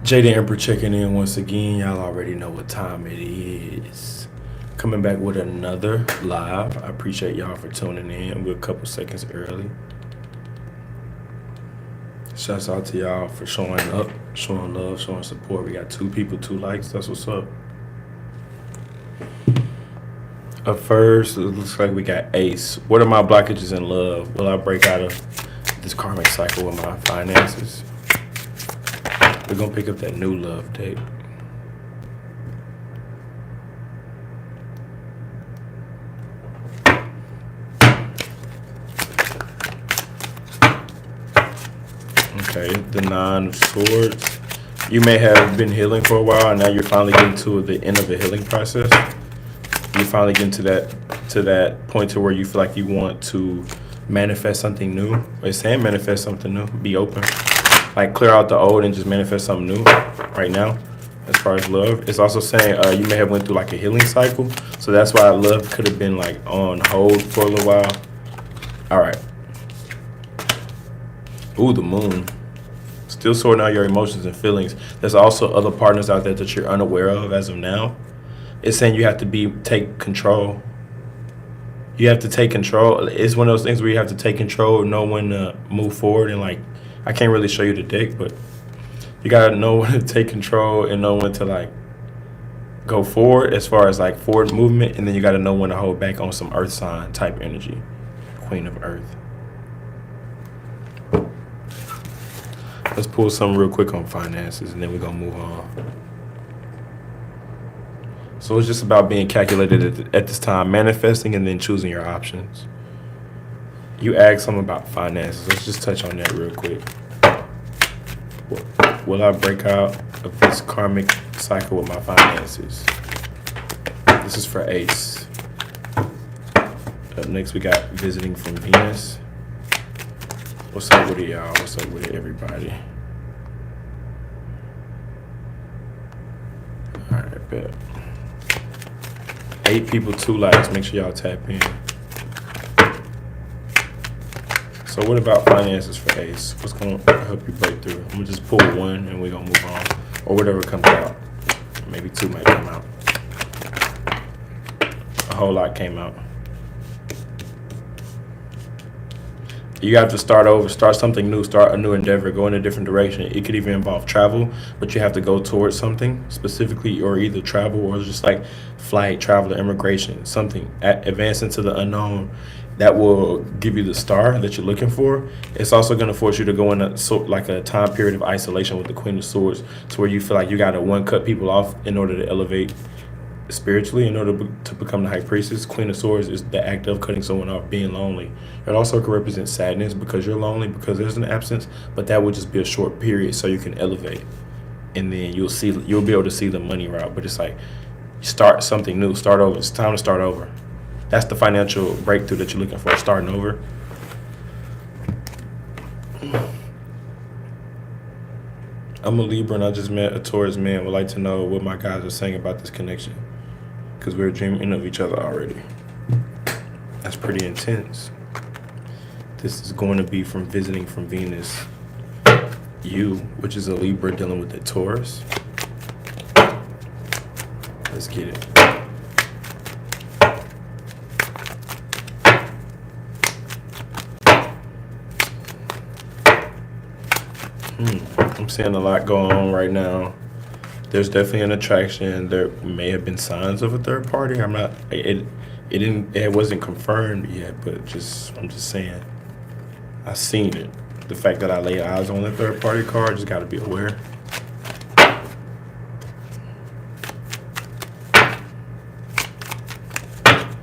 Jada Emperor checking in once again. Y'all already know what time it is. Coming back with another live. I appreciate y'all for tuning in. We're a couple seconds early. Shouts out to y'all for showing up, showing love, showing support. We got 2 people, 2 likes. That's what's up. Up first, it looks like we got Ace. What are my blockages in love? Will I break out of this karmic cycle with my finances? We're going to pick up that new love date. Okay, the 9 of Swords. You may have been healing for a while, and now you're finally getting to the end of the healing process. You're finally getting to that point to where you feel like you want to manifest something new. It's saying manifest something new. Be open. Like clear out the old and just manifest something new right now as far as love. It's also saying you may have went through like a healing cycle. So that's why love could have been like on hold for a little while. All right. Ooh, the moon. Still sorting out your emotions and feelings. There's also other partners out there that you're unaware of as of now. It's saying you have to take control. You have to take control. It's one of those things where you have to take control, know when to move forward, and like, I can't really show you the deck, but you gotta know when to take control and know when to like go forward as far as like forward movement, and then you gotta know when to hold back on some earth sign type energy. Queen of Earth. Let's pull something real quick on finances, and then we're gonna move on. So it's just about being calculated at this time, manifesting and then choosing your options. You asked something about finances. Let's just touch on that real quick. Will I break out of this karmic cycle with my finances? This is for Ace. Up next, we got visiting from Venus. What's up with it, y'all? What's up with it, everybody? All right, bet. 8 people, 2 likes. Make sure y'all tap in. So what about finances for Ace? What's going to help you break through? I'm going to just pull 1 and we're going to move on. Or whatever comes out. Maybe 2 might come out. A whole lot came out. You have to start over, start something new, start a new endeavor, go in a different direction. It could even involve travel, but you have to go towards something specifically, or either travel or just like flight, travel, or immigration, something. Advance into the unknown that will give you the star that you're looking for. It's also going to force you to go in a time period of isolation with the Queen of Swords, to where you feel like you got to cut people off in order to elevate spiritually, in order to become the High Priestess. Queen of Swords is the act of cutting someone off, being lonely. It also could represent sadness because you're lonely, because there's an absence, but that would just be a short period so you can elevate. And then you'll be able to see the money route. But it's like, start something new, start over. It's time to start over. That's the financial breakthrough that you're looking for, starting over. I'm a Libra and I just met a Taurus man. Would like to know what my guys are saying about this connection, because we're dreaming of each other already. That's pretty intense. This is going to be from visiting from Venus. You, which is a Libra dealing with the Taurus. Let's get it. I'm seeing a lot going on right now. There's definitely an attraction. There may have been signs of a third party. It wasn't confirmed yet, but I'm just saying. I seen it. The fact that I lay eyes on the third party card, just got to be aware.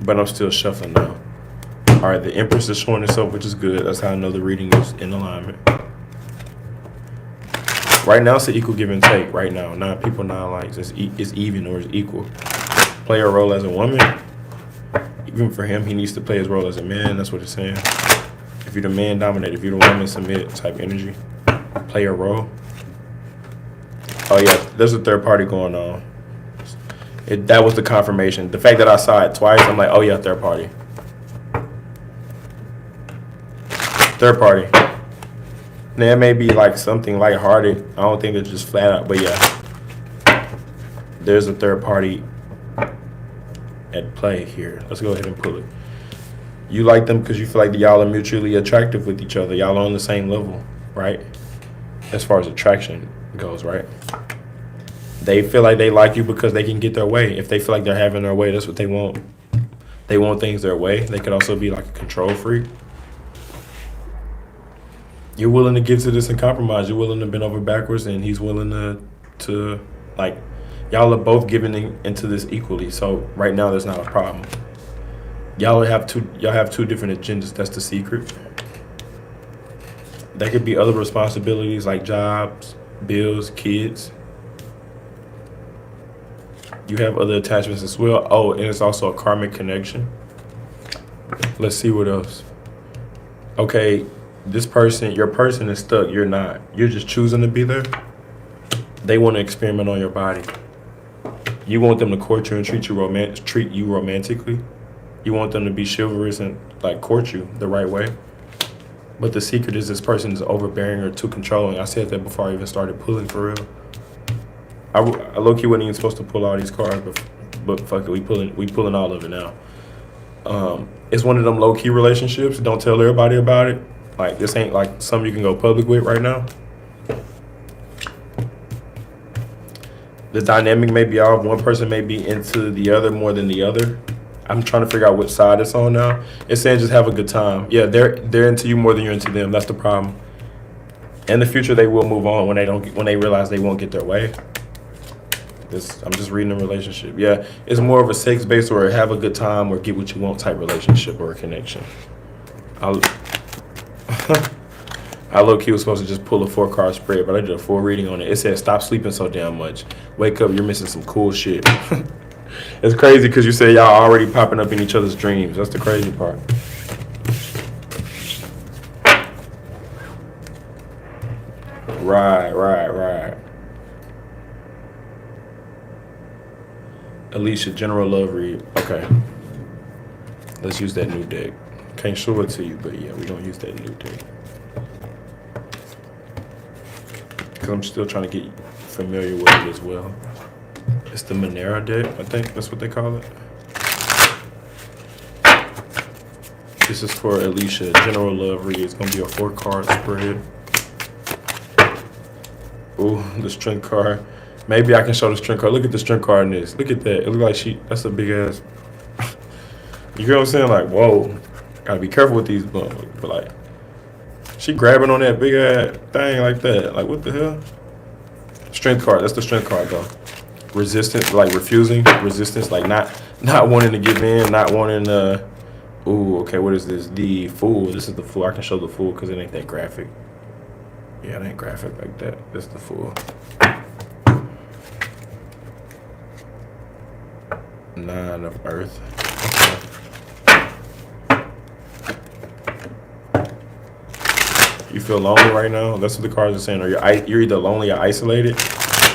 But I'm still shuffling now. All right, the Empress is showing itself, which is good. That's how I know the reading is in alignment. Right now, it's an equal give and take. Right now, 9 people, 9 likes. It's even or it's equal. Play a role as a woman. Even for him, he needs to play his role as a man. That's what it's saying. If you're the man, dominate. If you're the woman, submit type energy. Play a role. Oh yeah, there's a third party going on. That was the confirmation. The fact that I saw it twice, I'm like, oh yeah, third party. Third party. Now, it may be like something lighthearted. I don't think it's just flat out, but yeah, there's a third party at play here. Let's go ahead and pull it. You like them because you feel like y'all are mutually attractive with each other. Y'all are on the same level, right? As far as attraction goes, right? They feel like they like you because they can get their way. If they feel like they're having their way, that's what they want. They want things their way. They could also be like a control freak. You're willing to give to this and compromise. You're willing to bend over backwards, and he's willing to like, y'all are both giving into this equally. So right now, there's not a problem. Y'all have two different agendas. That's the secret. There could be other responsibilities like jobs, bills, kids. You have other attachments as well. Oh, and it's also a karmic connection. Let's see what else. Okay, your person is stuck. You're not. You're just choosing to be there. They want to experiment on your body. You want them to court you and treat you romantically. You want them to be chivalrous and like court you the right way. But the secret is this person is overbearing or too controlling. I said that before I even started pulling for real. I low-key wasn't even supposed to pull all these cards, but fuck it, we pulling all of it now. It's one of them low-key relationships. Don't tell everybody about it. Like, this ain't like something you can go public with right now. The dynamic may be off. One person may be into the other more than the other. I'm trying to figure out which side it's on now. It's saying just have a good time. Yeah, they're into you more than you're into them. That's the problem. In the future, they will move on when they realize they won't get their way. I'm just reading a relationship. Yeah, it's more of a sex-based or have a good time or get what you want type relationship or a connection. I low-key was supposed to just pull a 4-card spread, but I did a full reading on it. It said, stop sleeping so damn much. Wake up, you're missing some cool shit. It's crazy because you say y'all already popping up in each other's dreams. That's the crazy part. Right. Alicia, general love read. Okay. Let's use that new deck. Can't show it to you, but yeah, we're going to use that new deck. Because I'm still trying to get familiar with it as well. It's the Monera deck, I think that's what they call it. This is for Alicia, general love read. It's going to be a 4-card spread. Ooh, the strength card. Maybe I can show the strength card. Look at the strength card in this. Look at that. It looks like that's a big ass. You know what I'm saying? Like, whoa. Gotta be careful with these bumps. But like, she grabbing on that big ass thing like that. Like, what the hell? Strength card. That's the strength card though. Resistance, like refusing. Resistance, like not wanting to give in, not wanting to. Ooh, okay, what is this? The Fool. This is the Fool. I can show the Fool because it ain't that graphic. Yeah, it ain't graphic like that. That's the Fool. 9 of Earth. Okay. You feel lonely right now? That's what the cards are saying. Or you're either lonely or isolated.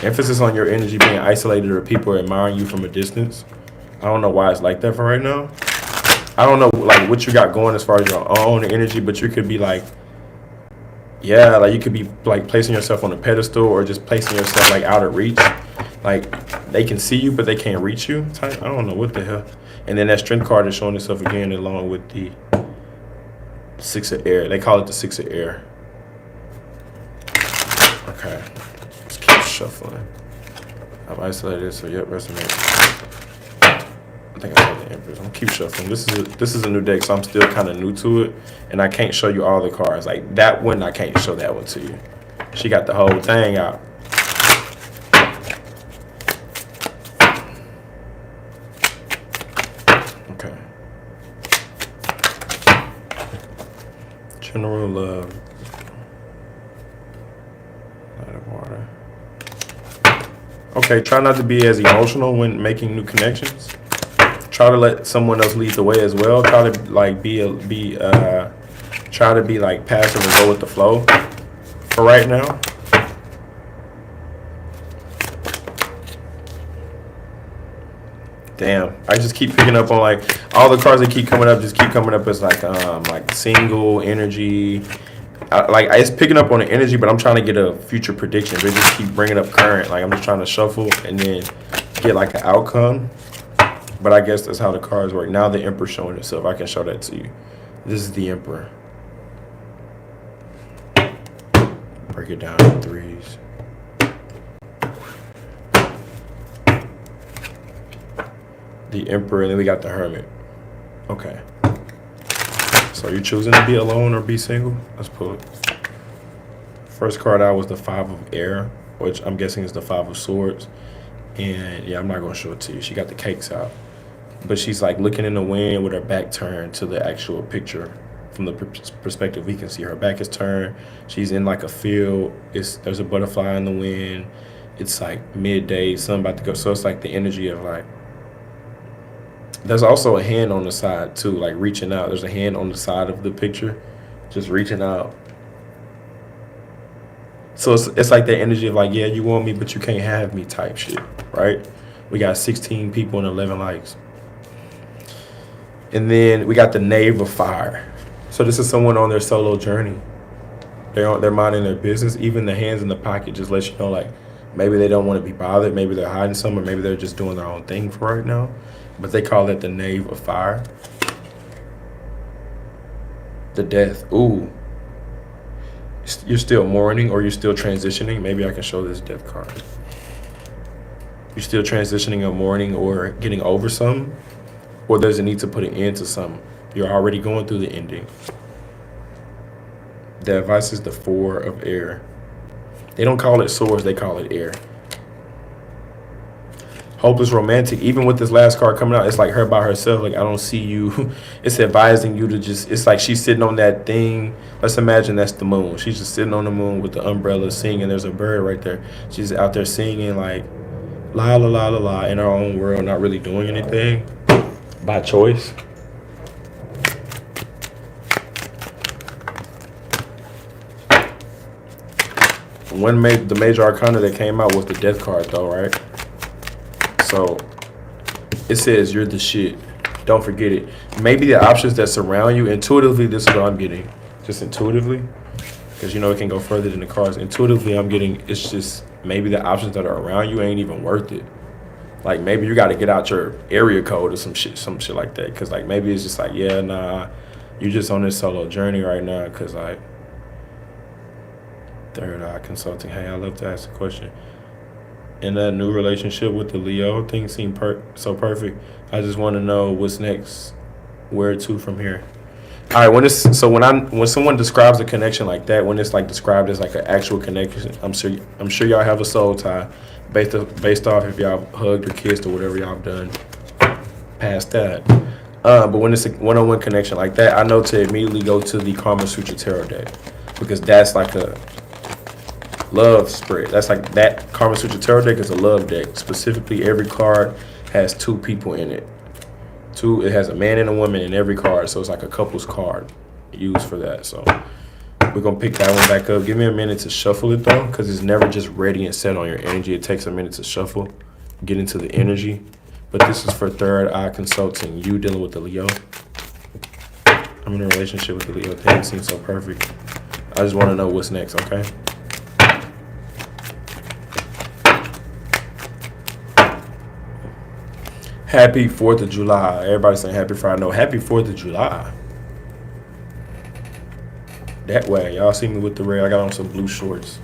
Emphasis on your energy being isolated or people are admiring you from a distance. I don't know why it's like that for right now. I don't know like what you got going as far as your own energy, but you could be like, yeah, like you could be like placing yourself on a pedestal or just placing yourself like out of reach. Like they can see you, but they can't reach you. I don't know what the hell. And then that strength card is showing itself again along with the 6 of Air. They call it the 6 of Air. Okay. Let's keep shuffling. I've isolated, so yep, resonate. I think I saw the Empress. I'm gonna keep shuffling. This is a new deck, so I'm still kind of new to it, and I can't show you all the cards. Like that one, I can't show that one to you. She got the whole thing out. Okay. General love. Light of water. Okay, try not to be as emotional when making new connections. Try to let someone else lead the way as well. Try to like try to be like passive and go with the flow for right now. Damn, I just keep picking up on like all the cards that keep coming up. Just keep coming up as like single energy, It's picking up on the energy, but I'm trying to get a future prediction. They just keep bringing up current. Like I'm just trying to shuffle and then get like an outcome. But I guess that's how the cards work. Now the Emperor showing itself. I can show that to you. This is the Emperor. Break it down in threes. The Emperor, and then we got the Hermit. Okay. So you're choosing to be alone or be single? Let's pull it. First card out was the Five of Air, which I'm guessing is the Five of Swords. And yeah, I'm not going to show it to you. She got the cakes out. But she's like looking in the wind with her back turned to the actual picture. From the perspective we can see, her back is turned. She's in like a field. There's a butterfly in the wind. It's like midday, sun about to go. So it's like the energy of like, there's also a hand on the side too, like reaching out. There's a hand on the side of the picture, just reaching out. So it's like that energy of like, yeah, you want me, but you can't have me type shit, right? We got 16 people and 11 likes. And then we got the Knave of Fire. So this is someone on their solo journey. They're minding their business. Even the hands in the pocket just lets you know, like, maybe they don't want to be bothered. Maybe they're hiding somewhere. Maybe they're just doing their own thing for right now. But they call it the Knave of Fire. The Death. Ooh. You're still mourning or you're still transitioning. Maybe I can show this Death card. You're still transitioning or mourning or getting over something. Or there's a need to put an end to something. You're already going through the ending. The advice is the Four of Air. They don't call it swords, they call it air. Hopeless romantic. Even with this last card coming out, it's like her by herself. Like, I don't see you. It's advising you to just, it's like she's sitting on that thing. Let's imagine that's the moon. She's just sitting on the moon with the umbrella singing. There's a bird right there. She's out there singing like la la la la la in her own world, not really doing anything by choice. The major arcana that came out was the Death card though, right? So it says you're the shit. Don't forget it. Maybe the options that surround you, intuitively, this is what I'm getting. Just intuitively, because you know it can go further than the cards. Intuitively, I'm getting, it's just maybe the options that are around you ain't even worth it. Like maybe you got to get out your area code or some shit like that. Because like maybe it's just like, yeah, nah, you're just on this solo journey right now. Because like, Third Eye Consulting. Hey, I love to ask a question. In that new relationship with the Leo, things seem so perfect. I just want to know what's next, where to from here. All right, when someone describes a connection like that, when it's like described as like an actual connection, I'm sure y'all have a soul tie, based off if y'all hugged or kissed or whatever y'all have done past that. But when it's a one-on-one connection like that, I know to immediately go to the Kama Sutra Tarot deck, because that's like a love spread. That's like that Kama Sutra Tarot deck is a love deck. Specifically, every card has two people in it. It has a man and a woman in every card, so it's like a couple's card used for that. So we're gonna pick that one back up. Give me a minute to shuffle it though, because it's never just ready and set on your energy. It takes a minute to shuffle, get into the energy. But this is for Third Eye Consulting. You dealing with the Leo. I'm in a relationship with the Leo. Things seem so perfect. I just want to know what's next, okay? Happy 4th of July. Everybody's saying happy Friday. No, happy 4th of July. That way. Y'all see me with the red. I got on some blue shorts.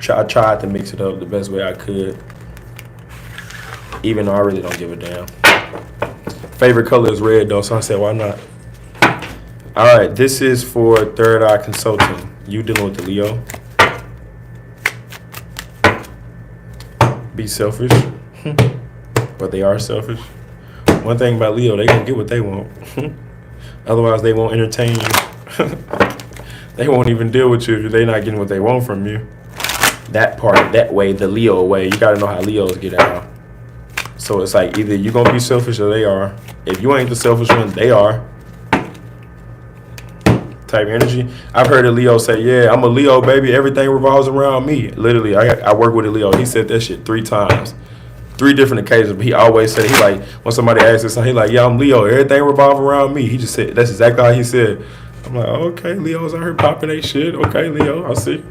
I tried to mix it up the best way I could. Even though I really don't give a damn. Favorite color is red though, so I said, why not? All right, this is for Third Eye Consulting. You dealing with the Leo. Be selfish. But they are selfish. One thing about Leo, they gonna get what they want. Otherwise, they won't entertain you. They won't even deal with you if they're not getting what they want from you. That part, that way, the Leo way. You gotta know how Leos get out. So it's like either you're gonna be selfish or they are. If you ain't the selfish one, they are. Type energy. I've heard a Leo say, yeah, I'm a Leo, baby. Everything revolves around me. Literally, I work with a Leo. He said that shit 3 times. 3 different occasions, but he always said, he like, when somebody asks this, he like, yeah, I'm Leo, everything revolves around me. He just said, that's exactly how he said. I'm like, okay, Leo's out here popping they shit. Okay, Leo, I see.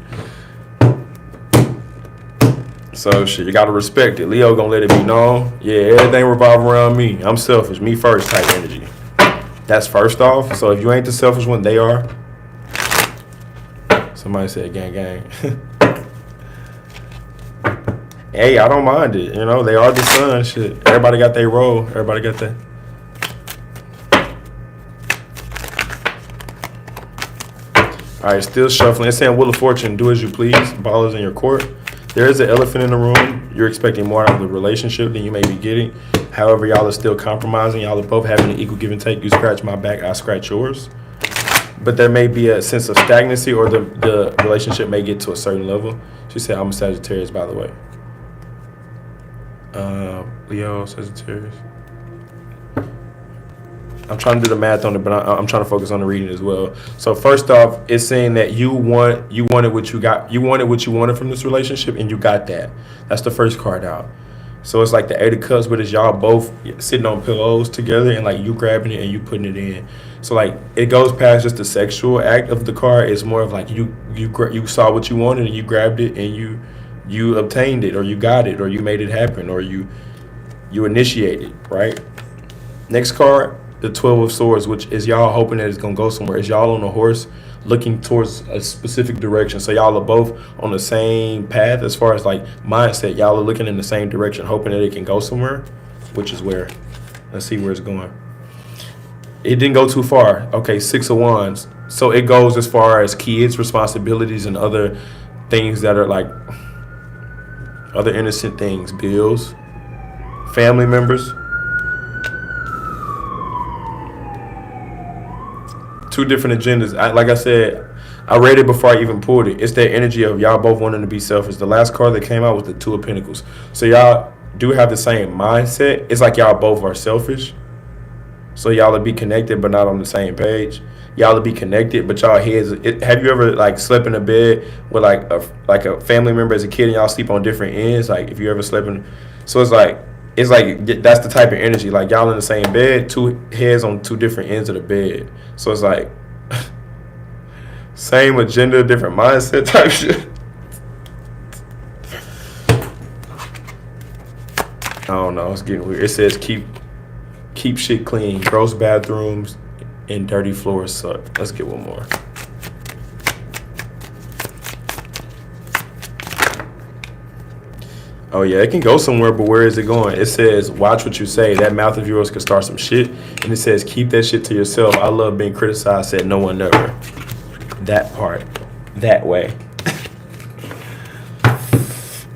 So shit, you gotta respect it. Leo gonna let it be known. Yeah, everything revolve around me. I'm selfish, me first type energy. That's first off. So if you ain't the selfish one, they are. Somebody said gang gang. Hey, I don't mind it. You know, they are the sun. Shit, everybody got their role. Everybody got that. All right, still shuffling. It's saying Wheel of Fortune, do as you please. Ball is in your court. There is an elephant in the room. You're expecting more out of the relationship than you may be getting. However, y'all are still compromising. Y'all are both having an equal give and take. You scratch my back, I scratch yours. But there may be a sense of stagnancy, or the relationship may get to a certain level. She said, I'm a Sagittarius, by the way. Leo, Sagittarius. I'm trying to do the math on it, but I'm trying to focus on the reading as well. So first off, it's saying that you wanted what you got. You wanted what you wanted from this relationship, and you got that. That's the first card out. So it's like the Eight of Cups, but it's y'all both sitting on pillows together, and like you grabbing it and you putting it in. So like it goes past just the sexual act of the card. It's more of like you saw what you wanted and you grabbed it and you obtained it, or you got it, or you made it happen, or you initiated, right? Next card, the 12 of Swords, which is y'all hoping that it's gonna go somewhere. It's y'all on a horse looking towards a specific direction. So y'all are both on the same path as far as like mindset. Y'all are looking in the same direction, hoping that it can go somewhere, which is where. Let's see where it's going. It didn't go too far. Okay, Six of Wands. So it goes as far as kids, responsibilities, and other things that are like other innocent things, bills, family members. Two different agendas. Like I said, I read it before I even pulled it. It's that energy of y'all both wanting to be selfish. The last card that came out was the Two of Pentacles. So y'all do have the same mindset. It's like y'all both are selfish. So y'all will be connected but not on the same page. Y'all will be connected but y'all heads. Have you ever like slept in a bed with like a family member as a kid and y'all sleep on different ends? Like if you ever slept in, so it's like that's the type of energy. Like y'all in the same bed, two heads on two different ends of the bed. So it's like same agenda, different mindset type shit. I don't know. It's getting weird. It says keep shit clean. Gross bathrooms and dirty floors suck. Let's get one more. Oh yeah, it can go somewhere, but where is it going? It says, watch what you say. That mouth of yours could start some shit. And it says, keep that shit to yourself. I love being criticized, said no one never. That part. That way.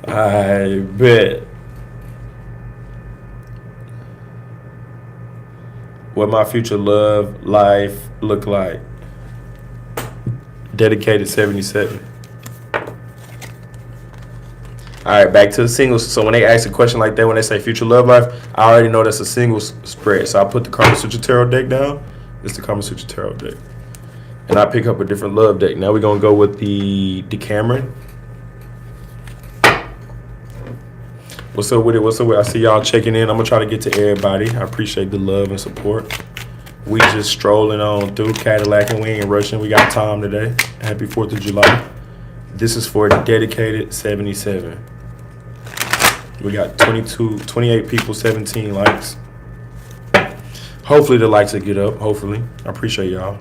I bet. What my future love life look like. Dedicated 77. All right, back to the singles. So when they ask a question like that, when they say future love life, I already know that's a singles spread. So I put the Kama Sutra Tarot deck down. It's the Kama Sutra Tarot deck. And I pick up a different love deck. Now we're going to go with the Decameron. What's up with it? What's up with it? I see y'all checking in. I'm going to try to get to everybody. I appreciate the love and support. We just strolling on through Cadillac and we ain't rushing. We got time today. Happy 4th of July. This is for the dedicated 77. We got 28 people, 17 likes. Hopefully the likes will get up. Hopefully. I appreciate y'all.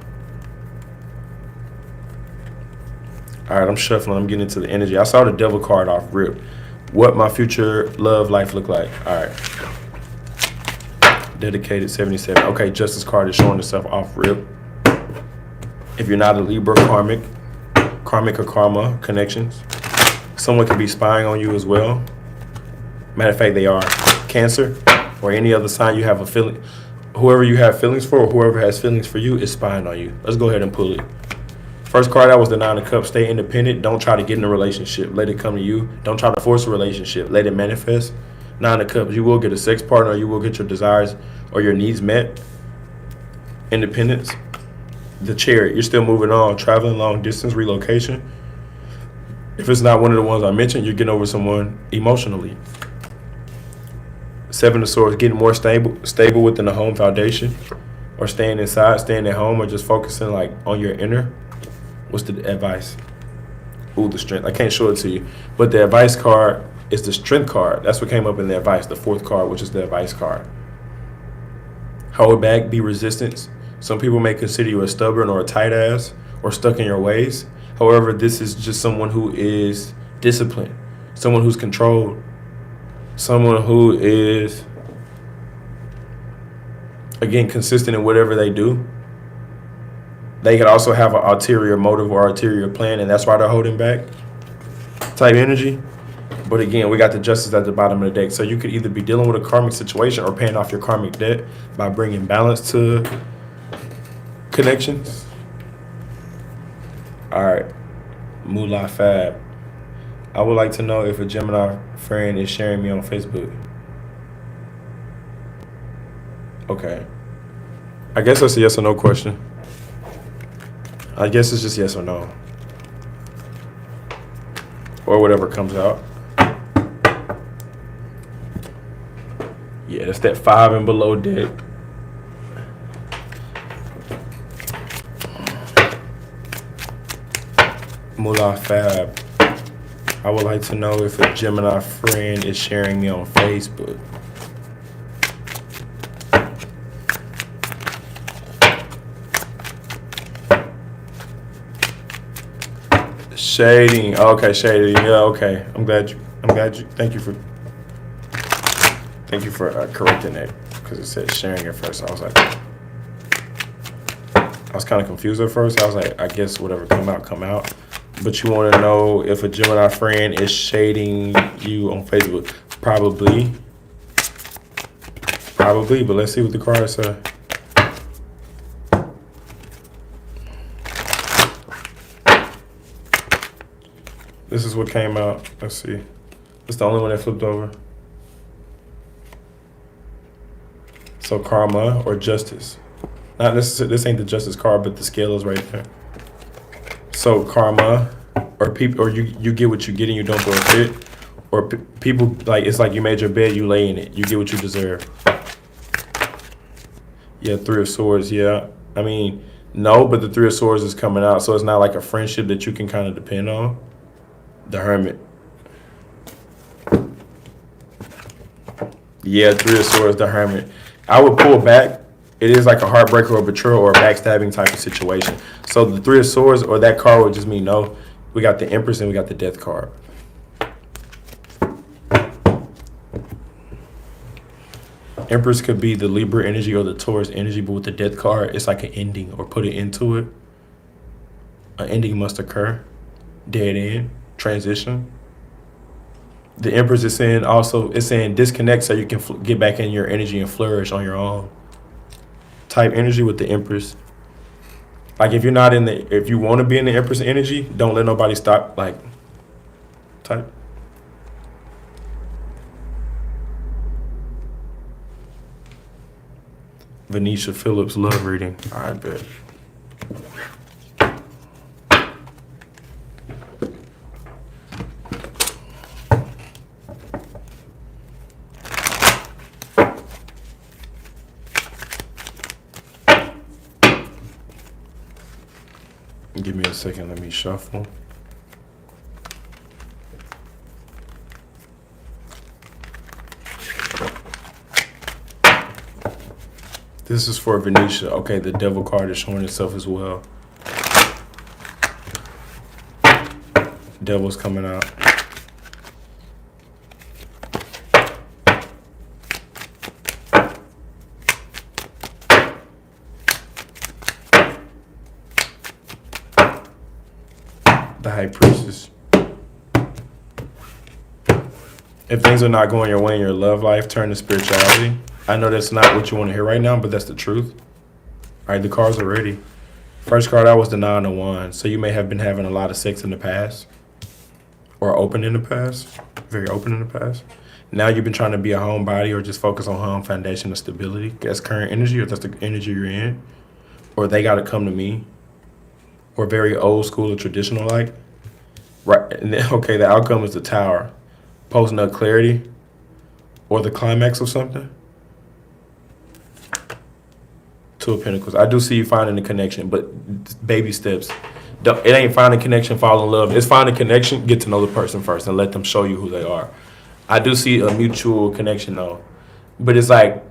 All right, I'm shuffling. I'm getting into the energy. I saw the devil card off rip. What my future love life look like. All right. Dedicated 77. Okay, justice card is showing itself off rip. If you're not a Libra, karmic or karma connections. Someone could be spying on you as well. Matter of fact, they are. Cancer or any other sign you have a feeling. Whoever you have feelings for or whoever has feelings for you is spying on you. Let's go ahead and pull it. First card out was the Nine of Cups. Stay independent. Don't try to get in a relationship. Let it come to you. Don't try to force a relationship. Let it manifest. Nine of Cups. You will get a sex partner. Or you will get your desires or your needs met. Independence. The Chariot. You're still moving on. Traveling long distance. Relocation. If it's not one of the ones I mentioned, you're getting over someone emotionally. Seven of Swords. Getting more stable within the home foundation. or staying inside, staying at home, or just focusing like on your inner, what's the advice? Ooh, the strength. I can't show it to you, but the advice card is the strength card. That's what came up in the advice, the fourth card, which is the advice card. Hold back, be resistance. Some people may consider you a stubborn or a tight ass or stuck in your ways. However, this is just someone who is disciplined, someone who's controlled, someone who is, again, consistent in whatever they do. They could also have an ulterior motive or ulterior plan, and that's why they're holding back type energy. But again, we got the justice at the bottom of the deck. So you could either be dealing with a karmic situation or paying off your karmic debt by bringing balance to connections. All right, Moolah Fab. I would like to know if a Gemini friend is sharing me on Facebook. Okay. I guess that's a yes or no question. I guess it's just yes or no. Or whatever comes out. Yeah, that's that 5 and below deck. Moolah Fab. I would like to know if a Gemini friend is sharing me on Facebook. Shading. Okay, shading. Yeah, okay. I'm glad you. Thank you for correcting that, because it said sharing at first. I was kind of confused at first. I was like, I guess whatever come out. But you want to know if a Gemini friend is shading you on Facebook? Probably. But let's see what the cards say. This is what came out. Let's see. It's the only one that flipped over. So karma or justice. Not necessarily, this ain't the justice card, but the scale is right there. So karma, or people, or you get what you get and you don't throw a fit, or people, like, it's like you made your bed, you lay in it, you get what you deserve. Yeah, 3 of Swords. Yeah, I mean, no, but the 3 of Swords is coming out, so it's not like a friendship that you can kind of depend on. The Hermit. Yeah, 3 of Swords, the Hermit. I would pull back. It is like a heartbreaker or betrayal or a backstabbing type of situation. So the 3 of Swords or that card would just mean no. We got the Empress and we got the Death card. Empress could be the Libra energy or the Taurus energy, but with the Death card, it's like an ending or put it into it. An ending must occur. Dead end. Transition. The Empress is saying also, it's saying disconnect so you can get back in your energy and flourish on your own. Type energy with the Empress. Like if you want to be in the Empress energy, don't let nobody stop, like, type. Venetia Phillips love reading. I bet. Give me a second, let me shuffle. This is for Venetia. Okay, the Devil card is showing itself as well. Devil's coming out. The High Priestess. If things are not going your way in your love life, turn to spirituality. I know that's not what you want to hear right now, but that's the truth. All right, the cards are ready. First card out was the 9 of Wands. So you may have been having a lot of sex in the past, or open in the past, very open in the past. Now you've been trying to be a homebody or just focus on home, foundation, and stability. That's current energy, or that's the energy you're in. Or they got to come to me. Or very old school or traditional like. Right. And then, okay, the outcome is the Tower. Post-nut clarity or the climax of something. 2 Two of Pentacles. I do see you finding a connection, but baby steps. It ain't finding connection, fall in love. It's finding connection, get to know the person first and let them show you who they are. I do see a mutual connection though. But it's like,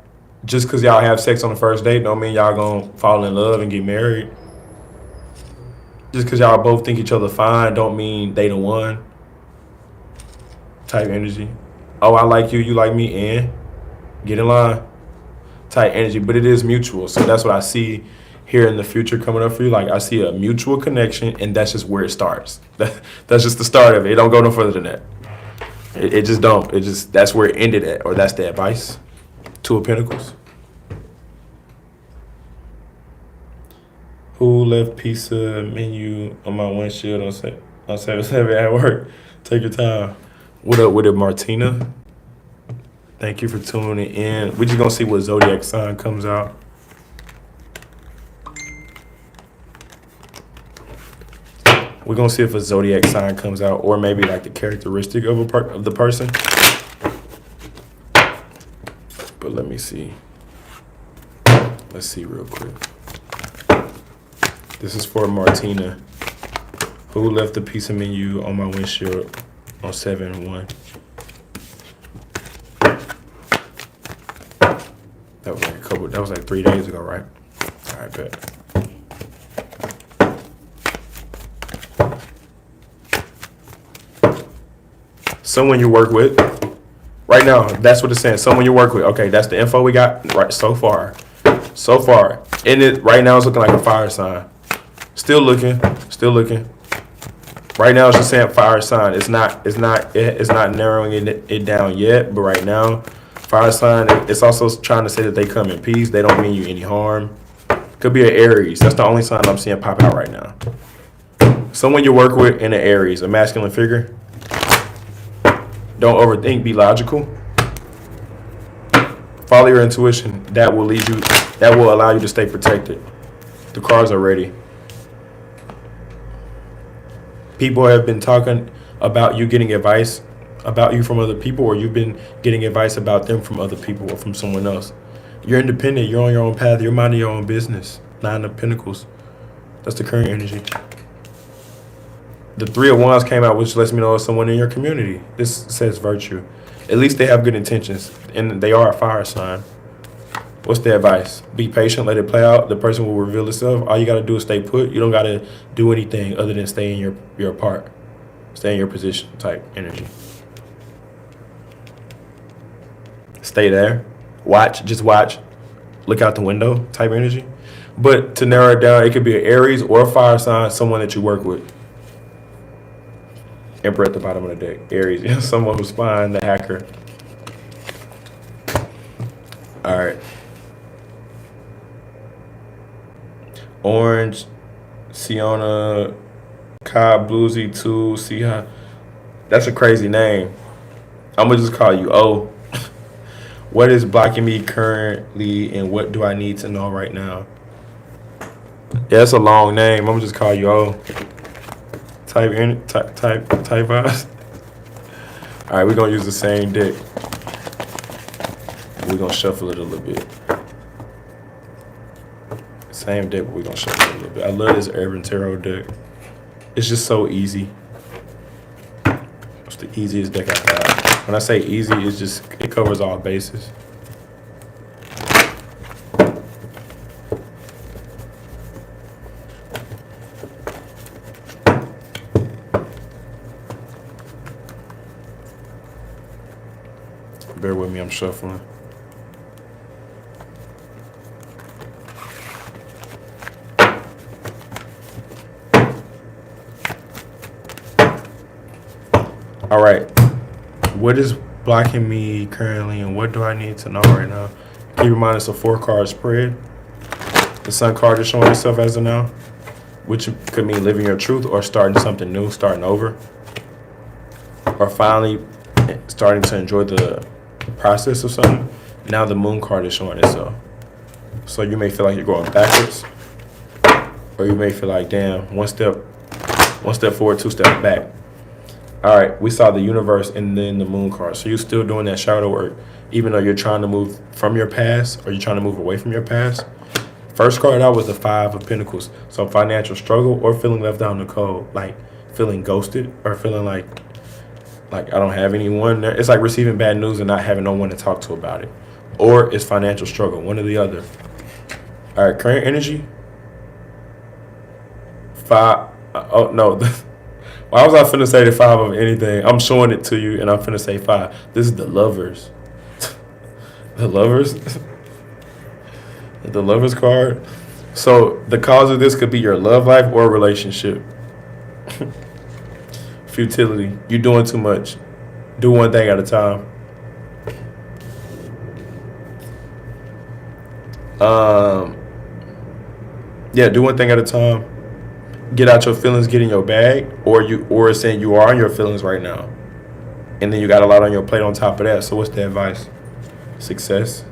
just because y'all have sex on the first date don't mean y'all gonna fall in love and get married. Just because y'all both think each other fine don't mean they the one. Type energy. Oh, I like you, you like me, and get in line. Type energy, but it is mutual. So that's what I see here in the future coming up for you. Like I see a mutual connection, and that's just where it starts. That's just the start of it. It don't go no further than that. It just don't. It just, that's where it ended at, or that's the advice. Two of Pentacles. Who left pizza menu on my windshield on 7/7 at work? Take your time. What up with it, Martina? Thank you for tuning in. We're just gonna see what zodiac sign comes out. We're gonna see if a zodiac sign comes out, or maybe like the characteristic of of the person. But let me see. Let's see real quick. This is for Martina. Who left the pizza menu on my windshield on 7/1? That was like 3 days ago, right? All right, bet. Someone you work with. Right now, that's what it's saying. Someone you work with. Okay, that's the info we got right so far. So far. And it right now it's looking like a fire sign. Still looking. Right now it's just saying fire sign. It's not narrowing it down yet, but right now, fire sign, it's also trying to say that they come in peace. They don't mean you any harm. Could be an Aries. That's the only sign I'm seeing pop out right now. Someone you work with in an Aries, a masculine figure. Don't overthink, be logical. Follow your intuition. That will lead you, that will allow you to stay protected. The cards are ready. People have been talking about you getting advice about you from other people, or you've been getting advice about them from other people or from someone else. You're independent. You're on your own path. You're minding your own business. Nine of Pentacles. That's the current energy. The Three of Wands came out, which lets me know it's someone in your community. This says virtue. At least they have good intentions, and they are a fire sign. What's the advice? Be patient, let it play out. The person will reveal itself. All you got to do is stay put. You don't got to do anything other than stay in your part. Stay in your position type energy. Stay there. Watch, just watch. Look out the window type energy. But to narrow it down, it could be an Aries or a fire sign, someone that you work with. Emperor at the bottom of the deck. Aries, someone who's fine, the hacker. All right. Orange, Siona, Cobb, Bluesy, 2, Siha. That's a crazy name. I'm going to just call you O. What is blocking me currently, and what do I need to know right now? Yeah, it's a long name. I'm going to just call you O. Type us. All right, we're going to use the same deck. We're going to shuffle it a little bit. Same deck, but we're going to shuffle it a little bit. I love this Urban Tarot deck. It's just so easy. It's the easiest deck I've had. When I say easy, it's just, it covers all bases. Bear with me, I'm shuffling. All right. What is blocking me currently, and what do I need to know right now? Keep in mind it's a 4-card spread. The Sun card is showing itself as of now, which could mean living your truth or starting something new, starting over, or finally starting to enjoy the process of something. Now the Moon card is showing itself. So you may feel like you're going backwards, or you may feel like, damn, one step forward, 2 steps back. All right, we saw the Universe and then the Moon card. So you're still doing that shadow work, even though you're trying to move from your past or you're trying to move away from your past. First card out was the Five of Pentacles. So financial struggle or feeling left out in the cold, like feeling ghosted or feeling like I don't have anyone there. It's like receiving bad news and not having no one to talk to about it. Or it's financial struggle, one or the other. All right, current energy. Five. Oh, no. Why was I finna say the Five of anything? I'm showing it to you and I'm finna say five. This is the Lovers. The Lovers. The Lovers card. So the cause of this could be your love life or relationship. Futility. You're doing too much. Do one thing at a time. Yeah, do one thing at a time. Get out your feelings, get in your bag, or it's saying you are in your feelings right now. And then you got a lot on your plate on top of that. So what's the advice? Success.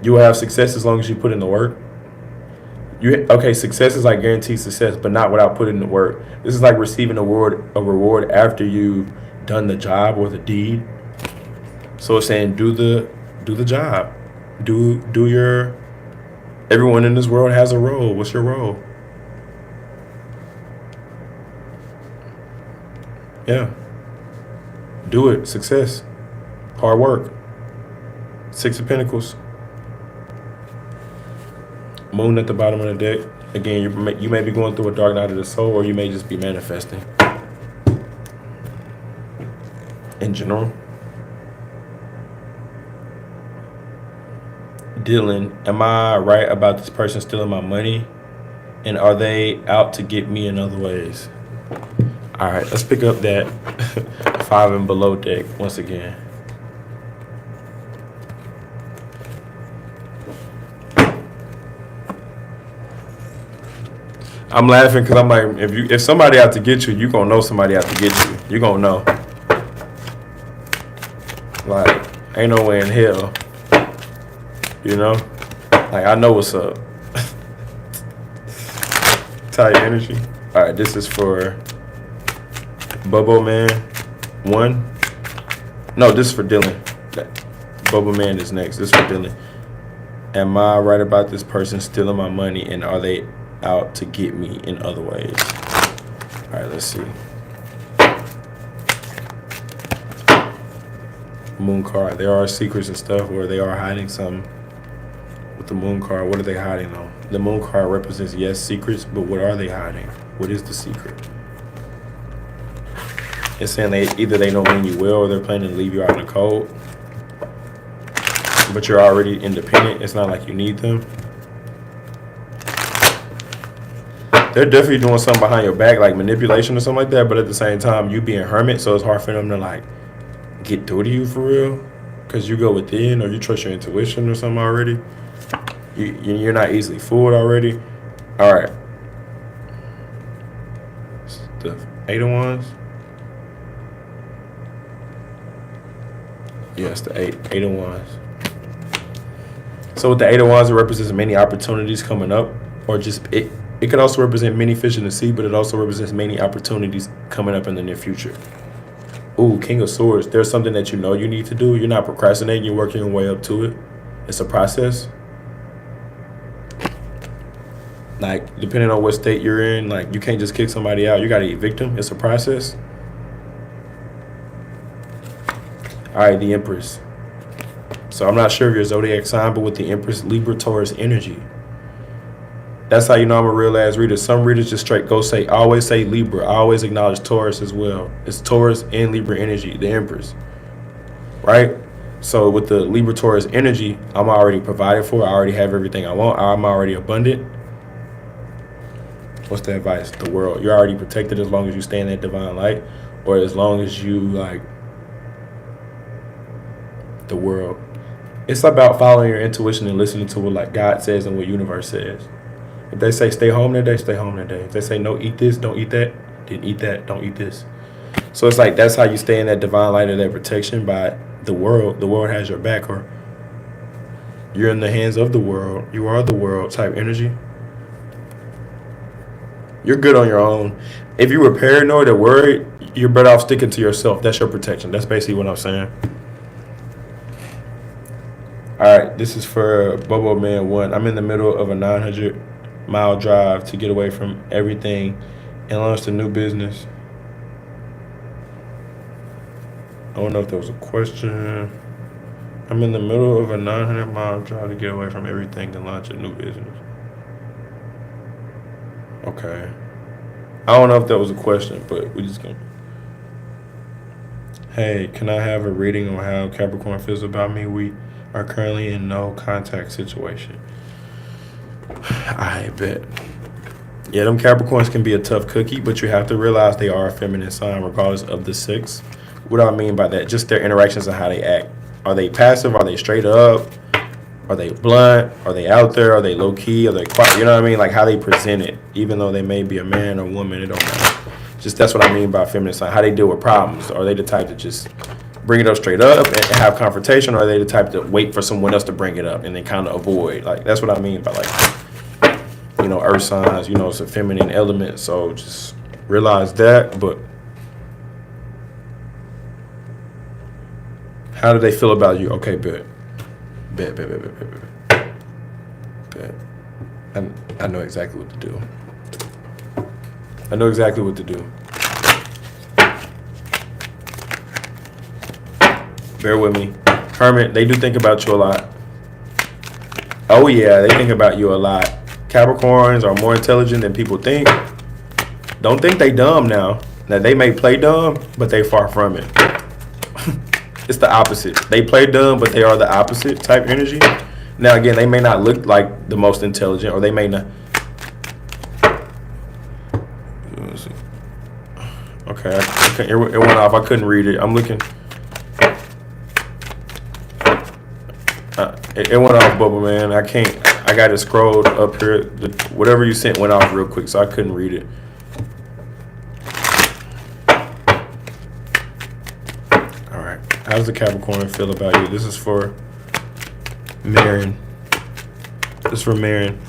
You will have success as long as you put in the work. Success is like guaranteed success, but not without putting in the work. This is like receiving a reward after you've done the job or the deed. So it's saying do the job. Do your everyone in this world has a role. What's your role? Yeah. Do it. Success. Hard work. Six of Pentacles. Moon at the bottom of the deck. Again, you may be going through a dark night of the soul, or you may just be manifesting. In general. Dylan, am I right about this person stealing my money? And are they out to get me in other ways? All right, let's pick up that 5 and below deck once again. I'm laughing because I'm like, if somebody out to get you, you gonna know somebody out to get you. You gonna know. Like, ain't no way in hell. You know? Like, I know what's up. Tight energy. All right, this is for Bubble Man 1. No, this is for Dylan. Bubble Man is next. This is for Dylan. Am I right about this person stealing my money, and are they out to get me in other ways? All right, let's see. Moon card. There are secrets and stuff, or they are hiding something. With the Moon card, what are they hiding though? The Moon card represents, yes, secrets, but what are they hiding? What is the secret? It's saying either they know when you will, or they're planning to leave you out in the cold. But you're already independent. It's not like you need them. They're definitely doing something behind your back, like manipulation or something like that. But at the same time, you being hermit, so it's hard for them to like get through to you for real, because you go within, or you trust your intuition or something already. You're not easily fooled already. All right. The 8 of Wands. Yes, the 8 of Wands. So with the 8 of Wands, it represents many opportunities coming up, or just it could also represent many fish in the sea, but it also represents many opportunities coming up in the near future. Ooh, King of Swords. There's something that you know you need to do. You're not procrastinating. You're working your way up to it. It's a process. Like, depending on what state you're in, like, you can't just kick somebody out. You got to evict them. It's a process. All right, the Empress. So I'm not sure of your zodiac sign, but with the Empress, Libra, Taurus energy. That's how you know I'm a real ass reader. Some readers just straight go say, always say Libra. I always acknowledge Taurus as well. It's Taurus and Libra energy, the Empress. Right? So with the Libra, Taurus energy, I'm already provided for. I already have everything I want. I'm already abundant. What's the advice? The world. You're already protected as long as you stay in that divine light, or as long as you like the world. It's about following your intuition and listening to what like God says and what universe says. If they say stay home that day, stay home that day. If they say no, eat this, don't eat that, then eat that, don't eat this. So it's like that's how you stay in that divine light of that protection by the world. The world has your back, or you're in the hands of the world. You are the world type energy. You're good on your own. If you were paranoid or worried, you're better off sticking to yourself. That's your protection. That's basically what I'm saying. All right, this is for Bobo Man 1. I'm in the middle of a 900-mile drive to get away from everything and launch a new business. I don't know if there was a question. I'm in the middle of a 900-mile drive to get away from everything and launch a new business. Okay. I don't know if that was a question, but we just gonna. Hey, can I have a reading on how Capricorn feels about me? We are currently in no contact situation. I bet. Yeah, them Capricorns can be a tough cookie, but you have to realize they are a feminine sign regardless of the sex. What do I mean by that? Just their interactions and how they act. Are they passive? Are they straight up? Are they blunt? Are they out there? Are they low key? Are they quiet? You know what I mean? Like how they present it, even though they may be a man or woman, it don't matter. Just that's what I mean by feminine sign. How they deal with problems. Are they the type to just bring it up straight up and have confrontation, or are they the type to wait for someone else to bring it up and then kind of avoid? Like that's what I mean by like, earth signs. It's a feminine element, so just realize that. But how do they feel about you? Okay, bet. I know exactly what to do. I know exactly what to do. Bear with me. Hermit, they do think about you a lot. Oh yeah, they think about you a lot. Capricorns are more intelligent than people think. Don't think they dumb now. Now they may play dumb, but they far from it. It's the opposite. They play dumb, but they are the opposite type energy. Now again, they may not look like the most intelligent, or they may not. Okay, it went off. I couldn't read it. I'm looking. It went off, Bubba Man. I can't. I got it scrolled up here. Whatever you sent went off real quick, so I couldn't read it. All right. How does the Capricorn feel about you? This is for Marion. This is for Marion.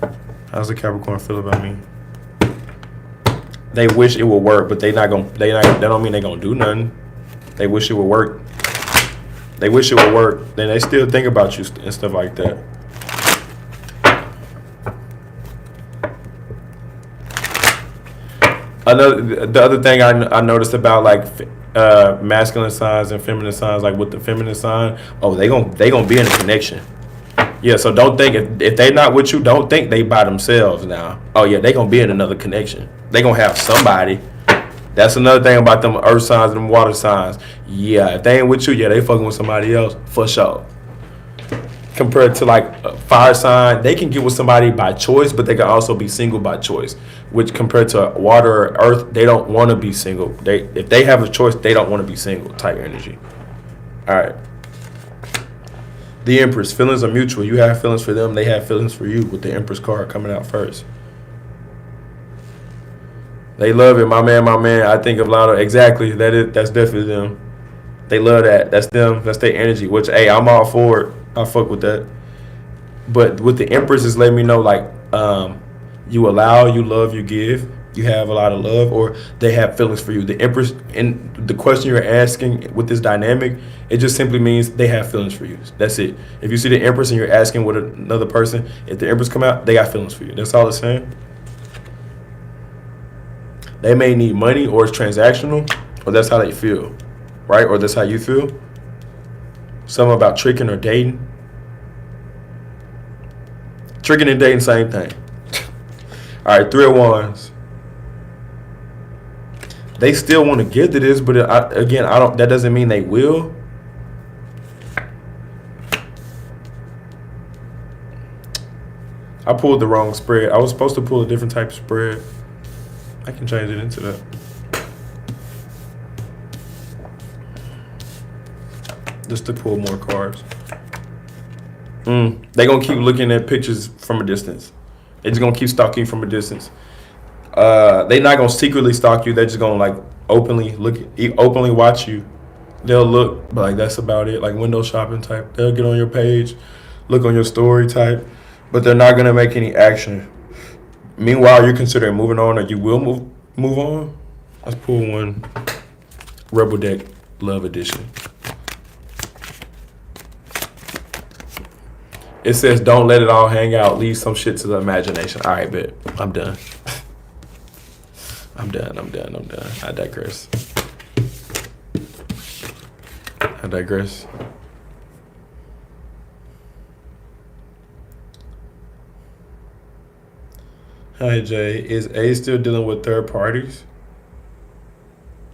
How does the Capricorn feel about me? They wish it would work, but that don't mean they gonna do nothing. They wish it would work. They wish it would work. Then they still think about you and stuff like that. The other thing I noticed about like masculine signs and feminine signs, like with the feminine sign, they gonna be in a connection. Yeah, so don't think if they not with you, don't think they by themselves now. Oh yeah, they gonna be in another connection. They gonna have somebody. That's another thing about them earth signs and them water signs. Yeah, if they ain't with you, yeah, they fucking with somebody else for sure. Compared to like a fire sign, they can get with somebody by choice, but they can also be single by choice. Which compared to water or earth, they don't want to be single. If they have a choice, they don't want to be single type energy. All right. The Empress, feelings are mutual. You have feelings for them, they have feelings for you, with the Empress card coming out first. They love it, my man. I think of Lotto. Exactly. That's definitely them. They love that. That's them. That's their energy. Which, hey, I'm all for it. I fuck with that. But with the Empress, is letting me know like, you allow, you love, you give. You have a lot of love, or they have feelings for you. The Empress, and the question you're asking with this dynamic, it just simply means they have feelings for you. That's it. If you see the Empress and you're asking with another person, if the Empress come out, they got feelings for you. That's all it's saying. They may need money, or it's transactional, or that's how they feel, right? Or that's how you feel. Something about tricking or dating. Tricking and dating, same thing. All right, 3 of Wands. They still want to give to this, but that doesn't mean they will. I pulled the wrong spread. I was supposed to pull a different type of spread. I can change it into that. Just to pull more cards. They gonna keep looking at pictures from a distance. They just gonna keep stalking you from a distance. They not gonna secretly stalk you. They're just gonna like openly watch you. They'll look, but like that's about it. Like window shopping type. They'll get on your page, look on your story type, but they're not gonna make any action. Meanwhile, you're considering moving on, or you will move on. Let's pull one. Rebel Deck Love Edition. It says, don't let it all hang out. Leave some shit to the imagination. All right, bet. I'm done. I'm done. I digress. Hi, Jay. Is A still dealing with third parties?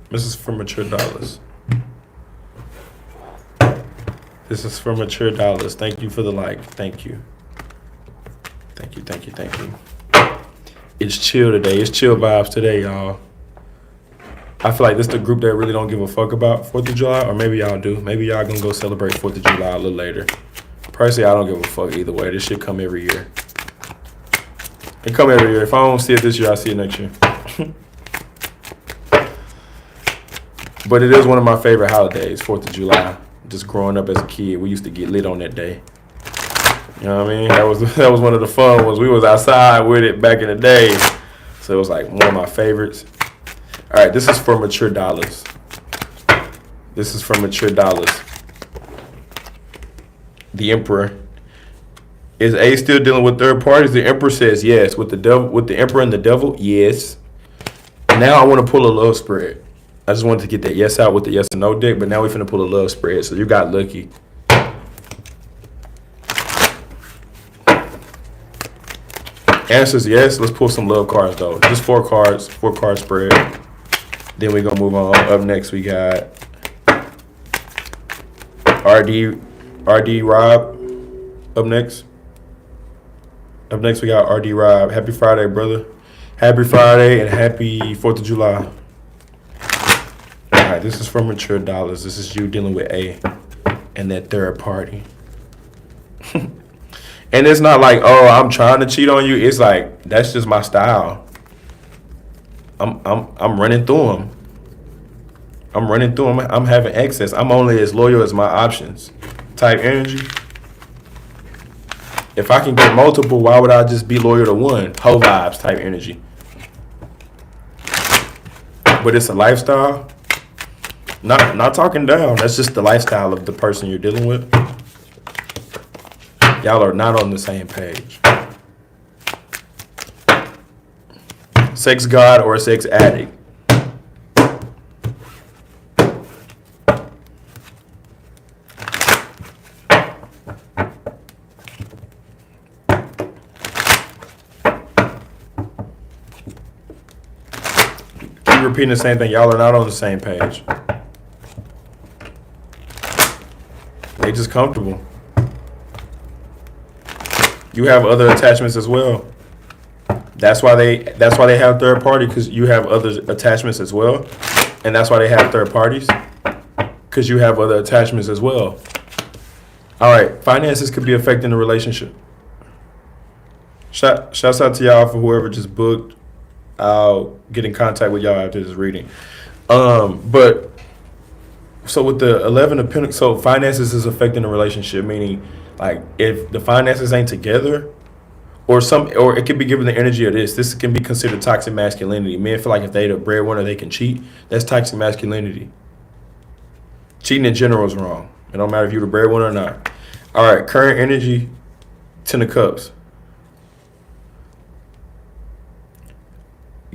This is for mature dollars. Thank you for the like. Thank you. It's chill today. It's chill vibes today, y'all. I feel like this the group that really don't give a fuck about 4th of July, or maybe y'all do. Maybe y'all gonna go celebrate 4th of July a little later. Personally, I don't give a fuck either way. This shit come every year. It come every year. If I don't see it this year, I'll see it next year. But it is one of my favorite holidays, 4th of July. Just growing up as a kid, we used to get lit on that day. You know what I mean? That was one of the fun ones. We was outside with it back in the day. So it was like one of my favorites. All right, this is for mature dollars. The Emperor. Is A still dealing with third parties? The Emperor says yes. With the Emperor and the Devil, yes. Now I want to pull a love spread. I just wanted to get that yes out with the yes and no deck, but now we're finna pull a love spread. So you got lucky. Answers yes. Let's pull some love cards though. Just 4 cards, 4-card spread. Then we're gonna move on. Up next we got RD Rob. Up next we got RD Rob. Happy Friday, brother. Happy Friday and happy 4th of July. All right, this is for mature dollars. This is you dealing with A and that third party. And it's not like, oh, I'm trying to cheat on you. It's like, that's just my style. I'm running through them. I'm having excess. I'm only as loyal as my options. Type energy. If I can get multiple, why would I just be loyal to one? Whole vibes type energy. But it's a lifestyle. Not talking down. That's just the lifestyle of the person you're dealing with. Y'all are not on the same page. Sex god or a sex addict. Keep repeating the same thing. Y'all are not on the same page. They just comfortable. You have other attachments as well. That's why they have third party, because you have other attachments as well. And that's why they have third parties, because you have other attachments as well. All right, finances could be affecting the relationship. Shouts out to y'all for whoever just booked. I'll get in contact with y'all after this reading. But so with the 11 of Pentacles, so finances is affecting the relationship, meaning like if the finances ain't together, or it could be given the energy of this. This can be considered toxic masculinity. Men feel like if they the breadwinner, they can cheat. That's toxic masculinity. Cheating in general is wrong. It don't matter if you're the breadwinner or not. All right, current energy, 10 of Cups.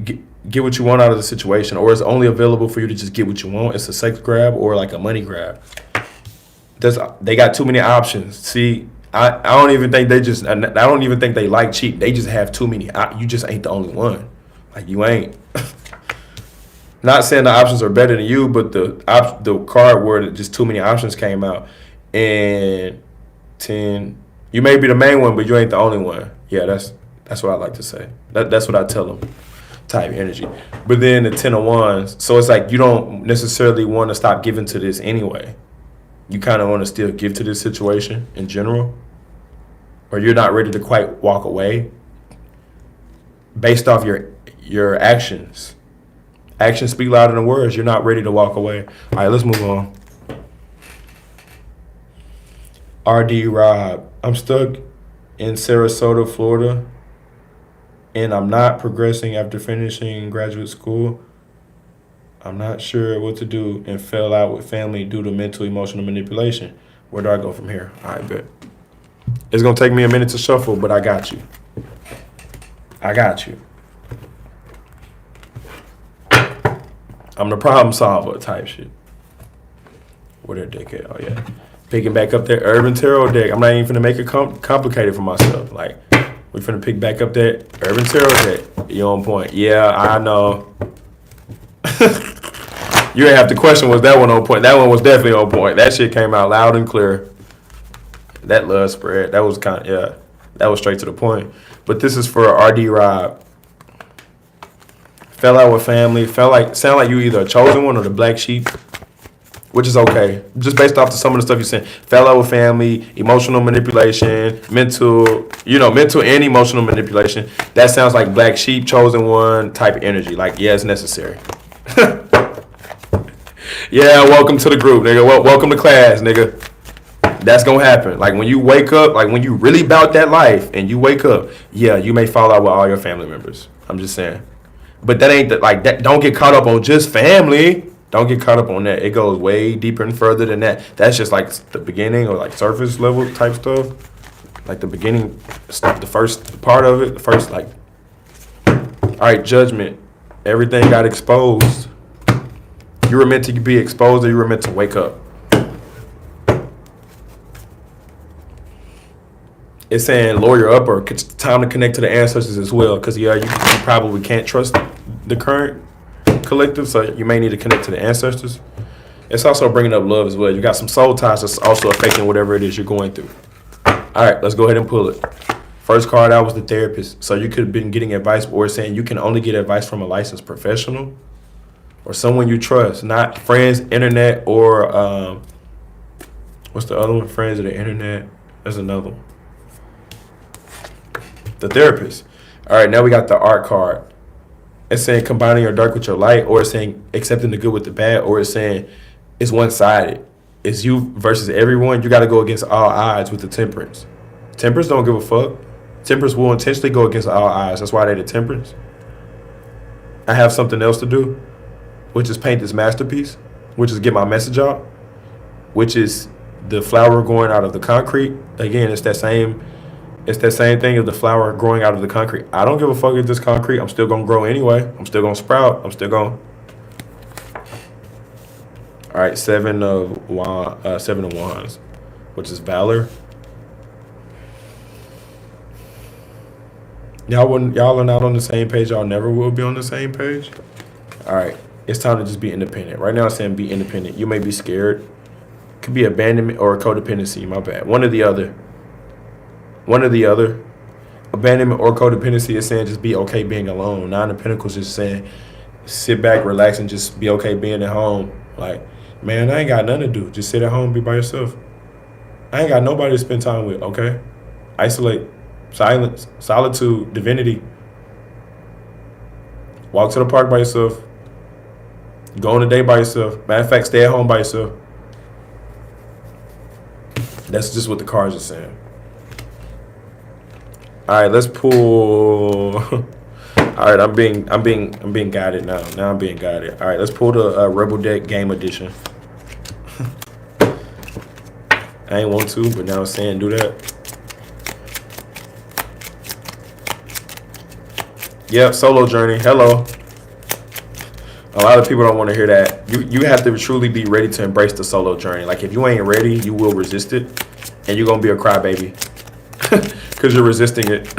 Get what you want out of the situation, or it's only available for you to just get what you want. It's a sex grab or like a money grab. They got too many options. See, I don't even think they like cheating. They just have too many. You just ain't the only one. Like you ain't. Not saying the options are better than you, but the card where just too many options came out. And 10, you may be the main one, but you ain't the only one. Yeah, that's what I like to say. That's what I tell them. Type energy. But then the 10 of Wands, so it's like you don't necessarily want to stop giving to this anyway. You kind of want to still give to this situation in general, or you're not ready to quite walk away based off your actions. Actions speak louder than words. You're not ready to walk away. All right, let's move on. RD Rob, I'm stuck in Sarasota, Florida, and I'm not progressing after finishing graduate school. I'm not sure what to do and fell out with family due to mental emotional manipulation. Where do I go from here? All right, bet. It's gonna take me a minute to shuffle, but I got you. I got you. I'm the problem solver type shit. Where that deck at? Oh yeah. Picking back up that Urban Tarot deck. I'm not even finna make it complicated for myself. Like, we finna pick back up that Urban Tarot deck. You on point. Yeah, I know. You ain't have to question, was that one on point? That one was definitely on point. That shit came out loud and clear. That love spread. That was kind of, yeah. That was straight to the point. But this is for RD Rob. Fell out with family. Sound like you either a chosen one or the black sheep, which is okay. Just based off of some of the stuff you're saying. Fell out with family, emotional manipulation, mental and emotional manipulation. That sounds like black sheep, chosen one type of energy. Like, yeah, it's necessary. Yeah, welcome to the group, nigga. Welcome to class, nigga. That's gonna happen. Like, when you wake up, like when you really bout that life and you wake up, yeah, you may fall out with all your family members. I'm just saying. But that ain't that. Don't get caught up on just family. Don't get caught up on that. It goes way deeper and further than that. That's just like the beginning or like surface level type stuff. Like the beginning, the first part of it. The first, like, all right, judgment. Everything got exposed. You were meant to be exposed or you were meant to wake up. It's saying lawyer up or time to connect to the ancestors as well. Because, yeah, you probably can't trust the current collective, so you may need to connect to the ancestors. It's also bringing up love as well. You got some soul ties that's also affecting whatever it is you're going through. All right, let's go ahead and pull it. First card out was the therapist. So you could have been getting advice, or it's saying you can only get advice from a licensed professional or someone you trust, not friends, internet, or what's the other one? Friends of the internet. There's another one. The therapist. All right, now we got the art card. It's saying combining your dark with your light, or it's saying accepting the good with the bad, or it's saying it's one-sided. It's you versus everyone. You got to go against all odds with the temperance. Temperance don't give a fuck. Temperance will intentionally go against all odds. That's why they're the temperance. I have something else to do, which is paint this masterpiece, which is get my message out, which is the flower growing out of the concrete. Again, it's that same thing as the flower growing out of the concrete. I don't give a fuck if this concrete. I'm still going to grow anyway. I'm still going to sprout. I'm still going. All right, seven of wands, which is valor. Y'all are not on the same page. Y'all never will be on the same page. All right, it's time to just be independent. Right now, I'm saying be independent. You may be scared. Could be abandonment or codependency. My bad. One or the other. Abandonment or codependency is saying just be okay being alone. Nine of Pentacles is saying sit back, relax, and just be okay being at home. Like, man, I ain't got nothing to do. Just sit at home, be by yourself. I ain't got nobody to spend time with, okay? Isolate, silence, solitude, divinity. Walk to the park by yourself. Go on a date by yourself. Matter of fact, stay at home by yourself. That's just what the cards are saying. All right, let's pull. All right, I'm being guided now. Now I'm being guided. All right, let's pull the Rebel Deck Game Edition. I ain't want to, but now I'm saying do that. Yep, solo journey. Hello. A lot of people don't want to hear that. You have to truly be ready to embrace the solo journey. Like, if you ain't ready, you will resist it, and you're gonna be a crybaby. Because you're resisting it.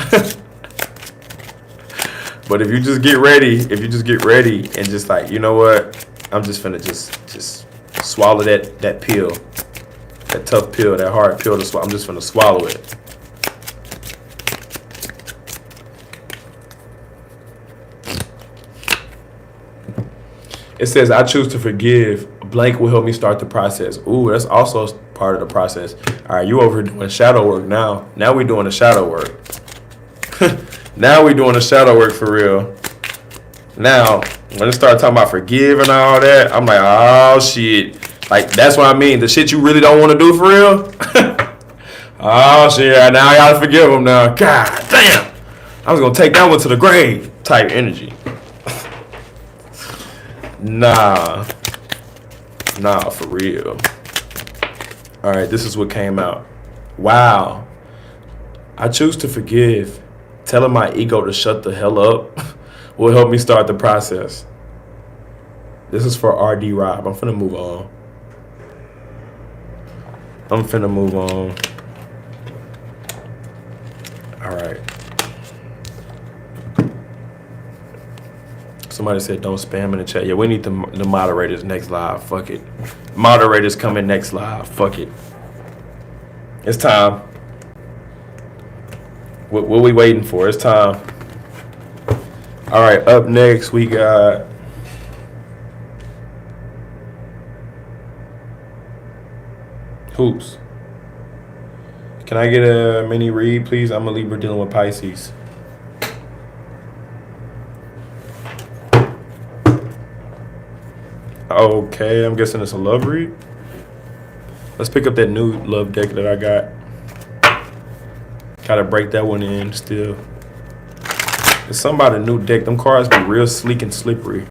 But if you just get ready, and just like, you know what, I'm just finna just swallow that pill, that tough pill, that hard pill to swallow. I'm just finna swallow it. It says, I choose to forgive. Blank will help me start the process. Ooh, that's also part of the process. All right, you over here doing shadow work now. Now we're doing the shadow work. Now we're doing the shadow work for real. Now, when it start talking about forgive and all that, I'm like, oh, shit. Like, that's what I mean. The shit you really don't want to do for real. Oh, shit. Now I got to forgive them now. God damn. I was going to take that one to the grave type energy. Nah, for real. All right, this is what came out. Wow. I choose to forgive. Telling my ego to shut the hell up will help me start the process. This is for RD Rob. I'm finna move on. All right. Somebody said don't spam in the chat. Yeah, we need the moderators next live. Fuck it. Moderators coming next live. Fuck it. It's time. What we waiting for? It's time. All right, up next we got Hoops. Can I get a mini read, please? I'm a Libra dealing with Pisces. Okay, I'm guessing it's a love read. Let's pick up that new love deck that I got. Gotta break that one in still. It's something about a new deck. Them cards be real sleek and slippery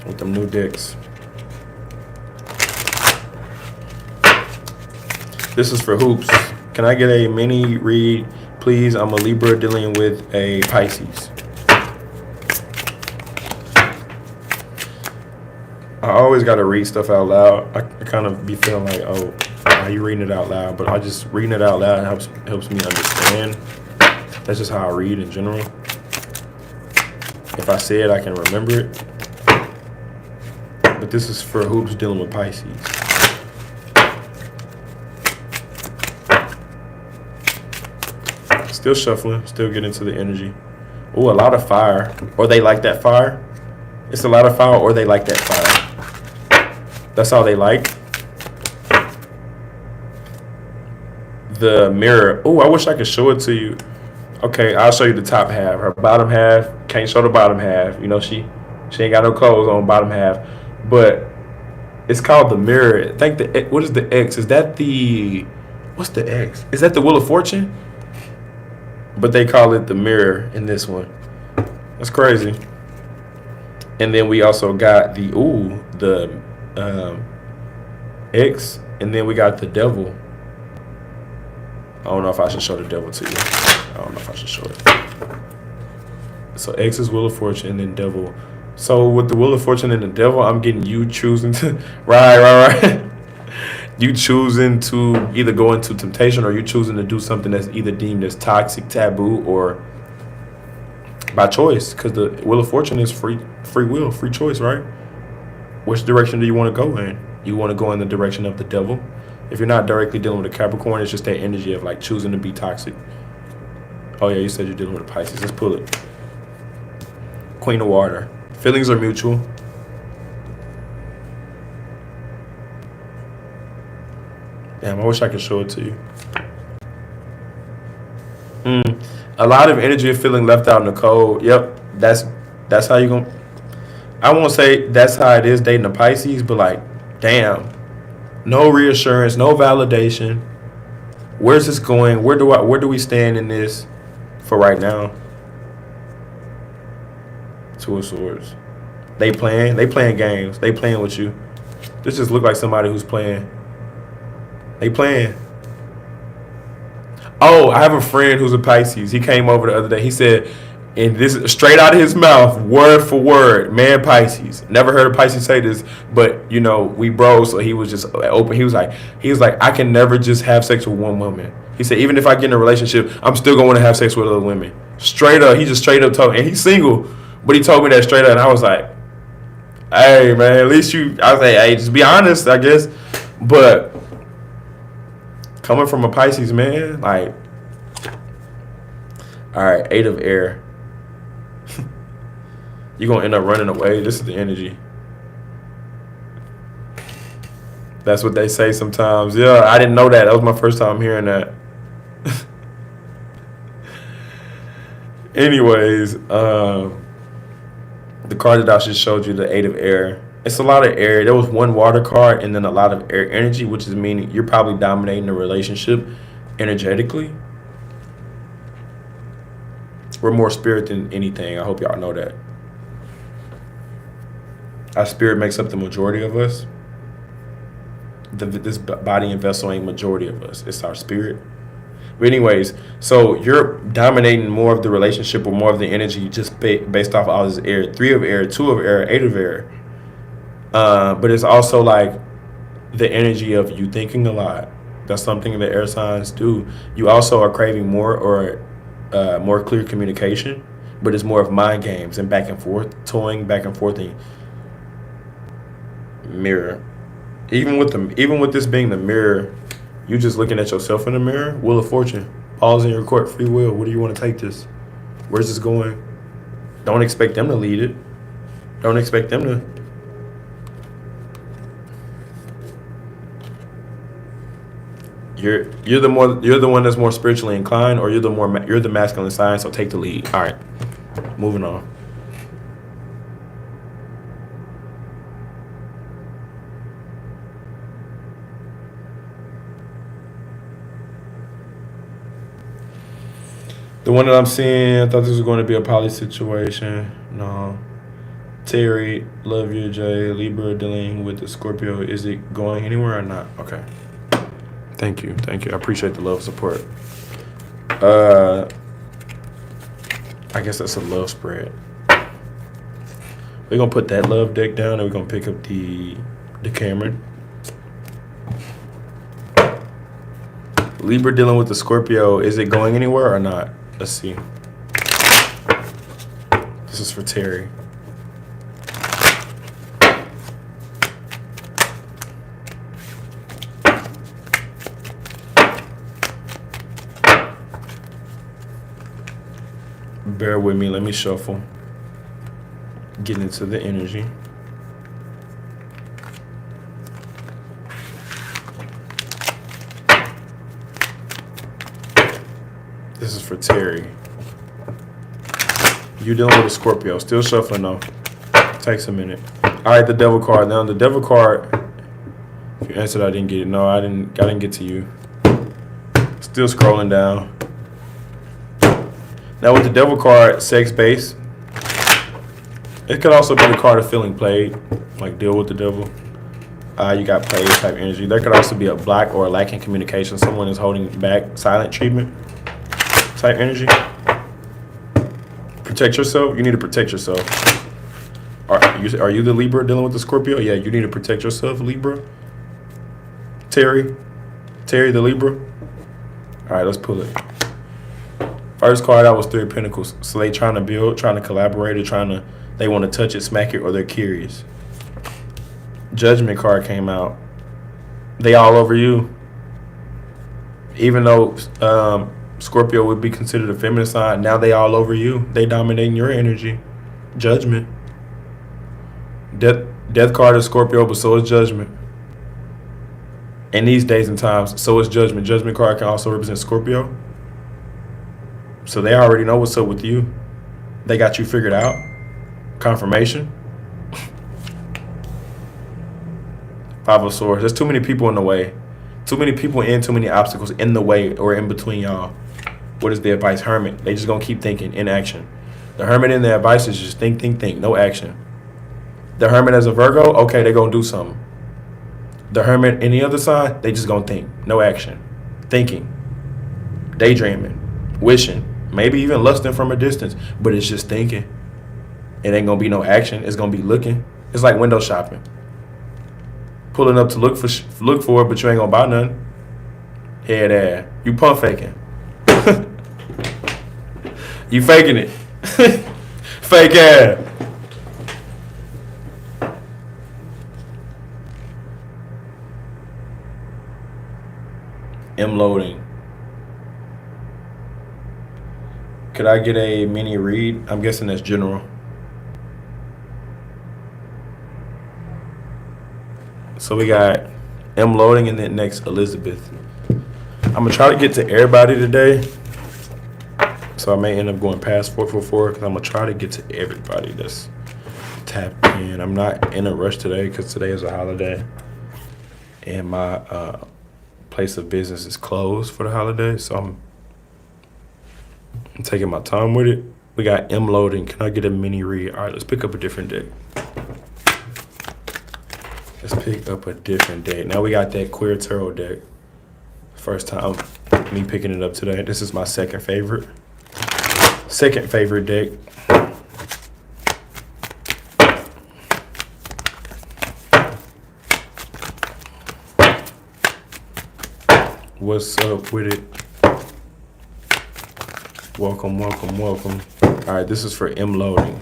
with them new decks. This is for Hoops. Can I get a mini read, please? I'm a Libra dealing with a Pisces. I always got to read stuff out loud. I kind of be feeling like, oh, why are you reading it out loud? But I just reading it out loud helps me understand. That's just how I read in general. If I say it, I can remember it. But this is for Hoops dealing with Pisces. Still shuffling, still getting into the energy. Oh, a lot of fire. Or they like that fire. It's a lot of fire, or they like that fire. That's all they like. The mirror. Oh, I wish I could show it to you. Okay, I'll show you the top half. Her bottom half, can't show the bottom half. You know, she ain't got no clothes on bottom half. But it's called the mirror. I think what is the X? Is that the, what's the X? Is that the Wheel of Fortune? But they call it the mirror in this one. That's crazy. And then we also got the X, and then we got the devil. I don't know if I should show the devil to you. I don't know if I should show it. So X is Wheel of Fortune, and then devil. So with the Wheel of Fortune and the devil, I'm getting you choosing to right. You choosing to either go into temptation, or you choosing to do something that's either deemed as toxic, taboo, or by choice. Because the Wheel of Fortune is free will, free choice, right? Which direction do you want to go in? You want to go in the direction of the devil. If you're not directly dealing with a Capricorn, it's just that energy of like choosing to be toxic. Oh yeah, you said you're dealing with a Pisces. Let's pull it. Queen of Water. Feelings are mutual. Damn, I wish I could show it to you. A lot of energy of feeling left out in the cold. Yep, that's how you gonna. I won't say that's how it is dating a Pisces, but like, damn, no reassurance, no validation. Where's this going? Where do we stand in this for right now? Two of Swords. They playing games. They playing with you. This just look like somebody who's playing. They playing. Oh, I have a friend who's a Pisces. He came over the other day. He said, and this is straight out of his mouth, word for word, man, Pisces. Never heard a Pisces say this, but you know, we bros, so he was just open. He was like, I can never just have sex with one woman. He said, even if I get in a relationship, I'm still going to want to have sex with other women. Straight up, he just straight up told me, and he's single, but he told me that straight up, and I was like, hey man, at least I was like, hey, just be honest, I guess. But coming from a Pisces, man, like, all right, 8 of Air. You're going to end up running away. This is the energy. That's what they say sometimes. Yeah, I didn't know that. That was my first time hearing that. Anyways, the card that I just showed you, the 8 of Air. It's a lot of air. There was one water card and then a lot of air energy, which is meaning you're probably dominating the relationship energetically. We're more spirit than anything. I hope y'all know that. Our spirit makes up the majority of us. This body and vessel ain't majority of us. It's our spirit. But anyways, so you're dominating more of the relationship or more of the energy just based off all this air. 3 of air, 2 of air, 8 of air. But it's also like the energy of you thinking a lot. That's something that air signs do. You also are craving more or more clear communication, but it's more of mind games and back and forth, toying back and forth and mirror. Even with this being the mirror, you just looking at yourself in the mirror. Wheel of Fortune, balls in your court, free will. Where do you want to take this? Where's this going? Don't expect them to lead it. Don't expect them to. You're the one that's more spiritually inclined, or you're the masculine sign. So take the lead. All right, moving on. The one that I'm seeing, I thought this was going to be a poly situation. No. Terry, love you, Jay. Libra dealing with the Scorpio. Is it going anywhere or not? Okay. Thank you. I appreciate the love support. I guess that's a love spread. We're gonna put that love deck down and we're gonna pick up the Cameron. Libra dealing with the Scorpio. Is it going anywhere or not? Let's see. This is for Terry. Bear with me. Let me shuffle. Get into the energy. This is for Terry. You dealing with a Scorpio. Still shuffling though. Takes a minute. All right, the Devil card. Now the Devil card. If you answered, I didn't get it. No, I didn't get to you. Still scrolling down. Now with the Devil card, sex base. It could also be the card of feeling played, like deal with the devil. You got played type energy. There could also be a block or a lack in communication. Someone is holding back, silent treatment type energy. Protect yourself. You need to protect yourself. Are you the Libra dealing with the Scorpio? Yeah, you need to protect yourself, Libra. Terry the Libra. All right, let's pull it. First card out was 3 of Pentacles. So they trying to build, trying to collaborate, or they want to touch it, smack it, or they're curious. Judgment card came out. They all over you. Even though Scorpio would be considered a feminine sign, now they all over you. They dominating your energy. Judgment. Death card is Scorpio, but so is Judgment. And these days and times, so is Judgment. Judgment card can also represent Scorpio. So they already know what's up with you. They got you figured out. Confirmation. 5 of Swords. There's too many people in the way. Too many people and too many obstacles in the way or in between y'all. What is the advice? Hermit. They just gonna keep thinking, in action. The Hermit in the advice is just think, no action. The Hermit as a Virgo, okay, they gonna do something. The Hermit any other sign, they just gonna think, no action. Thinking. Daydreaming. Wishing. Maybe even lusting from a distance, but it's just thinking. It ain't gonna be no action. It's gonna be looking. It's like window shopping. Pulling up to look for it, but you ain't gonna buy none. Head ass. You pump faking. You faking it. Fake ass. M loading. Could I get a mini read? I'm guessing that's general. So we got M loading and then next Elizabeth. I'm gonna try to get to everybody today. So I may end up going past 444 because I'm gonna try to get to everybody that's tapped in. I'm not in a rush today because today is a holiday. And my place of business is closed for the holiday. So I'm taking my time with it. We got M loading. Can I get a mini read? All right, let's pick up a different deck. Let's pick up a different deck. Now we got that Queer Tarot deck. First time me picking it up today. This is my second favorite. Second favorite deck. What's up with it? Welcome, welcome, welcome. All right, this is for M loading.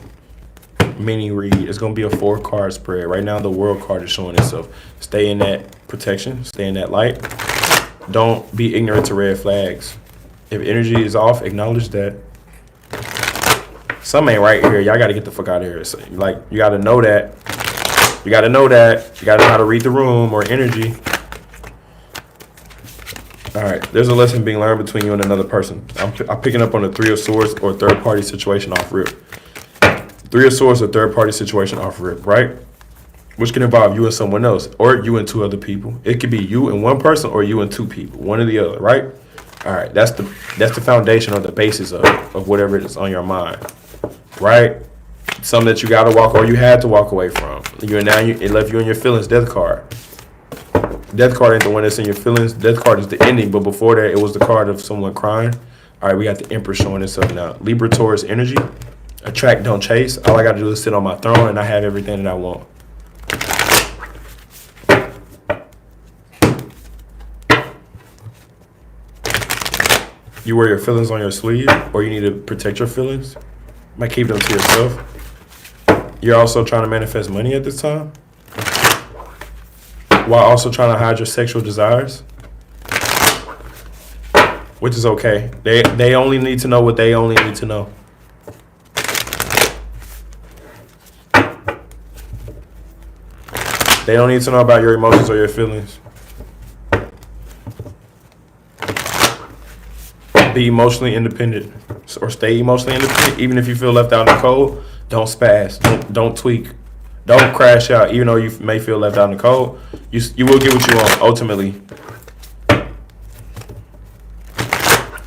Mini read. It's going to be a 4-card spread. Right now, the world card is showing itself. Stay in that protection. Stay in that light. Don't be ignorant to red flags. If energy is off, acknowledge that. Something ain't right here. Y'all got to get the fuck out of here. So, like, you got to know that. You got to know that. You got to know how to read the room or energy. All right, there's a lesson being learned between you and another person. I'm picking up on the 3 of Swords or third-party situation off rip. 3 of Swords or third-party situation off rip, right? Which can involve you and someone else, or you and 2 other people. It could be you and 1 person, or you and 2 people, one or the other, right? All right, that's the foundation or the basis of whatever it is on your mind, right? Something that you got to walk or you had to walk away from. It left you in your feelings. Death card. Death card ain't the one that's in your feelings. Death card is the ending, but before that, it was the card of someone crying. All right, we got the Empress showing itself now. Libra, Taurus energy. Attract, don't chase. All I got to do is sit on my throne, and I have everything that I want. You wear your feelings on your sleeve, or you need to protect your feelings. Might keep them to yourself. You're also trying to manifest money at this time, while also trying to hide your sexual desires, which is okay. They only need to know what they only need to know. They don't need to know about your emotions or your feelings. Be emotionally independent, or stay emotionally independent. Even if you feel left out in the cold, don't spaz, don't tweak. Don't crash out, even though you may feel left out in the cold. You will get what you want, ultimately. All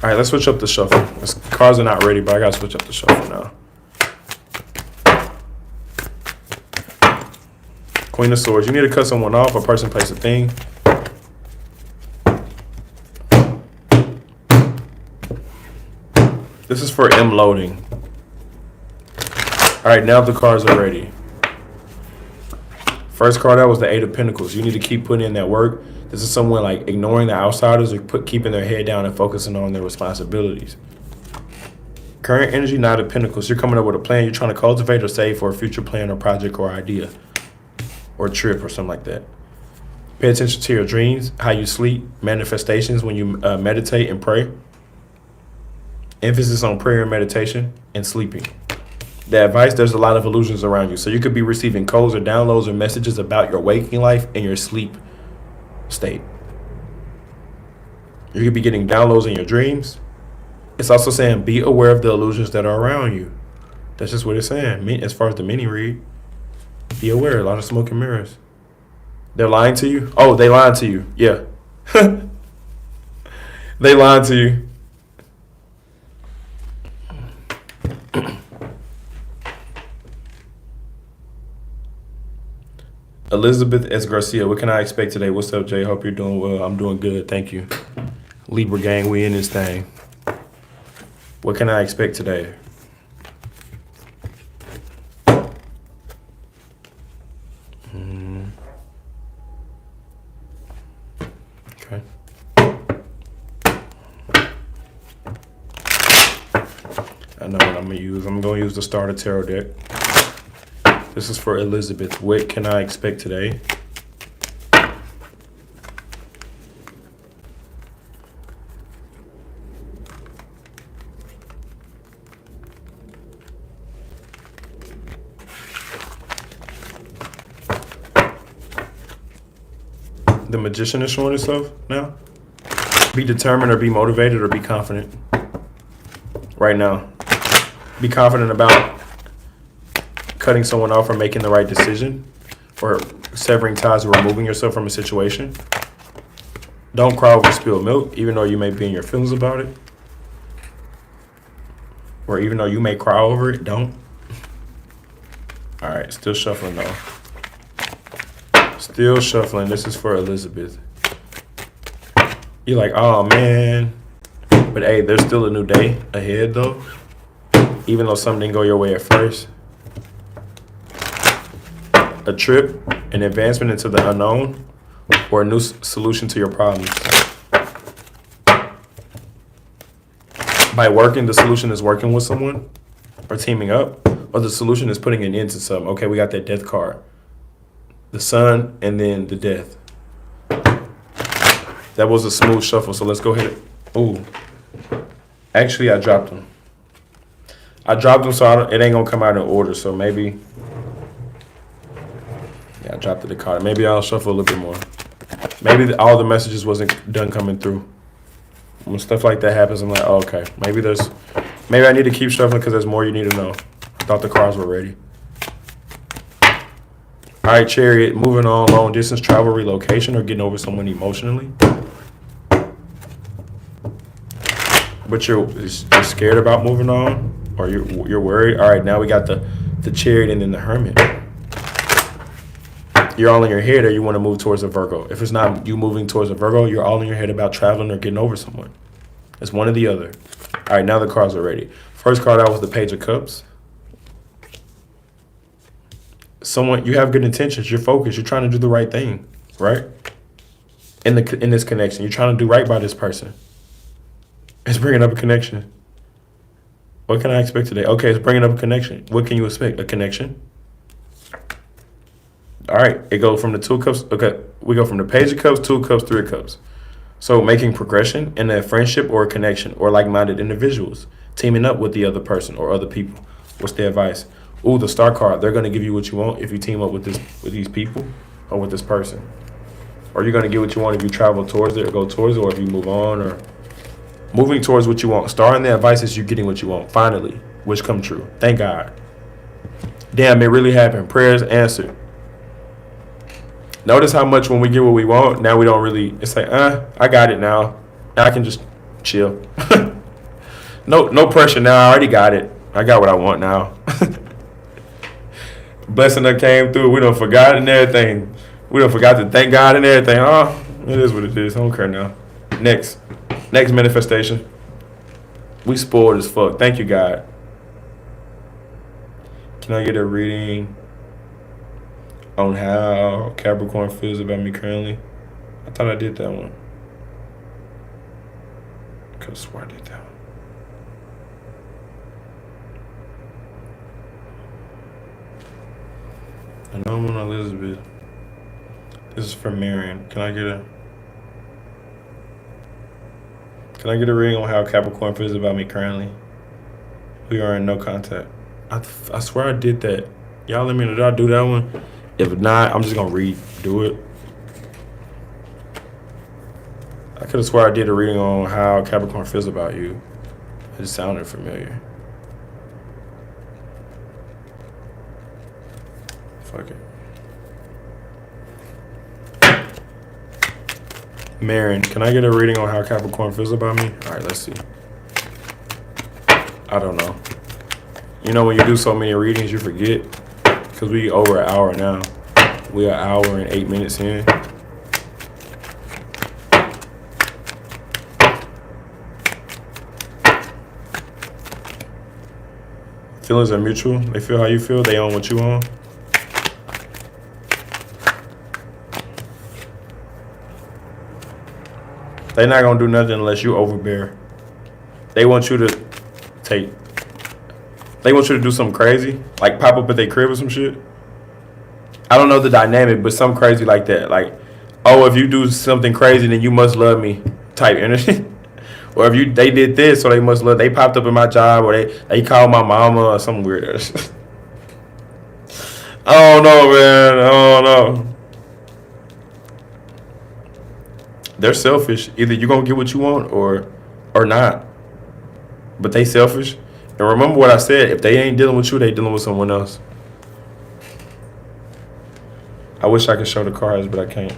right, let's switch up the shuffle. Cards are not ready, but I got to switch up the shuffle now. Queen of Swords. You need to cut someone off. A person, place, a thing. This is for M loading. All right, now the cards are ready. First card out was the 8 of Pentacles. You need to keep putting in that work. This is someone like ignoring the outsiders or keeping their head down and focusing on their responsibilities. Current energy, 9 of Pentacles. You're coming up with a plan. You're trying to cultivate or save for a future plan or project or idea or trip or something like that. Pay attention to your dreams, how you sleep, manifestations when you meditate and pray. Emphasis on prayer and meditation and sleeping. The advice, there's a lot of illusions around you. So you could be receiving codes or downloads or messages about your waking life and your sleep state. You could be getting downloads in your dreams. It's also saying be aware of the illusions that are around you. That's just what it's saying. As far as the mini read, be aware. A lot of smoke and mirrors. They're lying to you? Oh, they lied to you. Yeah. They lied to you. Elizabeth S. Garcia, what can I expect today? What's up, Jay? Hope you're doing well. I'm doing good. Thank you. Libra gang, we in this thing. What can I expect today? Okay. I know what I'm going to use. I'm going to use the starter tarot deck. This is for Elizabeth. What can I expect today? The Magician is showing itself now. Be determined or be motivated or be confident. Right now. Be confident about cutting someone off or making the right decision, or severing ties or removing yourself from a situation. Don't cry over spilled milk, even though you may be in your feelings about it. Or even though you may cry over it, don't. All right, still shuffling though. Still shuffling. This is for Elizabeth. You're like, oh man, But hey, there's still a new day ahead though. Even though something didn't go your way at first. A trip, an advancement into the unknown, or a new solution to your problems. By working, the solution is working with someone or teaming up, or the solution is putting an end to something. Okay, we got that death card. The sun and then the death. That was a smooth shuffle, so let's go ahead. Ooh. Actually, I dropped them. So it ain't gonna come out in order, so maybe. Yeah, I dropped the card. Maybe I'll shuffle a little bit more. Maybe all the messages wasn't done coming through. When stuff like that happens, I'm like, oh, okay, maybe I need to keep shuffling because there's more you need to know. I thought the cards were ready. All right, Chariot, moving on, long distance travel, relocation, or getting over someone emotionally. But you're scared about moving on, or you're worried. All right, now we got the Chariot and then the Hermit. You're all in your head, or you want to move towards a Virgo. If it's not you moving towards a Virgo, you're all in your head about traveling or getting over someone. It's one or the other. All right, now the cards are ready. First card out was the Page of Cups. You have good intentions. You're focused. You're trying to do the right thing, right? In this connection, you're trying to do right by this person. It's bringing up a connection. What can I expect today? Okay, it's bringing up a connection. What can you expect? A connection? All right, it goes from the Two of Cups. Okay, we go from the Page of Cups, Two of Cups, Three of Cups. So making progression in a friendship or a connection or like-minded individuals, teaming up with the other person or other people. What's the advice? Ooh, the Star card. They're gonna give you what you want if you team up with these people or with this person. Or you're gonna get what you want if you travel towards it or go towards it, or if you move on or moving towards what you want. Star in the advice is you getting what you want. Finally, which come true. Thank God. Damn, it really happened. Prayers answered. Notice how much when we get what we want, now we don't really, it's like, I got it now. Now I can just chill. No pressure now. I already got it. I got what I want now. Blessing that came through. We done forgot and everything. We done forgot to thank God and everything. Oh, it is what it is. I don't care now. Next manifestation. We spoiled as fuck. Thank you, God. Can I get a reading on how Capricorn feels about me currently? I thought I did that one. I could have swore I did that one. I know I'm on Elizabeth. This is from Marion. Can I get a reading on how Capricorn feels about me currently? We are in no contact. I swear I did that. Y'all let me know. Did I do that one? If not, I'm just gonna redo it. I could have swore I did a reading on how Capricorn feels about you. It just sounded familiar. Fuck it. Marion, can I get a reading on how Capricorn feels about me? All right, let's see. I don't know. You know, when you do so many readings, you forget. Because we over an hour now. We are an hour and 8 minutes in. Feelings are mutual. They feel how you feel. They own what you own. They're not going to do nothing unless you overbear. They want you to do something crazy, like pop up at their crib or some shit. I don't know the dynamic, but something crazy like that. Like, oh, if you do something crazy, then you must love me type energy. Or if they did this, so they must love. They popped up in my job, or they called my mama or something weird. I don't know, man. I don't know. They're selfish. Either you're going to get what you want or not. But they selfish. And remember what I said. If they ain't dealing with you, they dealing with someone else. I wish I could show the cards, but I can't.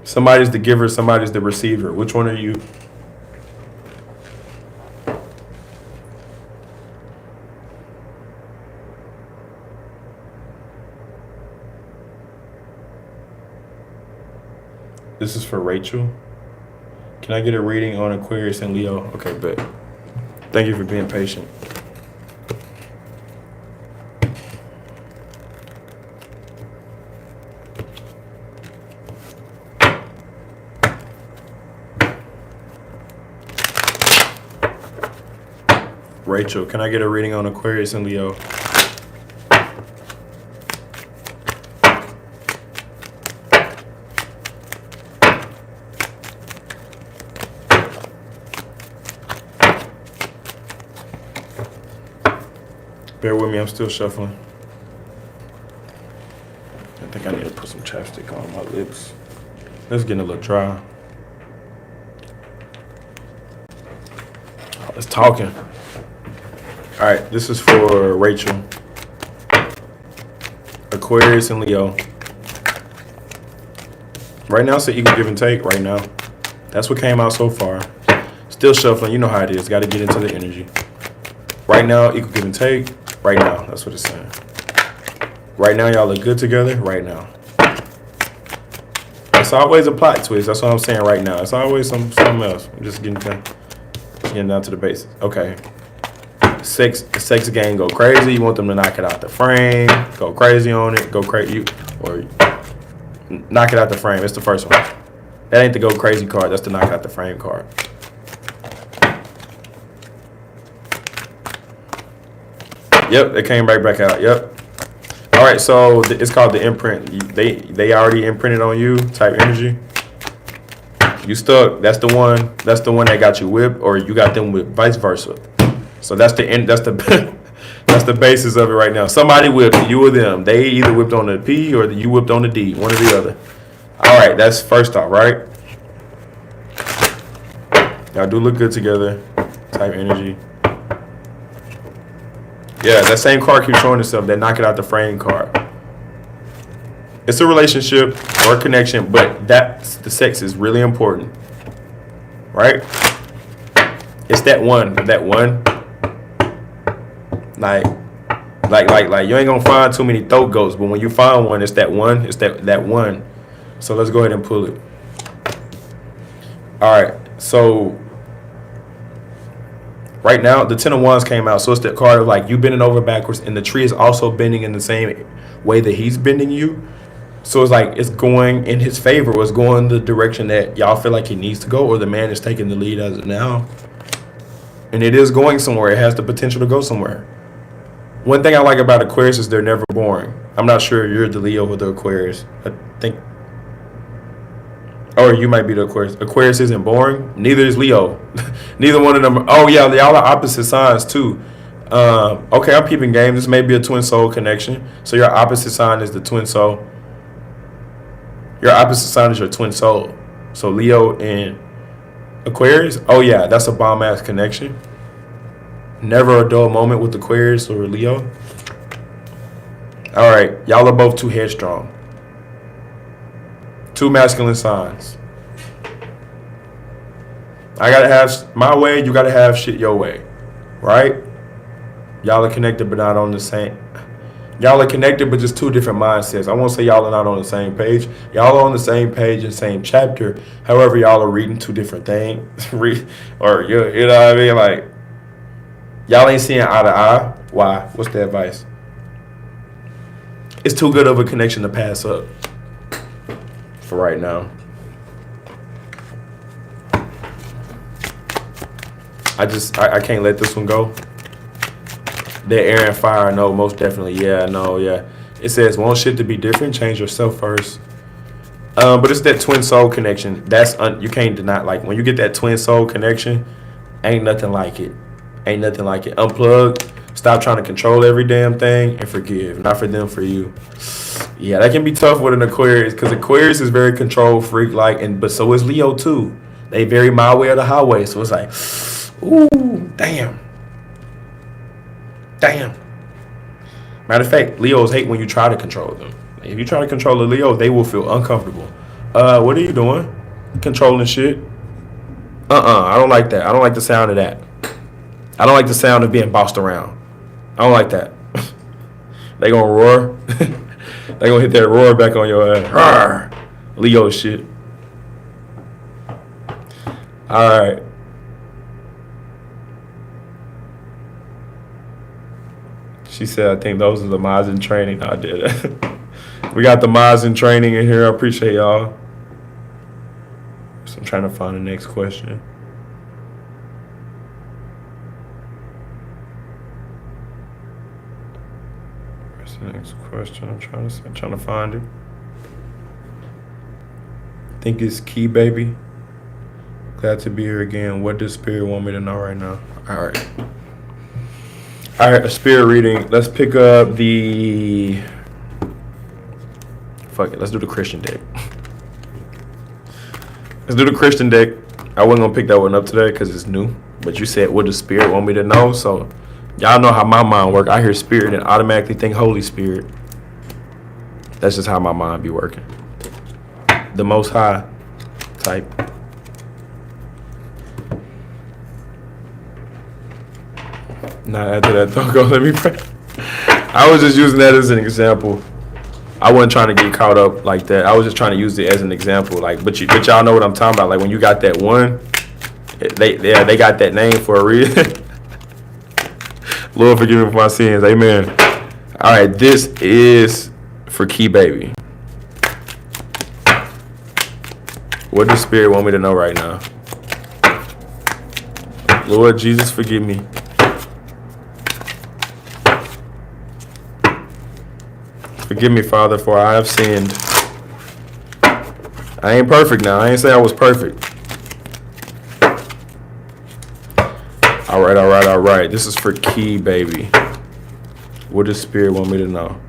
Somebody's the giver, somebody's the receiver. Which one are you? This is for Rachel. Can I get a reading on Aquarius and Leo? Okay, bet. Thank you for being patient. Rachel, can I get a reading on Aquarius and Leo? Bear with me, I'm still shuffling. I think I need to put some chapstick on my lips. It's getting a little dry. Oh, it's talking. All right, this is for Rachel. Aquarius and Leo. Right now, it's an equal give and take right now. That's what came out so far. Still shuffling, you know how it is. Got to get into the energy. Right now, equal give and take. Right now, that's what it's saying. Right now, y'all look good together. Right now. It's always a plot twist. That's what I'm saying right now. It's always something else. I'm just getting down to the basics. Okay. Sex game go crazy. You want them to knock it out the frame. Go crazy on it. Go crazy. Or knock it out the frame. It's the first one. That ain't the go crazy card. That's the knock it out the frame card. Yep, it came right back out. Yep. All right, so it's called the imprint. They already imprinted on you type energy. You stuck. That's the one. That's the one that got you whipped, or you got them whipped, vice versa. So that's the end. That's the that's the basis of it right now. Somebody whipped you or them. They either whipped on the P or you whipped on the D. One or the other. All right, that's first off, right? Y'all do look good together. Type energy. Yeah, that same card keeps showing itself. That knock it out the frame card. It's a relationship or a connection, but the sex is really important, right? It's that one. Like you ain't gonna find too many throat goats, but when you find one, it's that one. It's that one. So let's go ahead and pull it. All right, so. Right now, the Ten of Wands came out, so it's that card of like you bending over backwards, and the tree is also bending in the same way that he's bending you. So it's like it's going in his favor, or it's going the direction that y'all feel like he needs to go, or the man is taking the lead as of now. And it is going somewhere. It has the potential to go somewhere. One thing I like about Aquarius is they're never boring. I'm not sure you're the Leo or the Aquarius. I think. Or you might be the Aquarius. Aquarius isn't boring. Neither is Leo. Neither one of them. Oh, yeah, y'all are opposite signs, too. Okay, I'm peeping game. This may be a twin soul connection. So your opposite sign is the twin soul. Your opposite sign is your twin soul. So Leo and Aquarius. Oh, yeah, that's a bomb-ass connection. Never a dull moment with Aquarius or Leo. All right, y'all are both too headstrong. Two masculine signs. I gotta have my way, you gotta have shit your way. Right? Y'all are connected but not on the same. Y'all are connected but just two different mindsets. I won't say y'all are not on the same page. Y'all are on the same page and same chapter. However, y'all are reading two different things. Or you know what I mean? Like, y'all ain't seeing eye to eye. Why? What's the advice? It's too good of a connection to pass up. For right now. I can't let this one go. That air and fire, no, most definitely. Yeah, no, yeah. It says, want shit to be different, change yourself first. But it's that twin soul connection. That's you can't deny. Like when you get that twin soul connection, ain't nothing like it. Ain't nothing like it. Unplug. Stop trying to control every damn thing and forgive. Not for them, for you. Yeah, that can be tough with an Aquarius because Aquarius is very control freak like, but so is Leo too. They very my way or the highway. So it's like, ooh, damn. Matter of fact, Leos hate when you try to control them. If you try to control a Leo, they will feel uncomfortable. What are you doing? Controlling shit? I don't like that. I don't like the sound of that. I don't like the sound of being bossed around. I don't like that. They gonna roar. They gonna hit that roar back on your ass. Rawr. Leo shit. All right. She said, I think those are the mods in training. No, I did it. We got the mods in training in here. I appreciate y'all. So I'm trying to find the next question. Where's the next question? I'm trying to find it. I think it's Key Baby. Glad to be here again. What does Spirit want me to know right now? All right. All right, a spirit reading. Let's pick up the... Fuck it, let's do the Christian deck. Let's do the Christian deck. I wasn't going to pick that one up today because it's new. But you said, what does Spirit want me to know? So, y'all know how my mind works. I hear Spirit and automatically think Holy Spirit. That's just how my mind be working. The Most High type. Not after that, don't go. Let me pray. I was just using that as an example. I wasn't trying to get caught up like that. I was just trying to use it as an example. Like, but y'all know what I'm talking about. Like when you got that one, they got that name for a reason. Lord, forgive me for my sins. Amen. All right, this is for Key Baby. What does Spirit want me to know right now? Lord Jesus, forgive me. Forgive me, Father, for I have sinned. I ain't perfect now. I ain't say I was perfect. All right. This is for Key Baby. What does Spirit want me to know?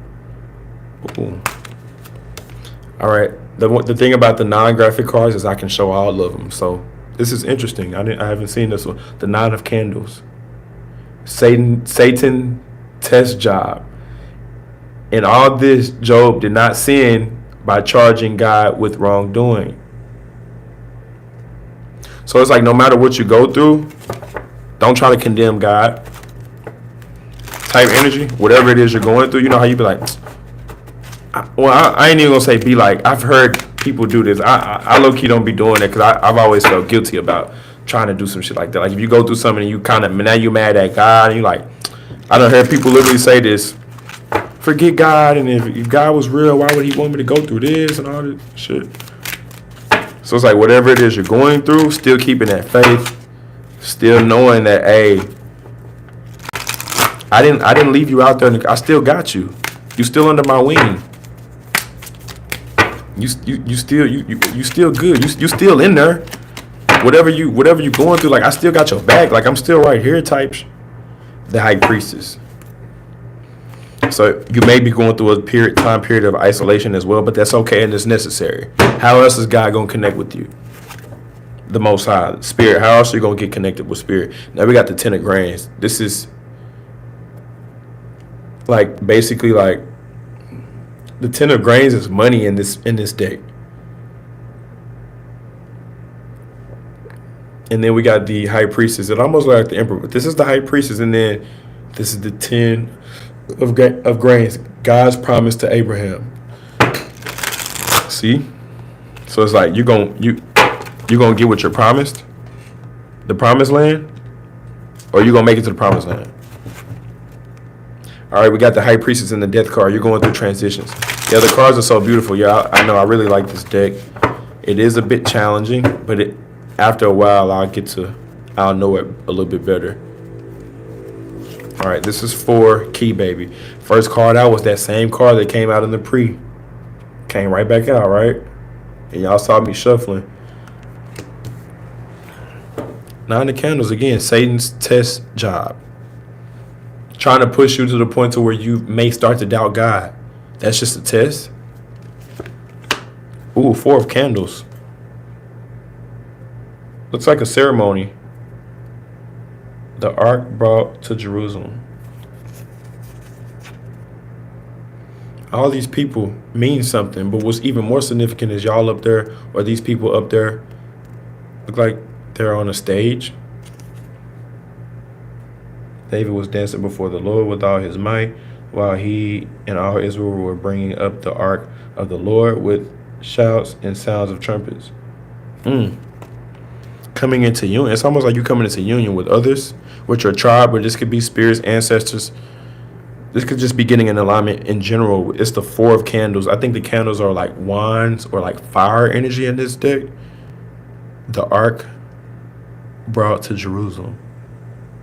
Ooh. All right. The thing about the non-graphic cards is I can show all of them. So this is interesting. I haven't seen this one. The Nine of Candles. Satan test job. In all this, Job did not sin by charging God with wrongdoing. So it's like no matter what you go through, don't try to condemn God. Type energy, whatever it is you're going through, you know how you be like, I ain't even going to say be like. I've heard people do this. I low-key don't be doing it because I've always felt guilty about trying to do some shit like that. Like if you go through something and you kind of, now you mad at God and you like, I done heard people literally say this. Forget God, and if God was real, why would he want me to go through this and all this shit? So it's like whatever it is you're going through, still keeping that faith, still knowing that, hey, I didn't leave you out there. I still got you. You still under my wing. You still good. You still in there. Whatever you going through, like I still got your back. Like I'm still right here. Type. The High Priestess. So you may be going through a time period of isolation as well, but that's okay and it's necessary. How else is God going to connect with you? The Most High, Spirit. How else are you going to get connected with Spirit? Now we got the 10 of Grains. This is like basically like the 10 of Grains is money in this deck. And then we got the High Priestess. It almost like the Emperor, but this is the High Priestess, and then this is the 10 of Grains. God's promise to Abraham. See? So it's like you gonna get what you're promised, the promised land, or you gonna make it to the promised land. All right, we got the High Priestess and the Death card. You're going through transitions. Yeah, the cards are so beautiful. Yeah, I know. I really like this deck. It is a bit challenging, but after a while, I'll know it a little bit better. All right, this is for Key Baby. First card out was that same card that came out in the pre. Came right back out, right? And y'all saw me shuffling. Nine of Candles, again, Satan's test job. Trying to push you to the point to where you may start to doubt God. That's just a test. Ooh, Four of Candles. Looks like a ceremony. The ark brought to Jerusalem. All these people mean something, but what's even more significant is y'all up there, or these people up there, look like they're on a stage. David was dancing before the Lord with all his might, while he and all Israel were bringing up the ark of the Lord with shouts and sounds of trumpets. coming into union. It's almost like you coming into union with others, with your tribe, or this could be spirits, ancestors. This could just be getting an alignment in general. It's the Four of Candles. I think the candles are like wands or like fire energy in this deck. The Ark brought to Jerusalem.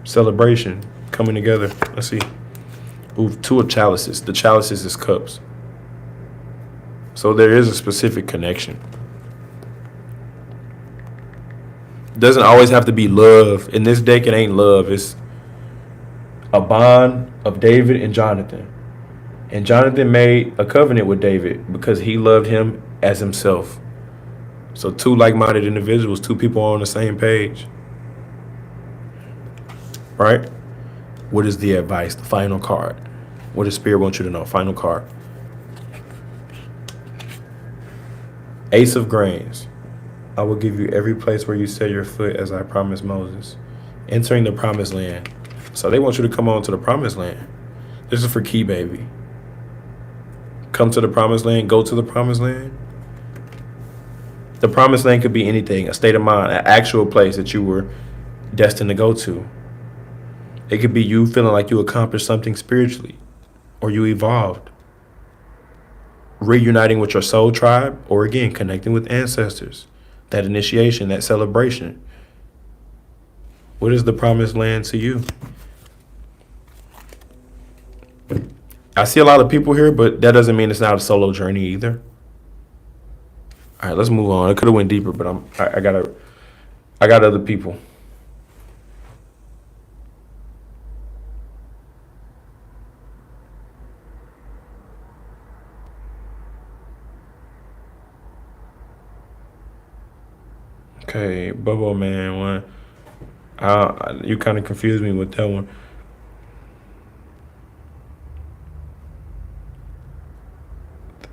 Celebration, coming together. Let's see. Ooh, Two of Chalices. The chalices is cups. So there is a specific connection. Doesn't always have to be love. In this deck, it ain't love. It's a bond of David and Jonathan. And Jonathan made a covenant with David because he loved him as himself. So two like-minded individuals, two people on the same page. Right? What is the advice? The final card. What does Spirit want you to know? Final card. Ace of Grains. I will give you every place where you set your foot as I promised Moses. Entering the promised land. So they want you to come on to the promised land. This is for Key Baby. Come to the promised land. Go to the promised land. The promised land could be anything. A state of mind. An actual place that you were destined to go to. It could be you feeling like you accomplished something spiritually. Or you evolved. Reuniting with your soul tribe. Or again, connecting with ancestors. That initiation, that celebration. What is the promised land to you? I see a lot of people here, but that doesn't mean it's not a solo journey either. All right, let's move on. It could have went deeper, but I got other people. Okay, Bubble Man one. You kind of confused me with that one.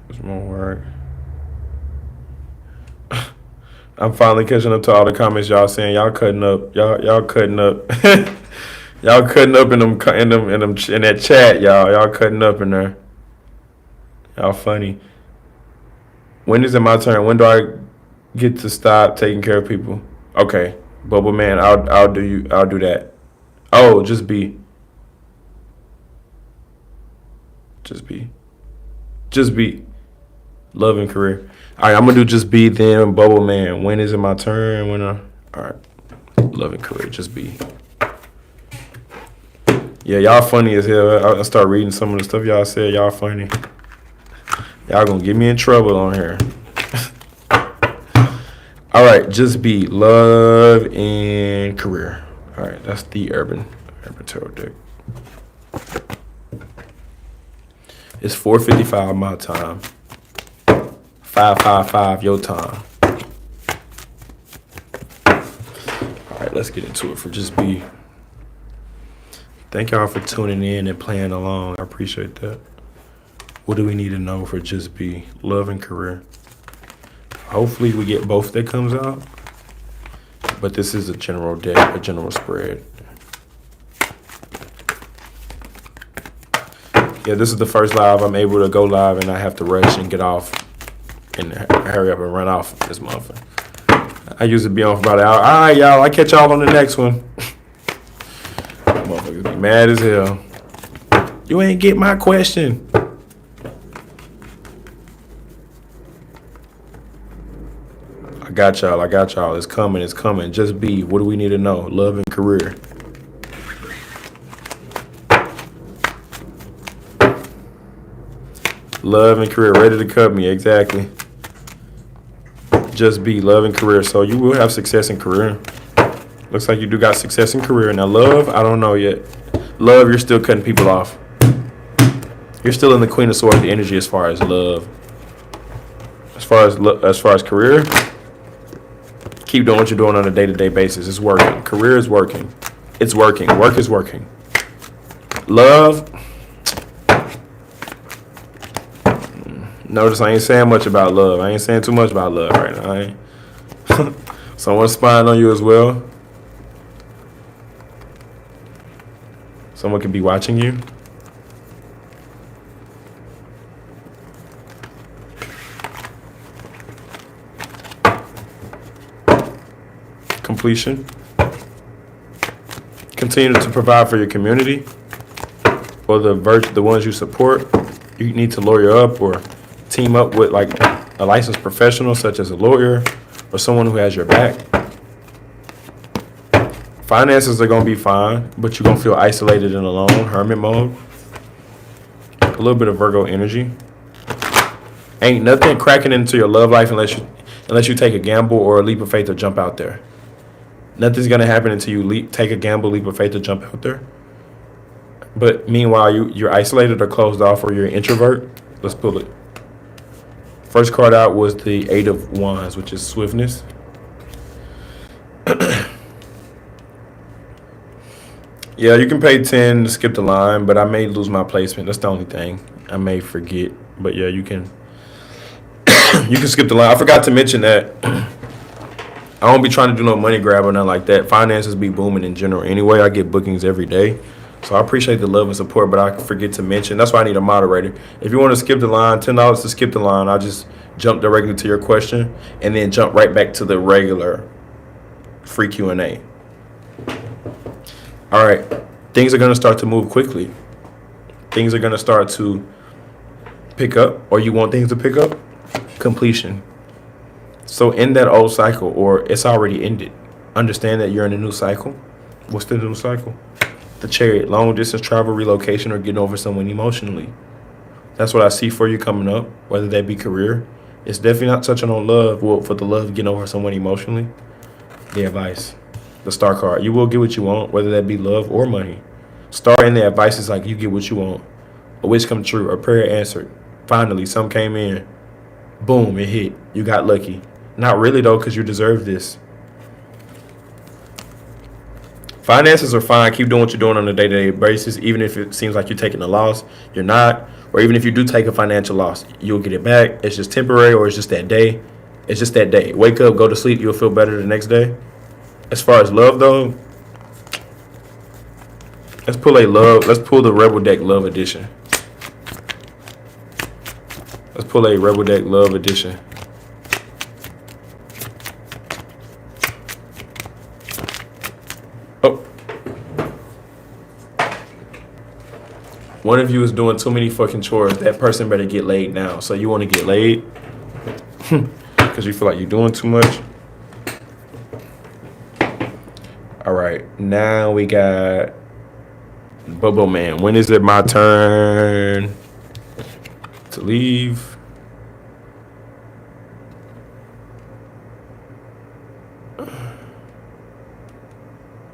There's more work. I'm finally catching up to all the comments y'all saying. Y'all cutting up. Y'all cutting up. Y'all cutting up in that chat, y'all. Y'all cutting up in there. Y'all funny. When is it my turn? When do I get to stop taking care of people? Okay, Bubble Man, I'll do that. Oh, just be. Love and career. All right, I'm gonna do just be then. Bubble Man, when is it my turn? All right, love and career, just be. Yeah, y'all funny as hell. I'll start reading some of the stuff y'all said. Y'all funny. Y'all gonna get me in trouble on here. All right, just be love and career. All right, that's the Urban Tarot deck. It's 4:55 my time. 5:55 your time. All right, let's get into it for just be. Thank y'all for tuning in and playing along. I appreciate that. What do we need to know for just be love and career? Hopefully we get both that comes out. But this is a general deck, a general spread. Yeah, this is the first live I'm able to go live and I have to rush and get off and hurry up and run off this motherfucker. I usually be on for about an hour. All right, y'all, I'll catch y'all on the next one. Motherfuckers be mad as hell. You ain't get my question. I got y'all. It's coming. Just be. What do we need to know? Love and career. Love and career. Ready to cut me. Exactly. Just be. Love and career. So you will have success in career. Looks like you do got success in career. Now love, I don't know yet. Love, you're still cutting people off. You're still in the Queen of Swords energy as far as love. As far as career, keep doing what you're doing on a day-to-day basis. It's working. Career is working. It's working. Work is working. Love. Notice I ain't saying much about love. I ain't saying too much about love right now. I ain't. Someone's spying on you as well. Someone could be watching you. completion. Continue to provide for your community or the ones you support. You need to lawyer up or team up with like a licensed professional such as a lawyer or someone who has your back. Finances are going to be fine, but you're going to feel isolated and alone, hermit mode. A little bit of Virgo energy. Ain't nothing cracking into your love life unless you take a gamble or a leap of faith to jump out there. Nothing's going to happen until you take a gamble, leap of faith to jump out there. But meanwhile, you're isolated or closed off or you're an introvert. Let's pull it. First card out was the 8 of Wands, which is swiftness. Yeah, you can pay 10 to skip the line, but I may lose my placement. That's the only thing. I may forget. But yeah, you can you can skip the line. I forgot to mention that I won't be trying to do no money grab or nothing like that. Finances be booming in general anyway. I get bookings every day. So I appreciate the love and support, but I forget to mention. That's why I need a moderator. If you want to skip the line, $10 to skip the line. I'll just jump directly to your question and then jump right back to the regular free Q&A. All right. Things are going to start to move quickly. Things are going to start to pick up, or you want things to pick up. Completion. So in that old cycle, or it's already ended, understand that you're in a new cycle. What's the new cycle? The Chariot, long distance travel, relocation, or getting over someone emotionally. That's what I see for you coming up, whether that be career. It's definitely not touching on love. Well, for the love, getting over someone emotionally. The advice, the Star card. You will get what you want, whether that be love or money. Star in the advice is like you get what you want. A wish come true, a prayer answered. Finally, some came in. Boom, it hit. You got lucky. Not really, though, because you deserve this. Finances are fine. Keep doing what you're doing on a day-to-day basis. Even if it seems like you're taking a loss, you're not. Or even if you do take a financial loss, you'll get it back. It's just temporary, or it's just that day. It's just that day. Wake up, go to sleep, you'll feel better the next day. As far as love, though, let's pull the Rebel Deck Love Edition. Let's pull a Rebel Deck Love Edition. Oh. One of you is doing too many fucking chores. That person better get laid now. So you want to get laid? Because you feel like you're doing too much? All right. Now we got Bubble Man. When is it my turn to leave?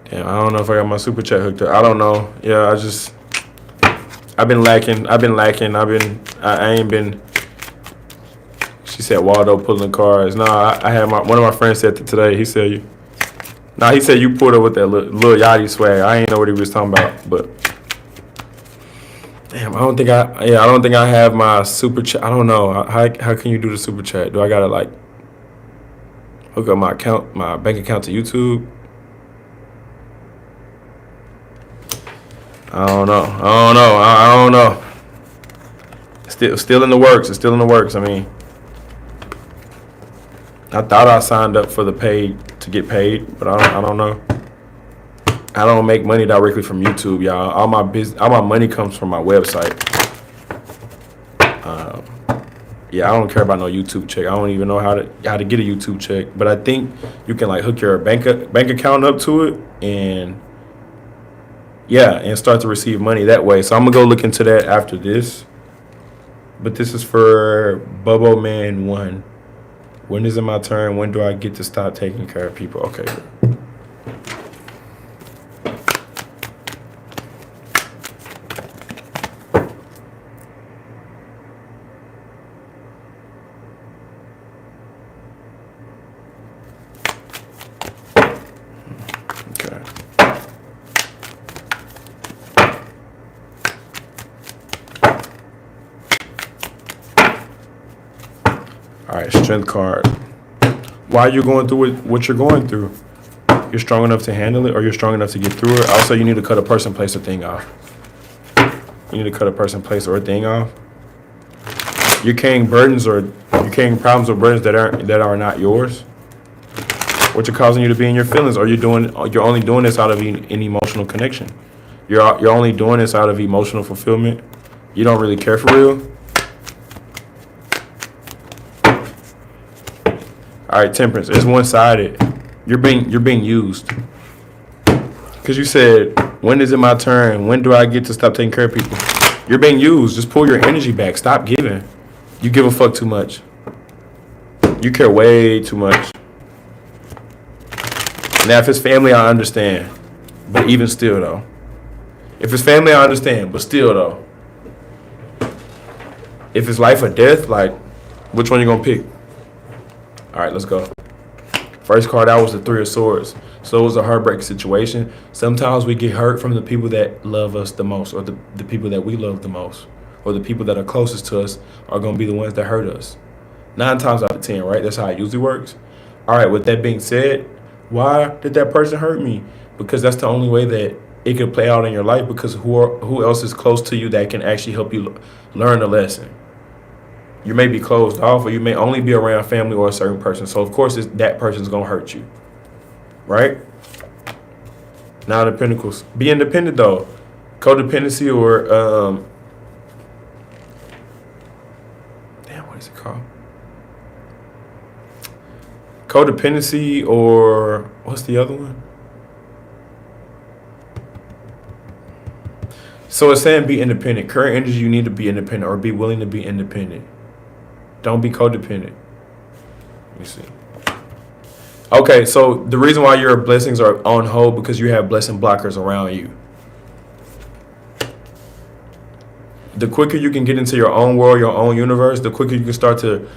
Damn, I don't know if I got my super chat hooked up. I don't know. Yeah, I've been lacking. I ain't been. She said Waldo pulling cards. No, I had one of my friends said that today. He said he said you pulled up with that little Yachty swag. I ain't know what he was talking about, but damn, I don't think I have my super chat. I don't know. How can you do the super chat? Do I gotta like hook up my bank account to YouTube? I don't know. Still in the works. It's still in the works. I mean, I thought I signed up for the paid to get paid, but I don't know. I don't make money directly from YouTube, y'all. All my money comes from my website. Yeah, I don't care about no YouTube check. I don't even know how to get a YouTube check. But I think you can like hook your bank account up to it and start to receive money that way. So I'm gonna go look into that after this. But this is for Bubble Man 1. When is it my turn? When do I get to stop taking care of people? Okay. All right, strength card. Why are you going through what you're going through? You're strong enough to handle it, or you're strong enough to get through it. Also, you need to cut a person, place, or thing off. You need to cut a person, place, or a thing off. You're carrying burdens, or you're carrying problems or burdens that are not yours. What you're causing you to be in your feelings, or you're only doing this out of an emotional connection. You're only doing this out of emotional fulfillment. You don't really care for real. All right, temperance. It's one-sided. You're being used. Because you said, when is it my turn? When do I get to stop taking care of people? You're being used. Just pull your energy back. Stop giving. You give a fuck too much. You care way too much. Now, if it's family, I understand. But even still, though. If it's family, I understand. But still, though. If it's life or death, like, which one you gonna pick? All right, let's go. First card out was the Three of Swords. So it was a heartbreak situation. Sometimes we get hurt from the people that love us the most, or the people that we love the most, or the people that are closest to us are going to be the ones that hurt us. 9 times out of 10, right? That's how it usually works. All right, with that being said, why did that person hurt me? Because that's the only way that it could play out in your life, because who else is close to you that can actually help you learn a lesson? You may be closed off, or you may only be around family or a certain person. So, of course, that person's going to hurt you. Right? Now the Pentacles. Be independent, though. Codependency or... damn, what is it called? Codependency or... what's the other one? So it's saying be independent. Current energy, you need to be independent or be willing to be independent. Don't be codependent. Let me see. Okay, so the reason why your blessings are on hold because you have blessing blockers around you. The quicker you can get into your own world, your own universe, the quicker you can start to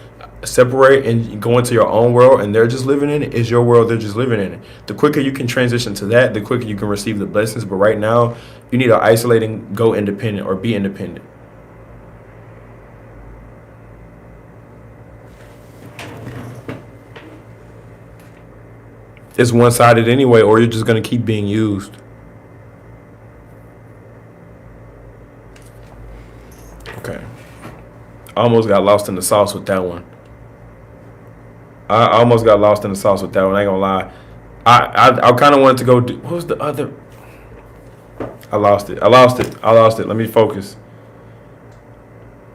separate and go into your own world, and they're just living in it, is your world, they're just living in it. The quicker you can transition to that, the quicker you can receive the blessings. But right now, you need to isolate and go independent or be independent. It's one-sided anyway, or you're just going to keep being used. Okay. I almost got lost in the sauce with that one. I almost got lost in the sauce with that one. I ain't going to lie. I kind of wanted to go do... what was the other... I lost it. Let me focus.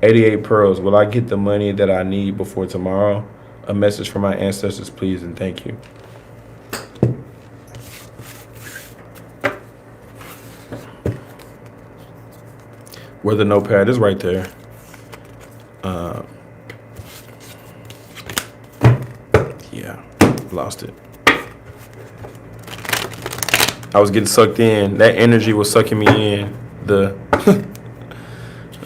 88 pearls. Will I get the money that I need before tomorrow? A message from my ancestors, please, and thank you. Where the notepad is right there. Yeah, lost it. I was getting sucked in. That energy was sucking me in. The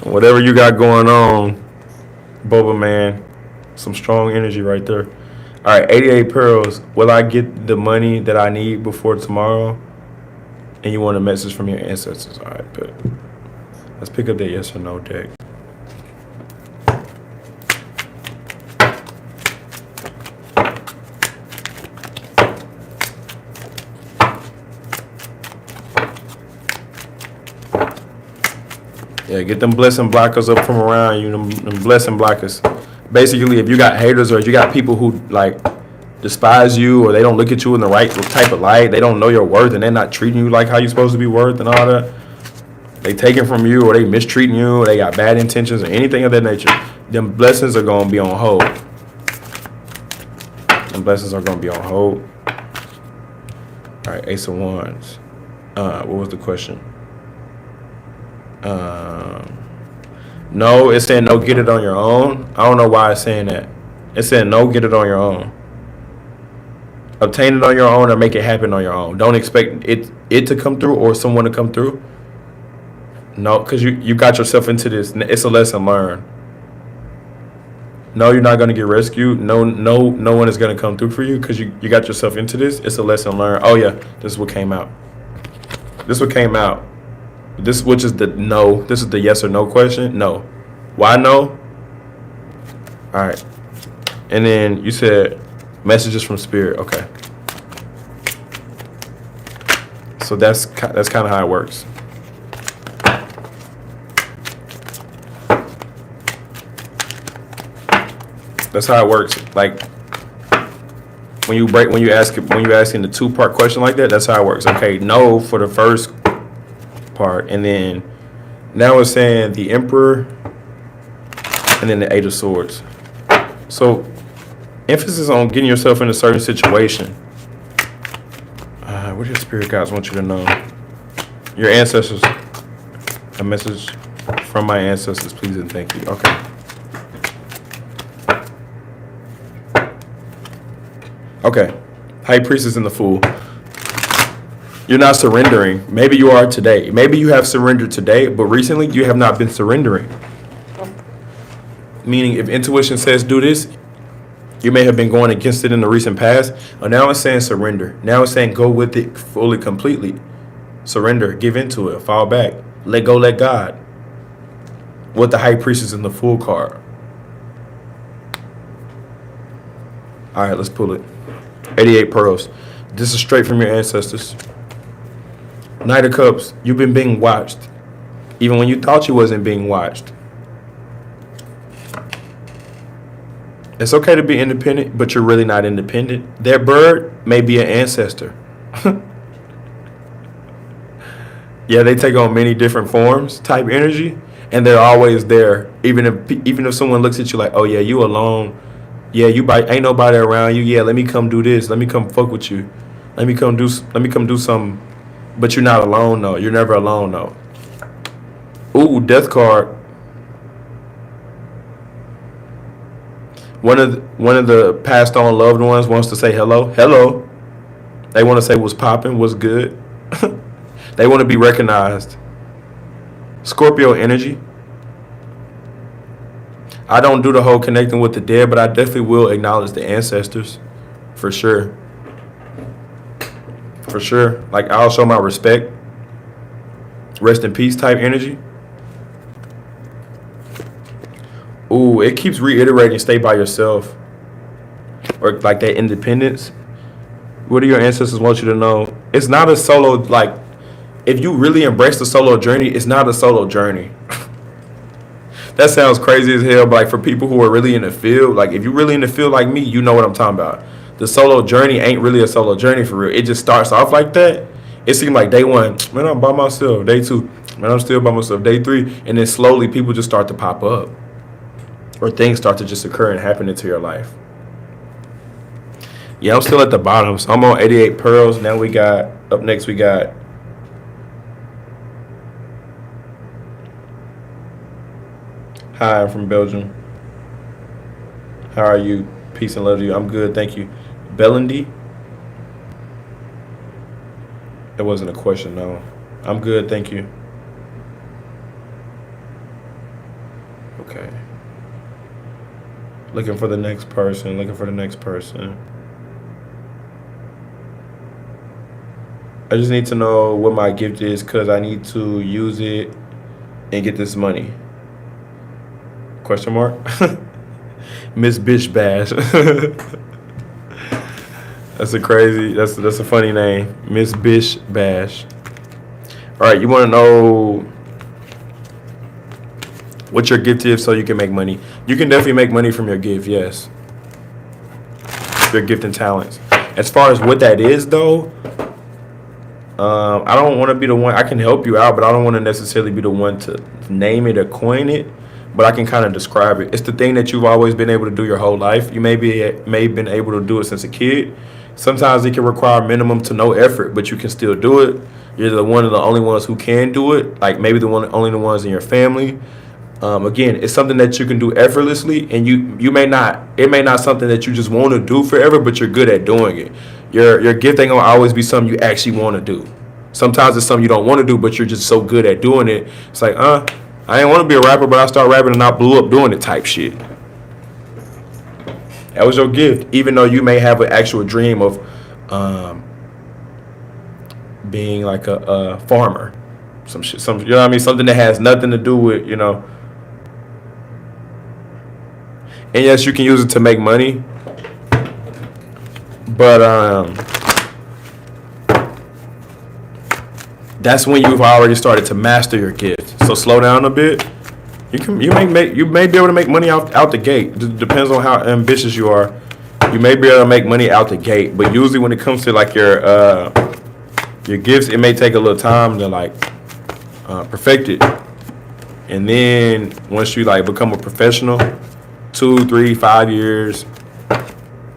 whatever you got going on, Boba man, some strong energy right there. All right, 88 pearls. Will I get the money that I need before tomorrow? And you want a message from your ancestors. All right, but let's pick up that yes or no deck. Yeah, get them blessing blockers up from around you, them blessing blockers. Basically, if you got haters or if you got people who like despise you or they don't look at you in the right type of light, they don't know your worth and they're not treating you like how you're supposed to be worth and all that. They taking from you or they mistreating you or they got bad intentions or anything of that nature. Them blessings are going to be on hold. Them blessings are going to be on hold. All right, Ace of Wands. What was the question? No, it's saying no, get it on your own. I don't know why it's saying that. It's saying no, get it on your own. Obtain it on your own or make it happen on your own. Don't expect it to come through or someone to come through. No, because you got yourself into this. It's a lesson learned. No, you're not going to get rescued. No one is going to come through for you because you got yourself into this. It's a lesson learned. Oh, yeah, this is what came out. This which is the no. This is the yes or no question. No. Why no? All right. And then you said messages from spirit. Okay. So that's kind of how it works. That's how it works. Like, when you asking the 2-part question like that, that's how it works. Okay, no for the first part, and then now it's saying the Emperor, and then the 8 of Swords. So emphasis on getting yourself in a certain situation. What do your spirit guides want you to know? Your ancestors. A message from my ancestors, please and thank you. Okay. Okay. High Priestess and the Fool. You're not surrendering. Maybe you are today. Maybe you have surrendered today, but recently you have not been surrendering. Meaning, if intuition says do this, you may have been going against it in the recent past. But now it's saying surrender. Now it's saying go with it fully, completely. Surrender. Give into it. Fall back. Let go, let God. With the High Priestess and the Fool card. All right, let's pull it. 88 pearls. This is straight from your ancestors. Knight of Cups. You've been being watched. Even when you thought you wasn't being watched. It's okay to be independent, but you're really not independent. Their bird may be an ancestor. Yeah, they take on many different forms, type energy, and they're always there. Even if someone looks at you like, oh yeah, you alone. Yeah, ain't nobody around you. Yeah, let me come do this. Let me come fuck with you. Let me come do something. But you're not alone though. You're never alone though. Ooh, Death card. One of the passed on loved ones wants to say hello. Hello. They want to say what's popping, what's good. They want to be recognized. Scorpio energy. I don't do the whole connecting with the dead, but I definitely will acknowledge the ancestors. For sure. For sure. Like, I'll show my respect. Rest in peace type energy. Ooh, it keeps reiterating stay by yourself. Or like that independence. What do your ancestors want you to know? It's not a solo, like, if you really embrace the solo journey, it's not a solo journey. That sounds crazy as hell, but like for people who are really in the field, like if you're really in the field like me, you know what I'm talking about. The solo journey ain't really a solo journey for real. It just starts off like that. It seemed like day 1, man, I'm by myself. Day 2, man, I'm still by myself. Day 3, and then slowly people just start to pop up. Or things start to just occur and happen into your life. Yeah, I'm still at the bottom. So I'm on 88 pearls. Now up next we got hi, I'm from Belgium. How are you? Peace and love to you. I'm good, thank you. Bellendy? That wasn't a question, no. I'm good, thank you. Okay. Looking for the next person. I just need to know what my gift is because I need to use it and get this money. Question mark? Miss Bish Bash. That's a funny name. Miss Bish Bash. All right, you want to know what your gift is so you can make money. You can definitely make money from your gift, yes. Your gift and talents. As far as what that is, though, I don't want to be the one. I can help you out, but I don't want to necessarily be the one to name it or coin it. But I can kind of describe it. It's the thing that you've always been able to do your whole life. You may have been able to do it since a kid. Sometimes it can require minimum to no effort, but you can still do it. You're one of the only ones who can do it. Like maybe only the ones in your family. Again, it's something that you can do effortlessly, and you may not. It may not something that you just want to do forever, but you're good at doing it. Your gift ain't gonna always be something you actually want to do. Sometimes it's something you don't want to do, but you're just so good at doing it. It's like, I didn't want to be a rapper, but I started rapping and I blew up doing it type shit. That was your gift, even though you may have an actual dream of being like a farmer, some shit, you know what I mean, something that has nothing to do with, you know. And yes, you can use it to make money, but that's when you've already started to master your gift. So slow down a bit. You may be able to make money out the gate. It depends on how ambitious you are You may be able to make money out the gate, but usually when it comes to like your gifts, it may take a little time to like perfect it. And then once you like become a professional, 2, 3, 5 years,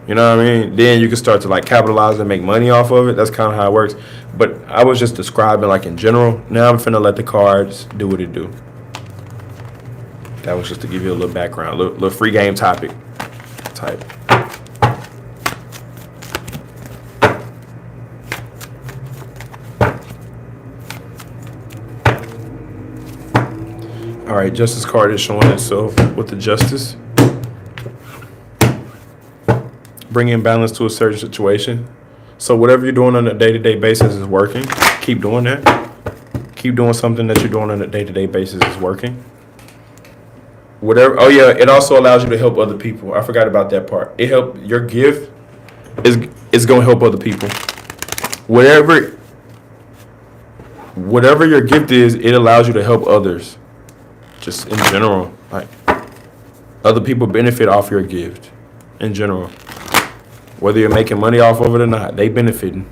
you know what I mean? Then you can start to like capitalize and make money off of it. That's kind of how it works. But I was just describing like in general. Now I'm finna let the cards do what it do. That was just to give you a little background, little free game topic type. All right, Justice card is showing itself with the Justice. Bringing balance to a certain situation. So whatever you're doing on a day-to-day basis is working. Keep doing that. Keep doing something that you're doing on a day-to-day basis is working. Whatever. Oh yeah, it also allows you to help other people. I forgot about that part. It help your gift is going to help other people. Whatever your gift is, it allows you to help others. Just in general, like other people benefit off your gift in general. Whether you're making money off of it or not, they benefiting.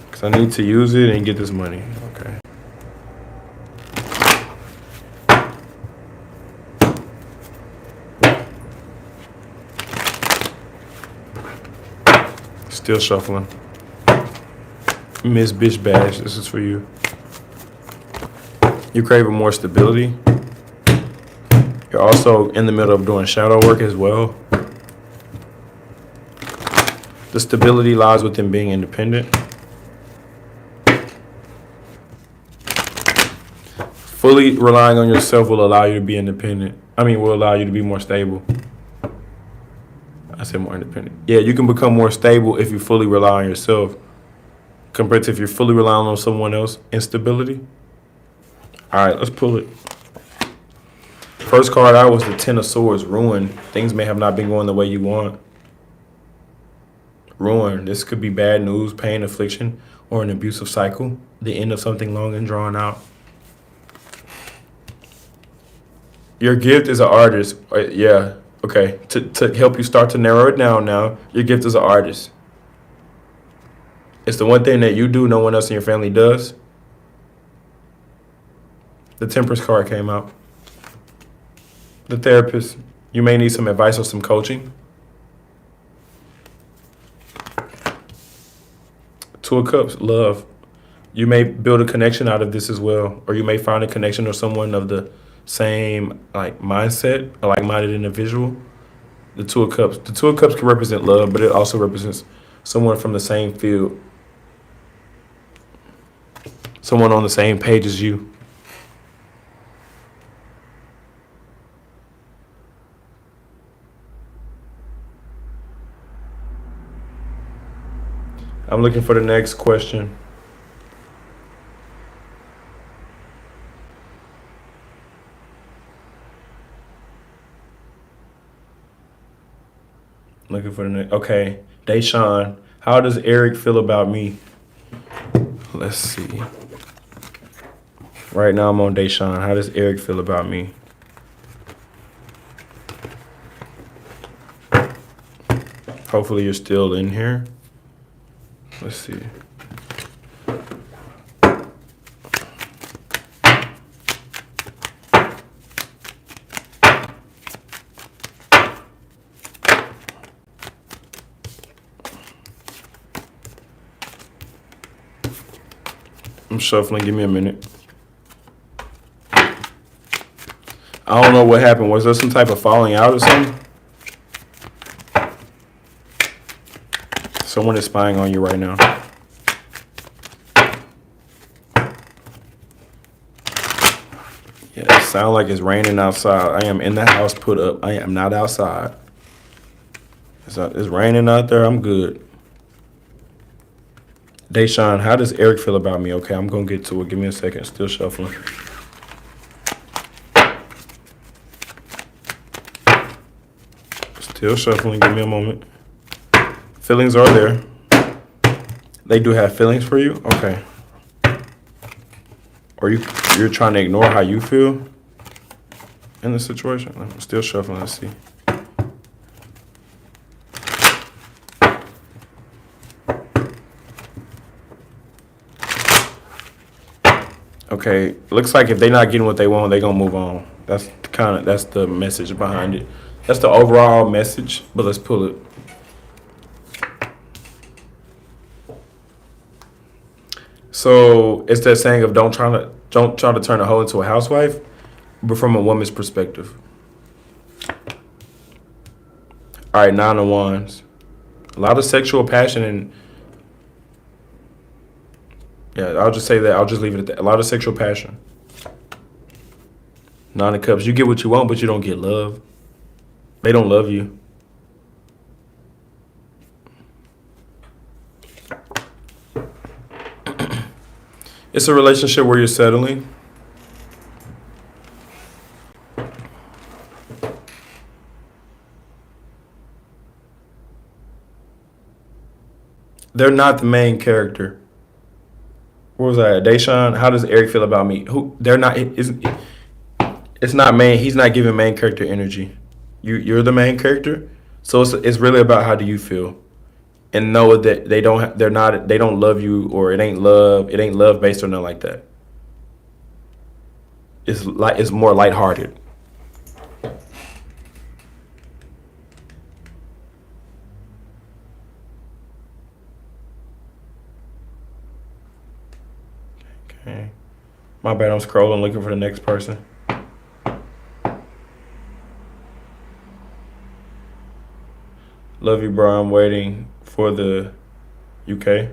Because I need to use it and get this money. Okay. Still shuffling. Miss Bitch Bash, this is for you. You're craving more stability. You're also in the middle of doing shadow work as well. The stability lies within being independent. Fully relying on yourself will allow you to be independent. Will allow you to be more stable. I said more independent. Yeah, you can become more stable if you fully rely on yourself compared to if you're fully relying on someone else. Instability. All right, let's pull it. First card out was the Ten of Swords, ruin. Things may have not been going the way you want. Ruin. This could be bad news, pain, affliction, or an abusive cycle. The end of something long and drawn out. Your gift is an artist. Yeah, okay. To help you start to narrow it down now, your gift is an artist. It's the one thing that you do no one else in your family does. The Temperance card came out. The Therapist. You may need some advice or some coaching. Two of Cups, love. You may build a connection out of this as well. Or you may find a connection or someone of the same like mindset, a like-minded individual. The Two of Cups. The Two of Cups can represent love, but it also represents someone from the same field. Someone on the same page as you. I'm looking for the next question. Looking for the next. Okay. Deshaun, how does Eric feel about me? Let's see. Right now I'm on Deshaun. How does Eric feel about me? Hopefully you're still in here. Let's see. I'm shuffling. Give me a minute. I don't know what happened. Was there some type of falling out or something? Someone is spying on you right now. Yeah, it sounds like it's raining outside. I am in the house put up. I am not outside. It's raining out there. I'm good. Deshaun, how does Eric feel about me? Okay, I'm going to get to it. Give me a second. Still shuffling. Still shuffling. Give me a moment. Feelings are there. They do have feelings for you? Okay. Or you're trying to ignore how you feel? in the situation. I'm still shuffling. Let's see. Okay, looks like if they're not getting what they want, they're gonna move on. That's the message behind it. That's the overall message, but let's pull it. So it's that saying of don't try to turn a hoe into a housewife, but from a woman's perspective. All right, 9 of Wands. A lot of sexual passion and yeah, I'll just say that. I'll just leave it at that. A lot of sexual passion. 9 of Cups. You get what you want, but you don't get love. They don't love you. It's a relationship where you're settling. They're not the main character. What was that? Deshaun, how does Eric feel about me? They're not. It's not main. He's not giving main character energy. You're the main character, so it's really about how do you feel, and know that they don't love you, or it ain't love based on nothing like that. It's more lighthearted. Okay, my bad. I'm scrolling looking for the next person. Love you, bro. I'm waiting for the UK.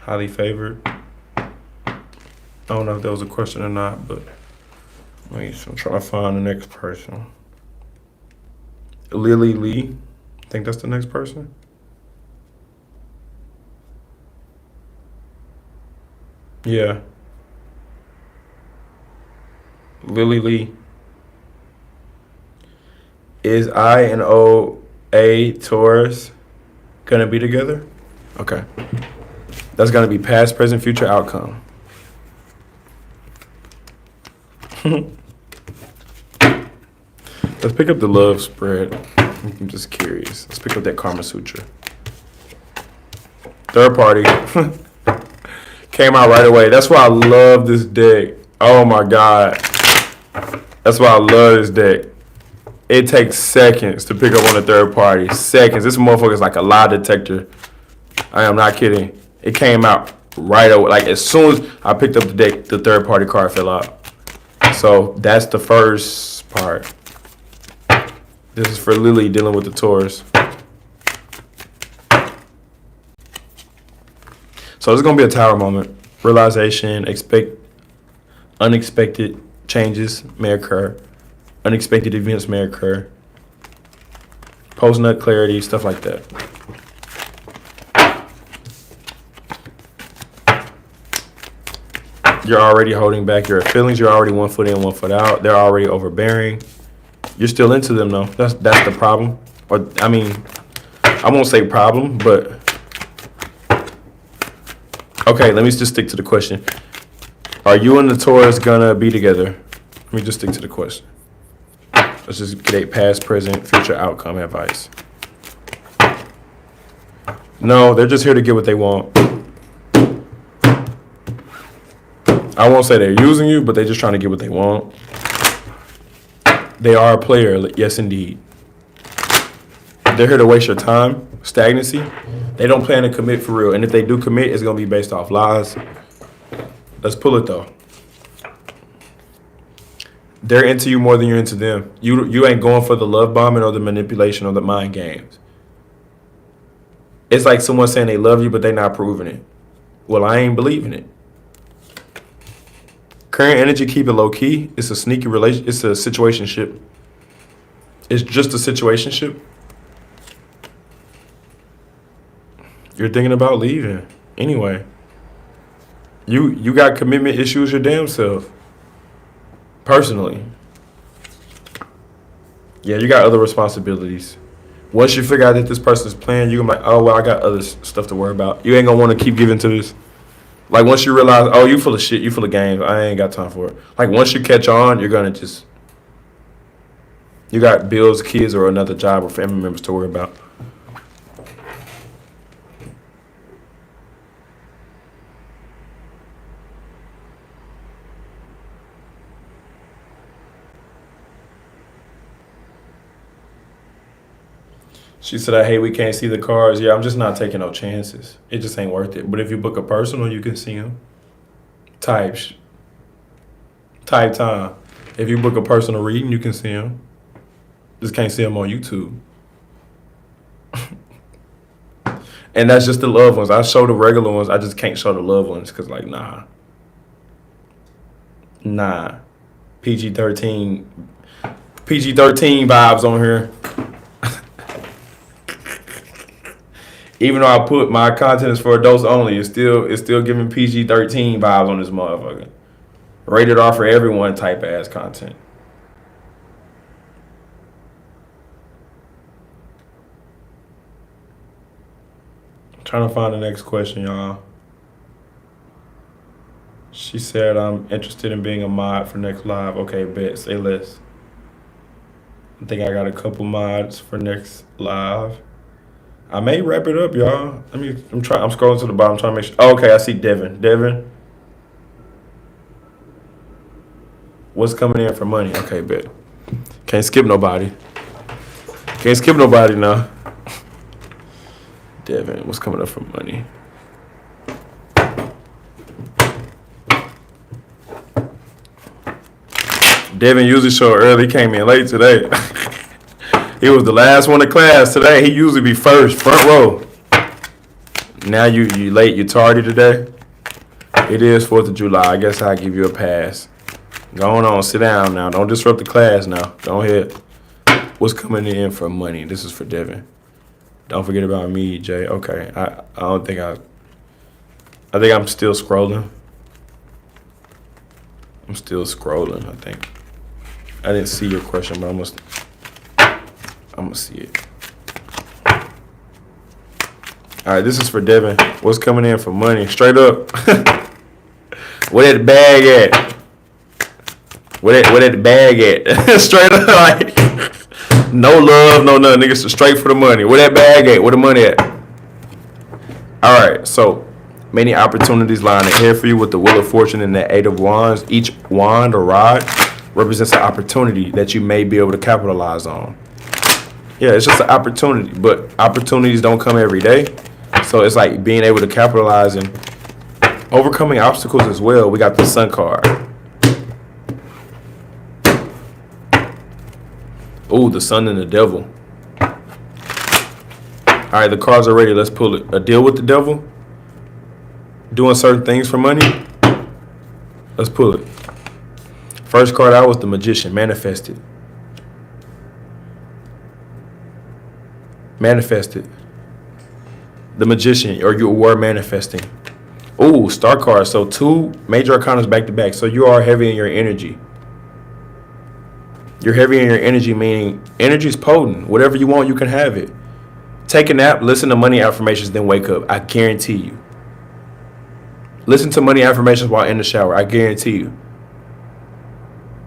Highly favored. I don't know if that was a question or not, but wait, so I'm trying to find the next person. Lily Lee. I think that's the next person. Yeah. Lily Lee. Is I and OA Taurus gonna be together? Okay. That's gonna be past, present, future outcome. Let's pick up the love spread. I'm just curious. Let's pick up that Karma Sutra. Third party. Came out right away. That's why I love this deck. Oh my God. That's why I love this deck. It takes seconds to pick up on the third party. Seconds. This motherfucker's like a lie detector. I am not kidding. It came out right away. Like as soon as I picked up the deck, the third party card fell out. So that's the first part. This is for Lily dealing with the Taurus. So it's gonna be a tower moment. Realization, unexpected changes may occur. Unexpected events may occur. Post-nut clarity, stuff like that. You're already holding back your feelings. You're already 1 foot in, 1 foot out. They're already overbearing. You're still into them though. That's the problem. Or I mean, I won't say problem, but okay, let me just stick to the question. Are you and the Taurus gonna be together? Let me just stick to the question. Let's just get a past, present, future outcome advice. No, they're just here to get what they want. I won't say they're using you, but they're just trying to get what they want. They are a player, yes indeed. They're here to waste your time, stagnancy. They don't plan to commit for real. And if they do commit, it's gonna be based off lies. Let's pull it though. They're into you more than you're into them. You ain't going for the love bombing or the manipulation or the mind games. It's like someone saying they love you, but they're not proving it. Well, I ain't believing it. Current energy, keep it low key. It's a sneaky relation. It's a situationship. It's just a situationship. You're thinking about leaving anyway. You got commitment issues your damn self. Personally. Yeah, you got other responsibilities. Once you figure out that this person's playing, you're gonna be like, oh, well, I got other stuff to worry about. You ain't gonna want to keep giving to this. Like once you realize, oh, you full of shit, you full of games. I ain't got time for it. Like once you catch on, you're gonna just you got bills, kids, or another job or family members to worry about. She said, I hate we can't see the cars. Yeah, I'm just not taking no chances. It just ain't worth it. But if you book a personal, you can see them. Type time. If you book a personal reading, you can see them. Just can't see them on YouTube. And that's just the loved ones. I show the regular ones. I just can't show the loved ones because, like, nah. PG-13 vibes on here. Even though I put my content is for adults only, it's still giving PG-13 vibes on this motherfucker. Rated R for everyone type ass content. I'm trying to find the next question, y'all. She said, I'm interested in being a mod for next live. Okay, bet. Say less. I think I got a couple mods for next live. I may wrap it up, y'all. I'm scrolling to the bottom, trying to make sure. Oh, okay, I see Devin. Devin, what's coming in for money? Okay, bet. Can't skip nobody. Now. Devin, what's coming up for money? Devin usually show early, came in late today. He was the last one in class today. He usually be first, front row. Now you late, you tardy today. It is 4th of July. I guess I'll give you a pass. Go on, sit down now. Don't disrupt the class now. Go ahead. What's coming in for money? This is for Devin. Don't forget about me, Jay. Okay. I think I'm still scrolling. I think. I didn't see your question, but I'm gonna see it. All right, this is for Devin. What's coming in for money? Straight up. Where that bag at? Where that bag at? Straight up, like no love, no nothing. Niggas straight for the money. Where that bag at? Where the money at? All right, so many opportunities lying ahead for you with the Wheel of Fortune and the Eight of Wands. Each wand or rod represents an opportunity that you may be able to capitalize on. Yeah, it's just an opportunity, but opportunities don't come every day. So it's like being able to capitalize and overcoming obstacles as well. We got the Sun card. Ooh, the Sun and the Devil. All right, the cards are ready. Let's pull it. A deal with the devil? Doing certain things for money? Let's pull it. First card out was the Magician, manifested. Manifested. The Magician, or you were manifesting. Ooh, Star card. So 2 major arcanas back to back. So you are heavy in your energy. You're heavy in your energy, meaning energy is potent. Whatever you want, you can have it. Take a nap, listen to money affirmations, then wake up. I guarantee you. Listen to money affirmations while in the shower. I guarantee you.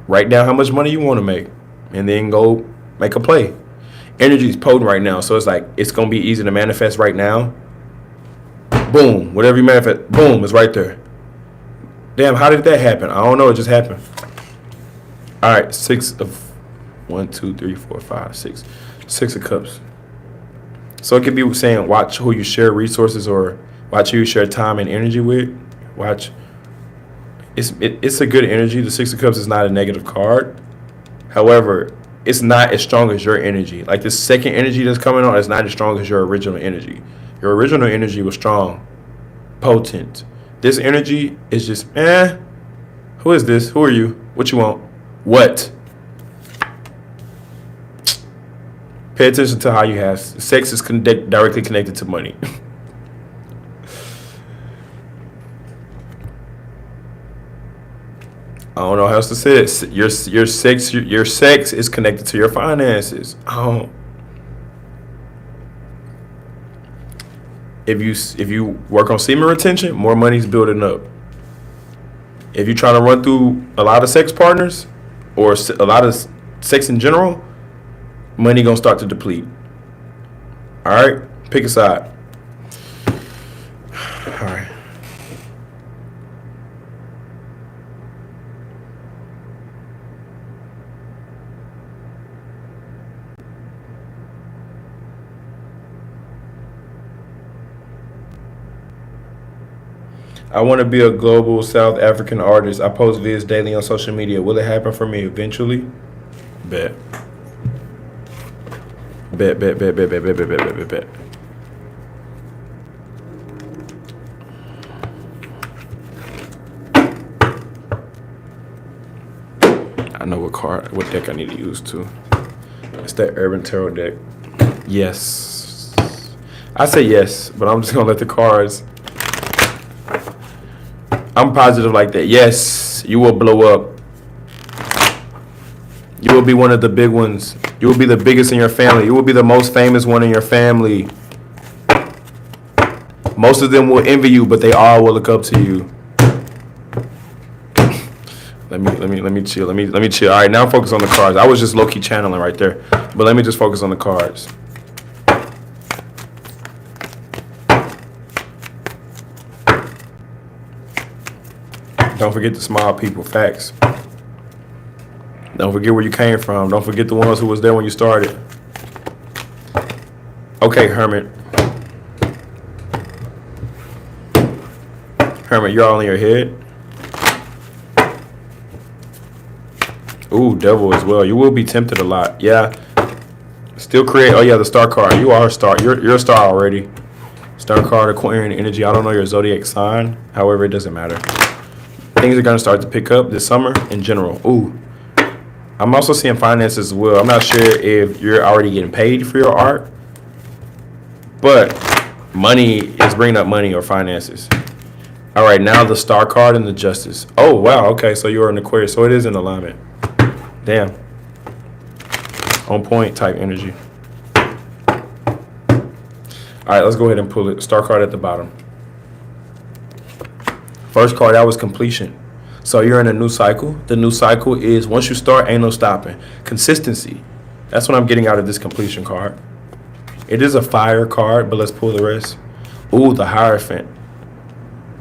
Write down how much money you want to make, and then go make a play. Energy is potent right now, so it's like it's gonna be easy to manifest right now. Boom, whatever you manifest, boom, it's right there. Damn, how did that happen? I don't know, it just happened. All right, 6 of 1, 2, 3, 4, 5, 6. 6 of Cups. So it could be saying watch who you share resources or watch who you share time and energy with. Watch. It's a good energy. The 6 of Cups is not a negative card. However, it's not as strong as your energy. Like the second energy that's coming on is not as strong as your original energy. Your original energy was strong, potent. This energy is just, who is this? Who are you? What you want? What? Pay attention to how you have. Sex is directly connected to money. I don't know how else to say it. Your sex is connected to your finances. If you work on semen retention, more money's building up. If you're trying to run through a lot of sex partners or a lot of sex in general, money gonna start to deplete. All right, pick a side. All right. I want to be a global South African artist. I post vids daily on social media. Will it happen for me eventually? Bet. Bet, bet, bet, bet, bet, bet, bet, bet, bet, bet, bet. I know what deck I need to use too. It's that Urban Tarot deck. Yes. I say yes, but I'm just gonna let the cards. I'm positive like that. Yes, you will blow up. You will be one of the big ones. You will be the biggest in your family. You will be the most famous one in your family. Most of them will envy you, but they all will look up to you. Let me chill. Let me chill. All right, now focus on the cards. I was just low key channeling right there, but let me just focus on the cards. Don't forget to smile, people. Facts. Don't forget where you came from. Don't forget the ones who was there when you started. Okay, Hermit. Hermit, you're all in your head. Ooh, Devil as well. You will be tempted a lot. Yeah. Still create. Oh, yeah, the star card. You are a star. You're a star already. Star card, Aquarian energy. I don't know your zodiac sign. However, it doesn't matter. Things are going to start to pick up this summer in general. Ooh. I'm also seeing finances as well. I'm not sure if you're already getting paid for your art, but money is bringing up money or finances. All right, now the star card and the justice. Oh, wow. Okay, so you're an Aquarius. So it is in alignment. Damn. On point type energy. All right, let's go ahead and pull it. Star card at the bottom. First card out was completion. So you're in a new cycle. The new cycle is once you start, ain't no stopping. Consistency. That's what I'm getting out of this completion card. It is a fire card, but let's pull the rest. Ooh, the Hierophant.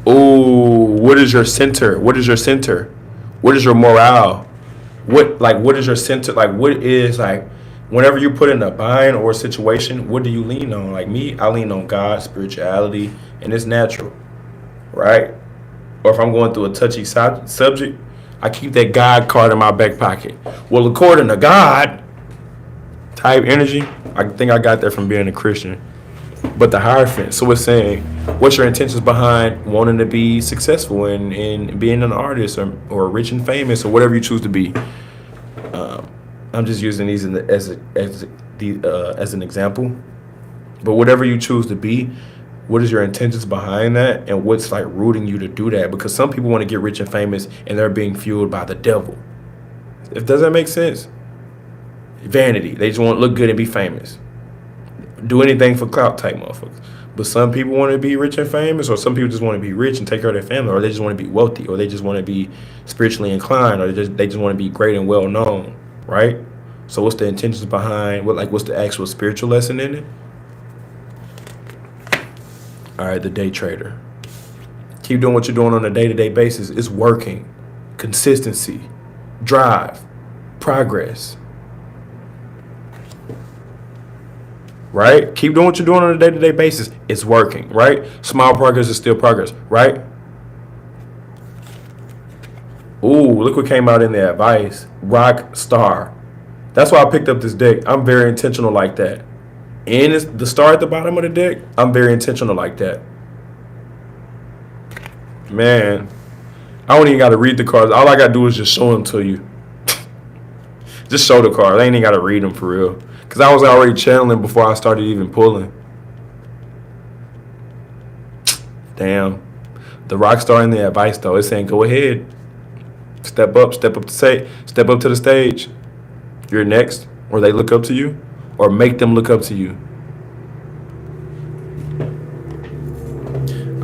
Ooh, what is your center? What is your center? What is your morale? What is your center? Like, what is, like, whenever you put in a bind or a situation, what do you lean on? Like me, I lean on God, spirituality, and it's natural, right? Or if I'm going through a touchy subject, I keep that God card in my back pocket. Well, according to God type energy, I think I got that from being a Christian. But the Hierophant, so it's saying, what's your intentions behind wanting to be successful and being an artist or rich and famous or whatever you choose to be? I'm just using these as an example. But whatever you choose to be, what is your intentions behind that, and what's like rooting you to do that? Because some people want to get rich and famous, and they're being fueled by the devil. Does that make sense? Vanity. They just want to look good and be famous. Do anything for clout type motherfuckers. But some people want to be rich and famous, or some people just want to be rich and take care of their family, or they just want to be wealthy, or they just want to be spiritually inclined, or they just want to be great and well known, right? So what's the intentions behind what's the actual spiritual lesson in it? All right, the day trader. Keep doing what you're doing on a day-to-day basis. It's working. Consistency, drive, progress. Right? Keep doing what you're doing on a day-to-day basis. It's working, right? Small progress is still progress, right? Ooh, look what came out in the advice. Rock star. That's why I picked up this deck. I'm very intentional like that. And it's the star at the bottom of the deck, I'm very intentional like that. Man, I don't even got to read the cards. All I got to do is just show them to you. Just show the cards. I ain't even got to read them for real. Because I was already channeling before I started even pulling. Damn. The rock star in the advice, though, it's saying go ahead. Step up to the stage. You're next. Or they look up to you. Or make them look up to you.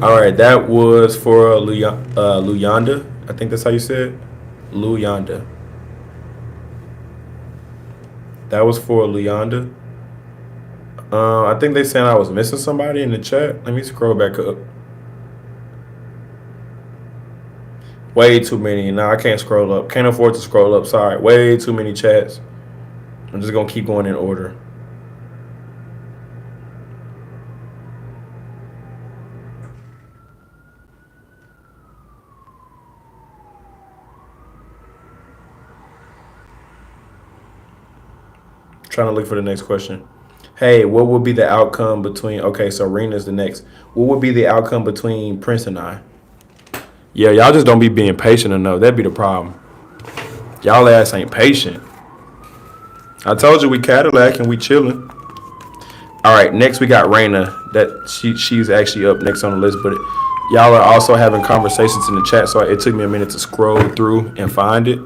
All right, that was for Luyanda. I think that's how you said it. Luyanda. That was for Luyanda. I think they saying I was missing somebody in the chat. Let me scroll back up. Way too many. Now I can't scroll up. Can't afford to scroll up. Sorry. Way too many chats. I'm just gonna keep going in order. Trying to look for the next question. Hey, what would be the outcome between? Okay, so Rena's the next. What would be the outcome between Prince and I? Yeah, y'all just don't be being patient enough. That'd be the problem. Y'all ass ain't patient. I told you we Cadillac and we chilling. All right, next we got Raina. That she's actually up next on the list, but y'all are also having conversations in the chat, so it took me a minute to scroll through and find it.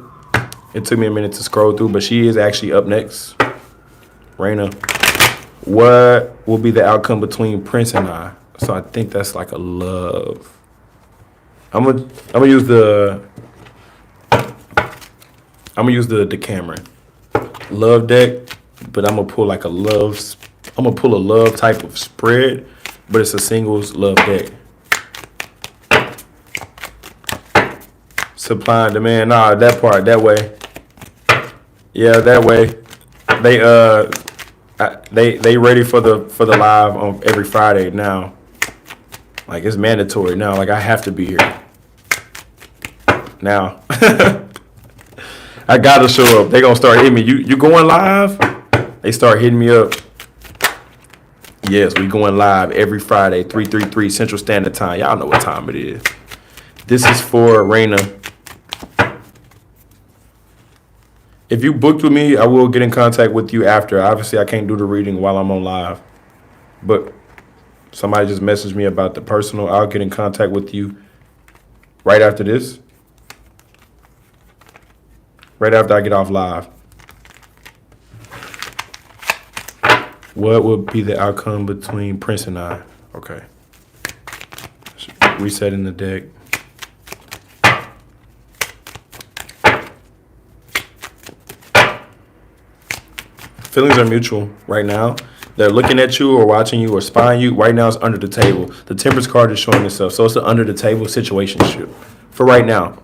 It took me a minute to scroll through, but she is actually up next. Raina, what will be the outcome between Prince and I? So I think that's like a love. I'm gonna use the Decameron love deck, but I'm gonna pull like a love. I'm gonna pull a love type of spread, but it's a singles love deck. Supply and demand. Nah, that part that way. Yeah, that way. They ready for the live on every Friday now. Like it's mandatory now. Like I have to be here now. I gotta show up. They gonna start hitting me. You going live? They start hitting me up. Yes, we going live every Friday, 3:33 Central Standard Time. Y'all know what time it is. This is for Raina. If you booked with me, I will get in contact with you after. Obviously, I can't do the reading while I'm on live. But somebody just messaged me about the personal. I'll get in contact with you right after this. Right after I get off live. What would be the outcome between Prince and I? Okay. Resetting the deck. Feelings are mutual right now. They're looking at you or watching you or spying you. Right now it's under the table. The Temperance card is showing itself. So it's an under the table situationship. For right now.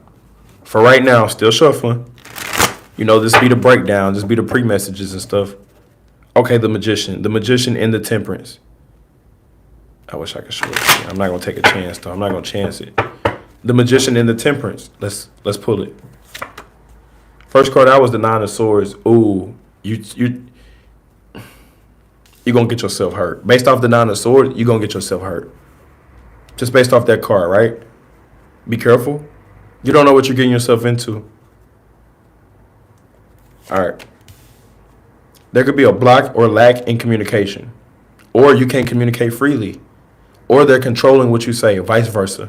For right now, still shuffling. You know, this be the breakdown. This be the pre-messages and stuff. Okay, the Magician. The Magician and the Temperance. I wish I could show it. I'm not going to take a chance, though. I'm not going to chance it. The Magician and the Temperance. Let's pull it. First card out was the Nine of Swords. Ooh, you're going to get yourself hurt. Based off the Nine of Swords, you're going to get yourself hurt. Just based off that card, right? Be careful. You don't know what you're getting yourself into. All right. There could be a block or lack in communication. Or you can't communicate freely. Or they're controlling what you say, vice versa.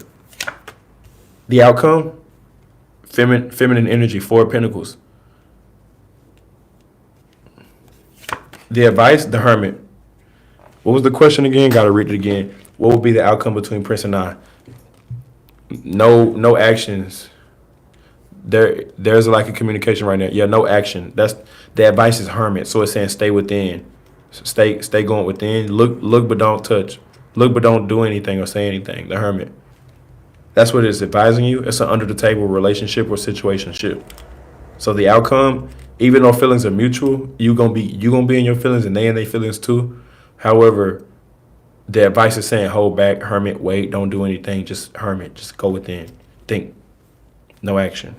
The outcome? Feminine energy, Four of Pentacles. The advice? The Hermit. What was the question again? Got to read it again. What would be the outcome between Prince and I? No actions. There's a lack of communication right now. Yeah, no action. That's the advice is Hermit. So it's saying stay within. Stay going within. Look but don't touch. Look but don't do anything or say anything. The Hermit. That's what it's advising you. It's an under the table relationship or situationship. So the outcome, even though feelings are mutual, you gonna be in your feelings and they in their feelings too. However, the advice is saying hold back, Hermit, wait, don't do anything, just Hermit, just go within. Think. No action.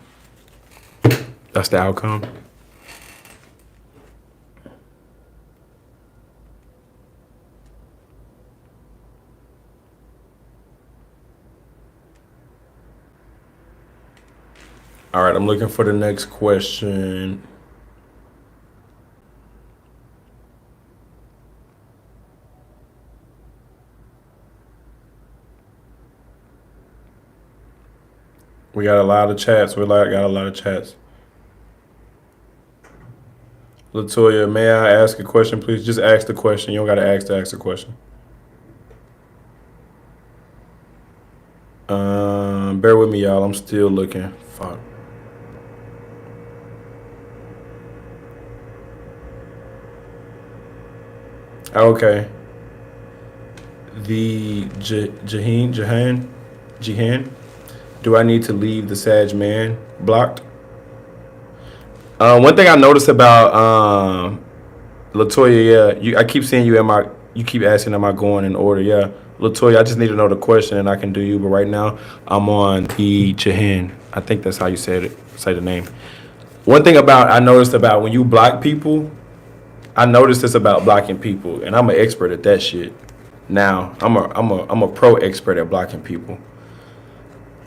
That's the outcome. All right, I'm looking for the next question. We got a lot of chats. Got a lot of chats. Latoya, may I ask a question, please? Just ask the question. You don't got to ask the question. Bear with me, y'all. I'm still looking. Fuck. Okay. The Jihan. Do I need to leave the Sag man blocked? One thing I noticed about Latoya, I keep seeing you you keep asking, am I going in order? Yeah, Latoya, I just need to know the question and I can do you. But right now, I'm on the Jahan. I think that's how you say the name. One thing I noticed about when you block people, I noticed this about blocking people, and I'm an expert at that shit. Now, I'm a pro expert at blocking people.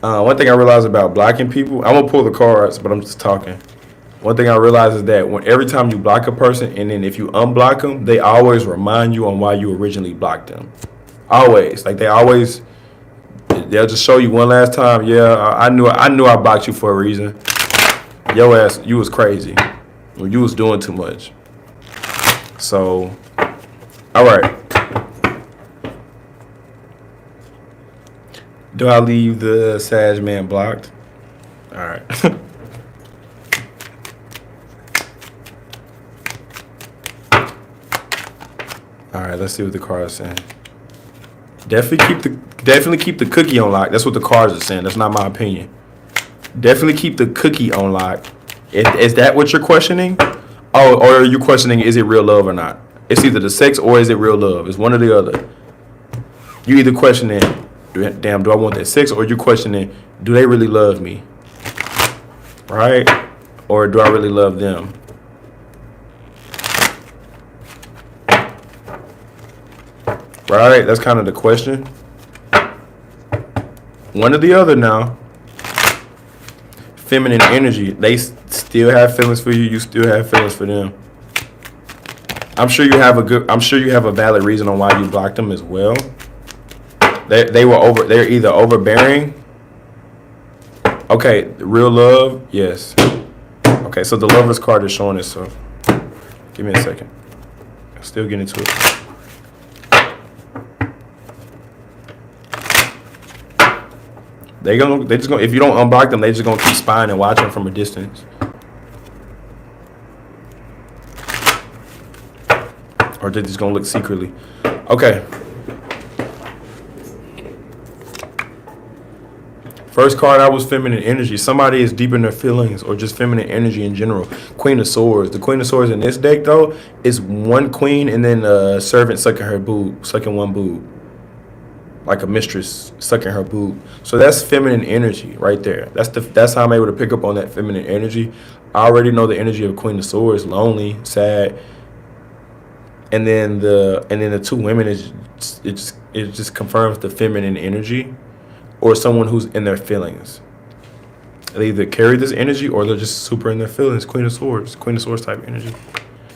One thing I realized about blocking people, I'm gonna pull the cards, but I'm just talking. One thing I realize is that every time you block a person, and then if you unblock them, they always remind you on why you originally blocked them. Always, like they'll just show you one last time. Yeah, I knew I blocked you for a reason. Yo ass, you was crazy. You was doing too much. So, all right. Do I leave the Sag man blocked? All right. All right, let's see what the cards are saying. Definitely keep the cookie on lock. That's what the cards are saying. That's not my opinion. Definitely keep the cookie on lock. Is that what you're questioning? Oh, or are you questioning, is it real love or not? It's either the sex or is it real love? It's one or the other. You either questioning, damn, do I want that sex? Or you questioning, do they really love me? Right? Or do I really love them? Right? That's kind of the question. One or the other now. Feminine energy. They still have feelings for you. You still have feelings for them. I'm sure you have a valid reason on why you blocked them as well. They're either overbearing. Okay, real love, yes. Okay, so the Lover's card is showing itself. Give me a second. I'm still getting to it. They just gonna, if you don't unblock them, they just gonna keep spying and watching from a distance. Or they're just gonna look secretly. Okay. First card out was feminine energy. Somebody is deep in their feelings or just feminine energy in general. Queen of Swords. The Queen of Swords in this deck, though, is one queen and then a servant sucking one boob. Like a mistress sucking her boob. So that's feminine energy right there. That's how I'm able to pick up on that feminine energy. I already know the energy of Queen of Swords, lonely, sad. And then the two women it just confirms the feminine energy. Or someone who's in their feelings. They either carry this energy or they're just super in their feelings. Queen of Swords type energy.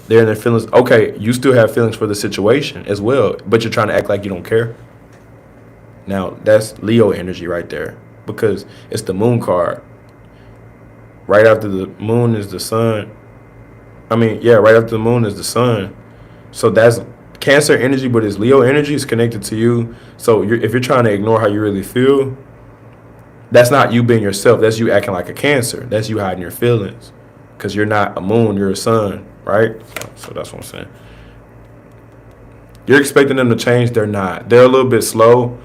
They're in their feelings. Okay, you still have feelings for the situation as well, but you're trying to act like you don't care. Now, that's Leo energy right there because it's the moon card. Right after the moon is the sun. Right after the moon is the sun. So that's Cancer energy, but it's Leo energy is connected to you. So if you're trying to ignore how you really feel, that's not you being yourself. That's you acting like a Cancer. That's you hiding your feelings because you're not a moon, you're a sun, right? So that's what I'm saying. You're expecting them to change. They're not. They're a little bit slow.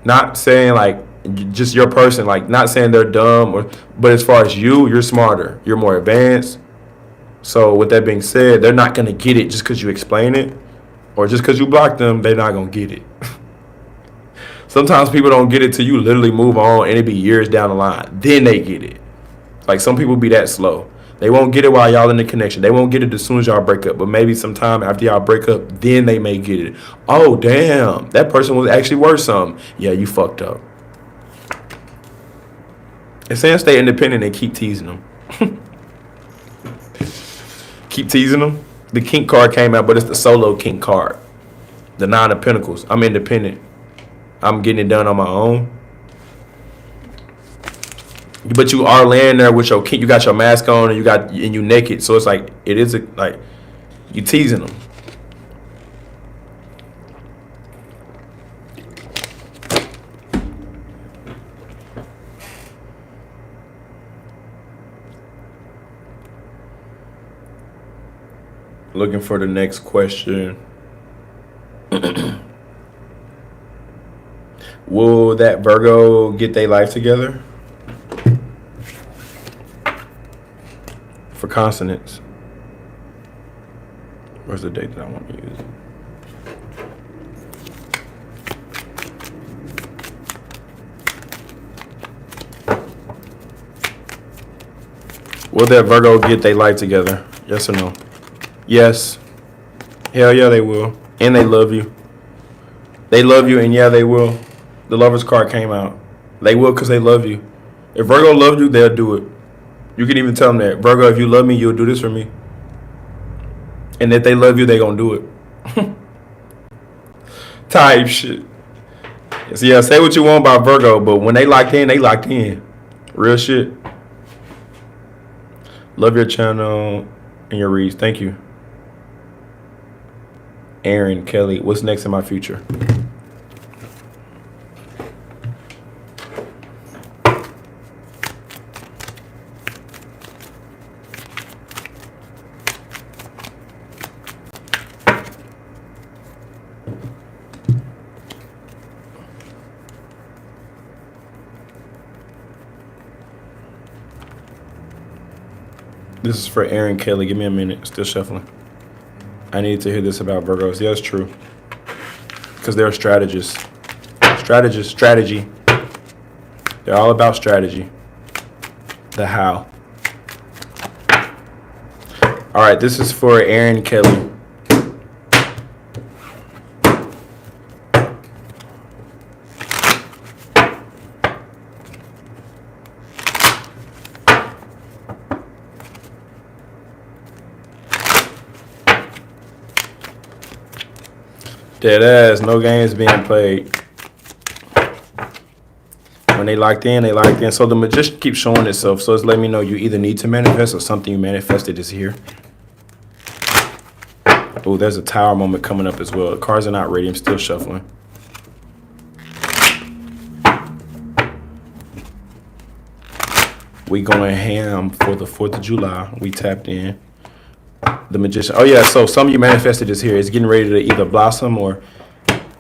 Not saying like just your person, like not saying they're dumb, but as far as you're smarter. You're more advanced. So with that being said, they're not going to get it just because you explain it. Or just because you block them, they're not going to get it. Sometimes people don't get it till you literally move on and it be years down the line. Then they get it. Like some people be that slow. They won't get it while y'all in the connection. They won't get it as soon as y'all break up. But maybe sometime after y'all break up, then they may get it. Oh, damn. That person was actually worth something. Yeah, you fucked up. And saying stay independent and keep teasing them. Keep teasing them. The King card came out, but it's the solo King card. The Nine of Pentacles. I'm independent. I'm getting it done on my own. But you are laying there with your king. You got your mask on and you naked. So it's like like you teasing them. Looking for the next question. Will that Virgo get their life together? For consonants. Where's the date that I want to use? Will that Virgo get their life together? Yes or no? Yes. Hell yeah, they will. And they love you. They love you, and yeah, they will. The Lover's card came out. They will because they love you. If Virgo loved you, they'll do it. You can even tell them that. Virgo, if you love me, you'll do this for me. And if they love you, they gonna do it. Type shit. So yeah, say what you want about Virgo, but when they locked in, they locked in. Real shit. Love your channel and your reads. Thank you. Aaron, Kelly, what's next in my future? This is for Aaron Kelly. Give me a minute. Still shuffling. I need to hear this about Virgos. Yeah, it's true. Because they're strategists. Strategy. They're all about strategy. The how. All right, this is for Aaron Kelly. Dead ass, no games being played. When they locked in, they locked in. So the magician keeps showing itself. So it's letting me know you either need to manifest or something you manifested is here. Oh, there's a tower moment coming up as well. The cards are not ready. I'm still shuffling. We going ham for the 4th of July. We tapped in. The magician. Oh yeah, so some of you manifested is here. It's getting ready to either blossom or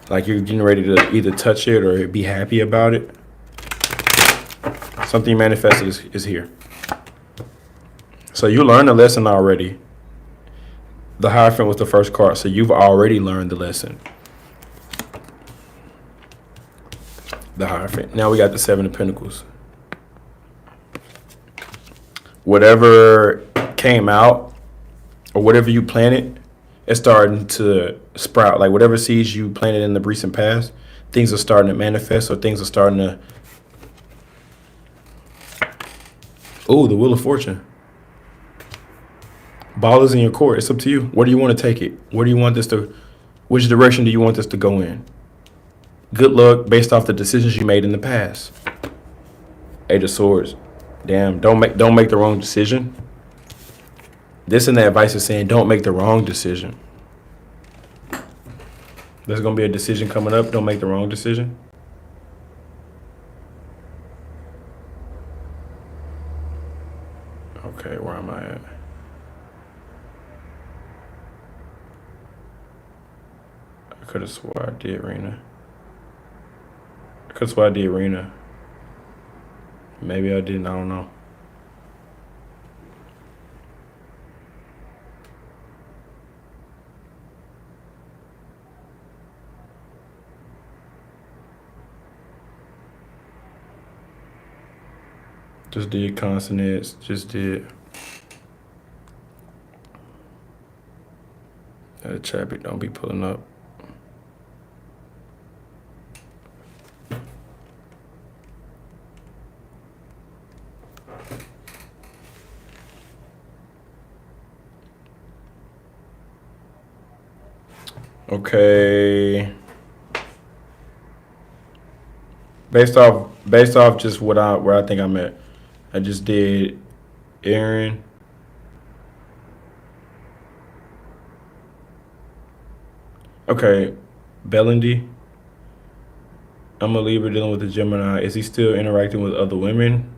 like you're getting ready to either touch it or be happy about it. Something you manifested is here. So you learned a lesson already. The Hierophant was the first card, so you've already learned the lesson. The Hierophant. Now we got the 7 of Pentacles. Whatever came out, or whatever you planted, it's starting to sprout. Like whatever seeds you planted in the recent past, things are starting to manifest, or things are starting to. Oh, the Wheel of Fortune. Ball is in your court. It's up to you. Where do you want to take it? Where do you want this to? Which direction do you want this to go in? Good luck based off the decisions you made in the past. 8 of Swords. Damn, don't make the wrong decision. This and that advice is saying don't make the wrong decision. There's going to be a decision coming up. Don't make the wrong decision. Okay, where am I at? I could have swore I did Rena. Maybe I didn't. I don't know. Just did consonants. Just did. That traffic don't be pulling up. Okay. Based off just where I think I'm at. I just did Aaron. Okay, Bellendy. I'm a Libra dealing with a Gemini. Is he still interacting with other women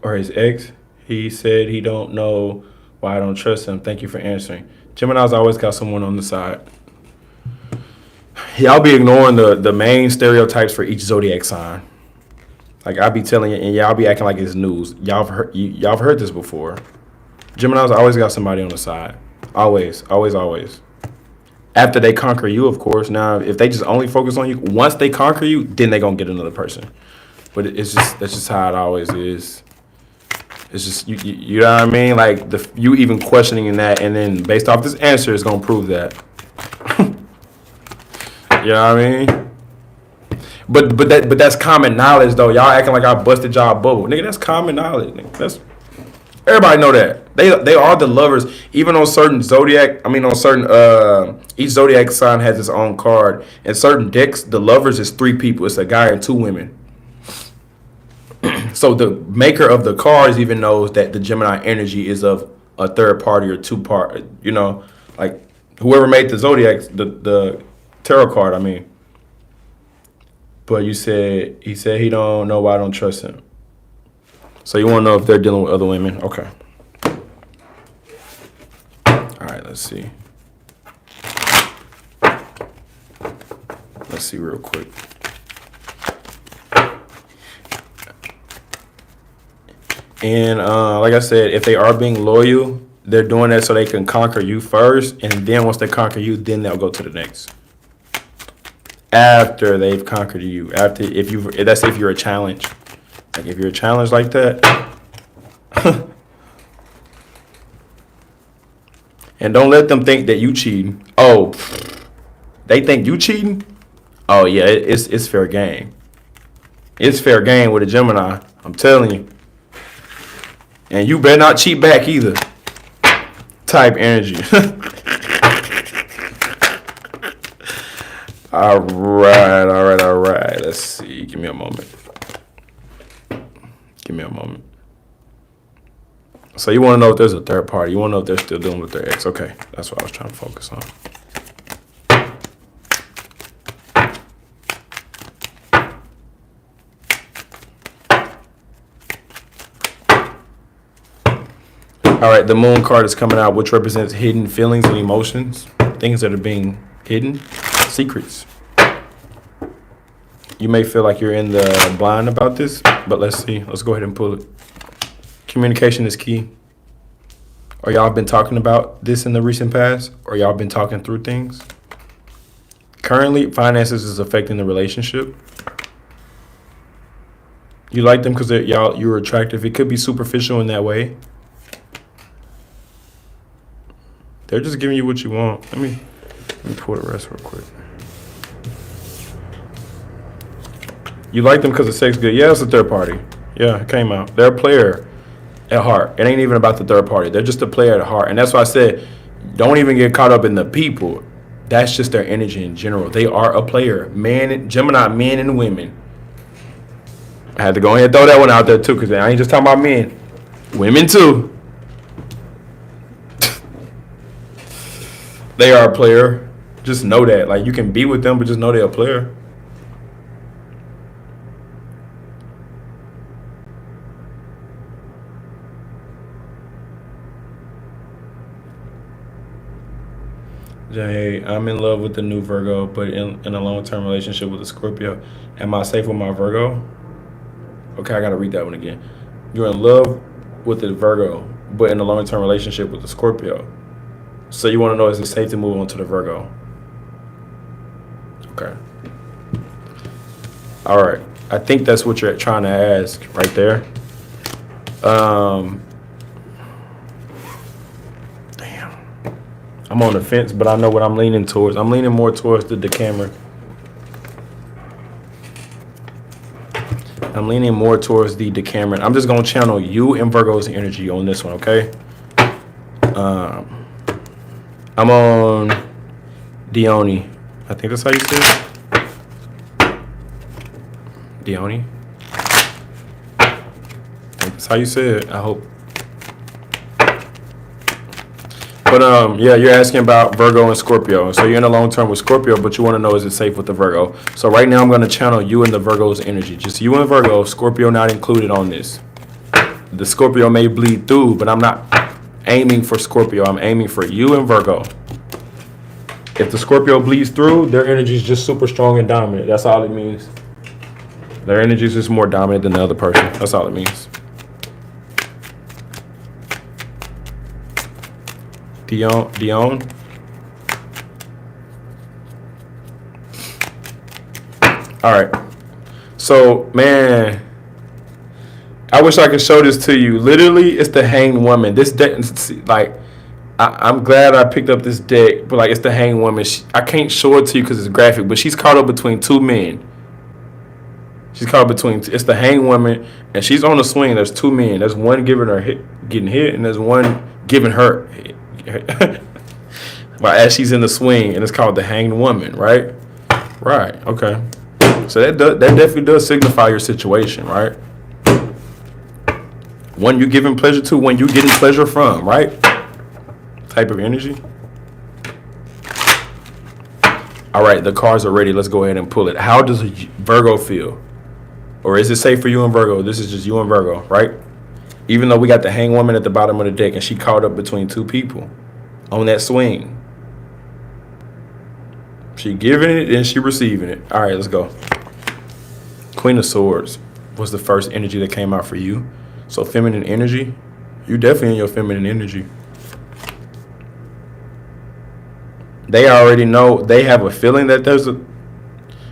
or his ex? He said he don't know why I don't trust him. Thank you for answering. Gemini's always got someone on the side. Y'all be ignoring the main stereotypes for each zodiac sign. Like I be telling you, and y'all be acting like it's news. Y'all have heard this before. Gemini's always got somebody on the side. Always, always, always. After they conquer you, of course. Now, if they just only focus on you, once they conquer you, then they gonna get another person. But that's just how it always is. It's just you know what I mean? Like you even questioning that, and then based off this answer, is gonna prove that. You know what I mean? But that's common knowledge though. Y'all acting like I busted y'all bubble, nigga. That's common knowledge. Nigga. That's everybody know that. They are the lovers. Even on certain zodiac, on certain each zodiac sign has its own card. In certain decks, the lovers is 3 people. It's a guy and 2 women. So the maker of the cards even knows that the Gemini energy is of a third party or 2 part. You know, like whoever made the zodiac, the tarot card. I mean. But he said he don't know why I don't trust him. So you want to know if they're dealing with other women? Okay. All right, let's see. Let's see real quick. And like I said, if they are being loyal, they're doing that so they can conquer you first. And then once they conquer you, then they'll go to the next. After they've conquered you, that's if you're a challenge. Like if you're a challenge like that, and don't let them think that you cheating. Oh, they think you cheating? Oh yeah, it's fair game. It's fair game with a Gemini. I'm telling you. And you better not cheat back either. Type energy. All right. Let's see. Give me a moment. So you want to know if there's a third party. You want to know if they're still dealing with their ex. Okay, that's what I was trying to focus on. All right, the moon card is coming out, which represents hidden feelings and emotions, things that are being hidden, secrets. You may feel like you're in the blind about this, but let's see. Let's go ahead and pull it. Communication is key. Or y'all been talking about this in the recent past, or y'all been talking through things. Currently, finances is affecting the relationship. You like them because you're attractive. It could be superficial in that way. They're just giving you what you want. Let me pull the rest real quick. You like them because the sex good. Yeah, it's a third party. Yeah, it came out. They're a player at heart. It ain't even about the third party. They're just a player at heart. And that's why I said, don't even get caught up in the people. That's just their energy in general. They are a player. Gemini men and women. I had to go ahead and throw that one out there too, because I ain't just talking about men. Women too. They are a player. Just know that. Like, you can be with them, but just know they're a player. Hey, I'm in love with the new Virgo, but in a long-term relationship with a Scorpio. Am I safe with my Virgo? Okay, I got to read that one again. You're in love with the Virgo, but in a long-term relationship with the Scorpio. So you want to know, is it safe to move on to the Virgo? Okay. All right. I think that's what you're trying to ask right there. Damn. I'm on the fence, but I know what I'm leaning towards. I'm leaning more towards the Decameron. I'm leaning more towards the Decameron. I'm just going to channel you and Virgo's energy on this one, okay? I'm on Dione. I think that's how you say it. Dione. I think that's how you say it. I hope. But yeah, you're asking about Virgo and Scorpio. So you're in a long term with Scorpio, but you want to know, is it safe with the Virgo? So right now I'm going to channel you and the Virgo's energy. Just you and Virgo, Scorpio not included on this. The Scorpio may bleed through, but I'm not. aiming for Scorpio. I'm aiming for you and Virgo. If the Scorpio bleeds through, their energy is just super strong and dominant. That's all it means. Their energy is just more dominant than the other person. That's all it means. Dion. All right. So, man, I wish I could show this to you. Literally, it's the Hanged Woman. This deck, like, I'm glad I picked up this deck, but like, it's the Hanged Woman. I can't show it to you because it's graphic, but she's caught up between two men. She's caught up between. It's the Hanged Woman, and she's on the swing. There's two men. There's one getting hit, and there's one giving her. Well, as she's in the swing, and it's called the Hanged Woman, right? Right. Okay. So that definitely does signify your situation, right? One you giving pleasure to, one you getting pleasure from, right? Type of energy. All right, the cards are ready. Let's go ahead and pull it. How does Virgo feel? Or is it safe for you and Virgo? This is just you and Virgo, right? Even though we got the Hanged Woman at the bottom of the deck and she caught up between two people on that swing. She giving it and she receiving it. All right, let's go. Queen of Swords was the first energy that came out for you. So feminine energy, you definitely in your feminine energy. They already know, they have a feeling that there's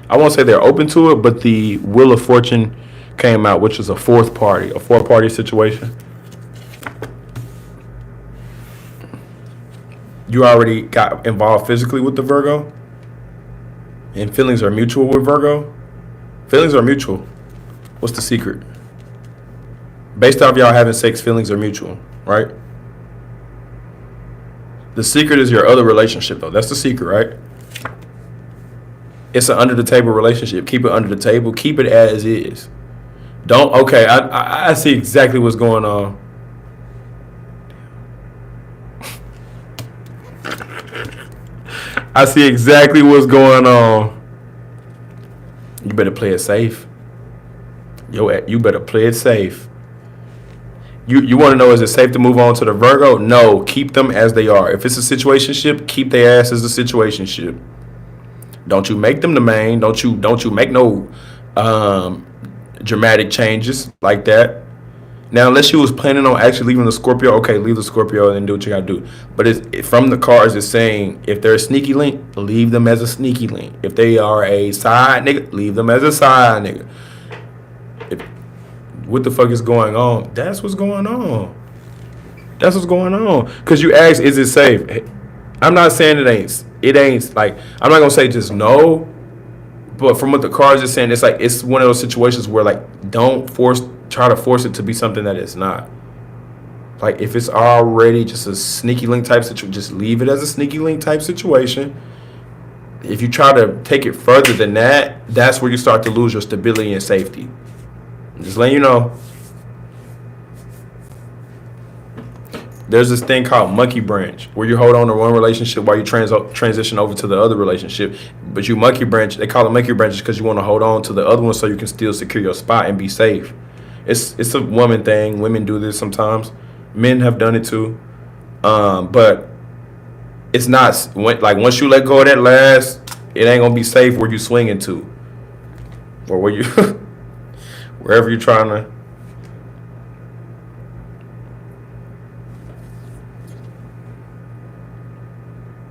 I won't say they're open to it, but the Wheel of Fortune came out, which is a fourth party situation. You already got involved physically with the Virgo, and feelings are mutual with Virgo. Feelings are mutual. What's the secret? Based off y'all having sex, feelings are mutual, right? The secret is your other relationship, though. That's the secret, right? It's an under the table relationship. Keep it under the table. Keep it as is. Don't. Okay, I see exactly what's going on. I see exactly what's going on. You better play it safe. You better play it safe. You want to know, is it safe to move on to the Virgo? No, keep them as they are. If it's a situationship, keep their ass as a situationship. Don't you make them the main. Don't you make no dramatic changes like that. Now, unless you was planning on actually leaving the Scorpio, okay, leave the Scorpio and do what you gotta do. But from the cards, it's saying if they're a sneaky link, leave them as a sneaky link. If they are a side nigga, leave them as a side nigga. What the fuck is going on? That's what's going on. That's what's going on. Because you asked, is it safe? I'm not saying it ain't. It ain't like, I'm not going to say just no. But from what the cards are saying, it's like, it's one of those situations where like, don't try to force it to be something that it's not. Like if it's already just a sneaky link type situation, just leave it as a sneaky link type situation. If you try to take it further than that, that's where you start to lose your stability and safety. Just letting you know. There's this thing called monkey branch where you hold on to one relationship while you transition over to the other relationship. But you monkey branch, they call it monkey branches because you want to hold on to the other one so you can still secure your spot and be safe. It's a woman thing. Women do this sometimes. Men have done it too. But it's not, like once you let go of that last, it ain't going to be safe where you swinging to. Or where you... wherever you're trying to.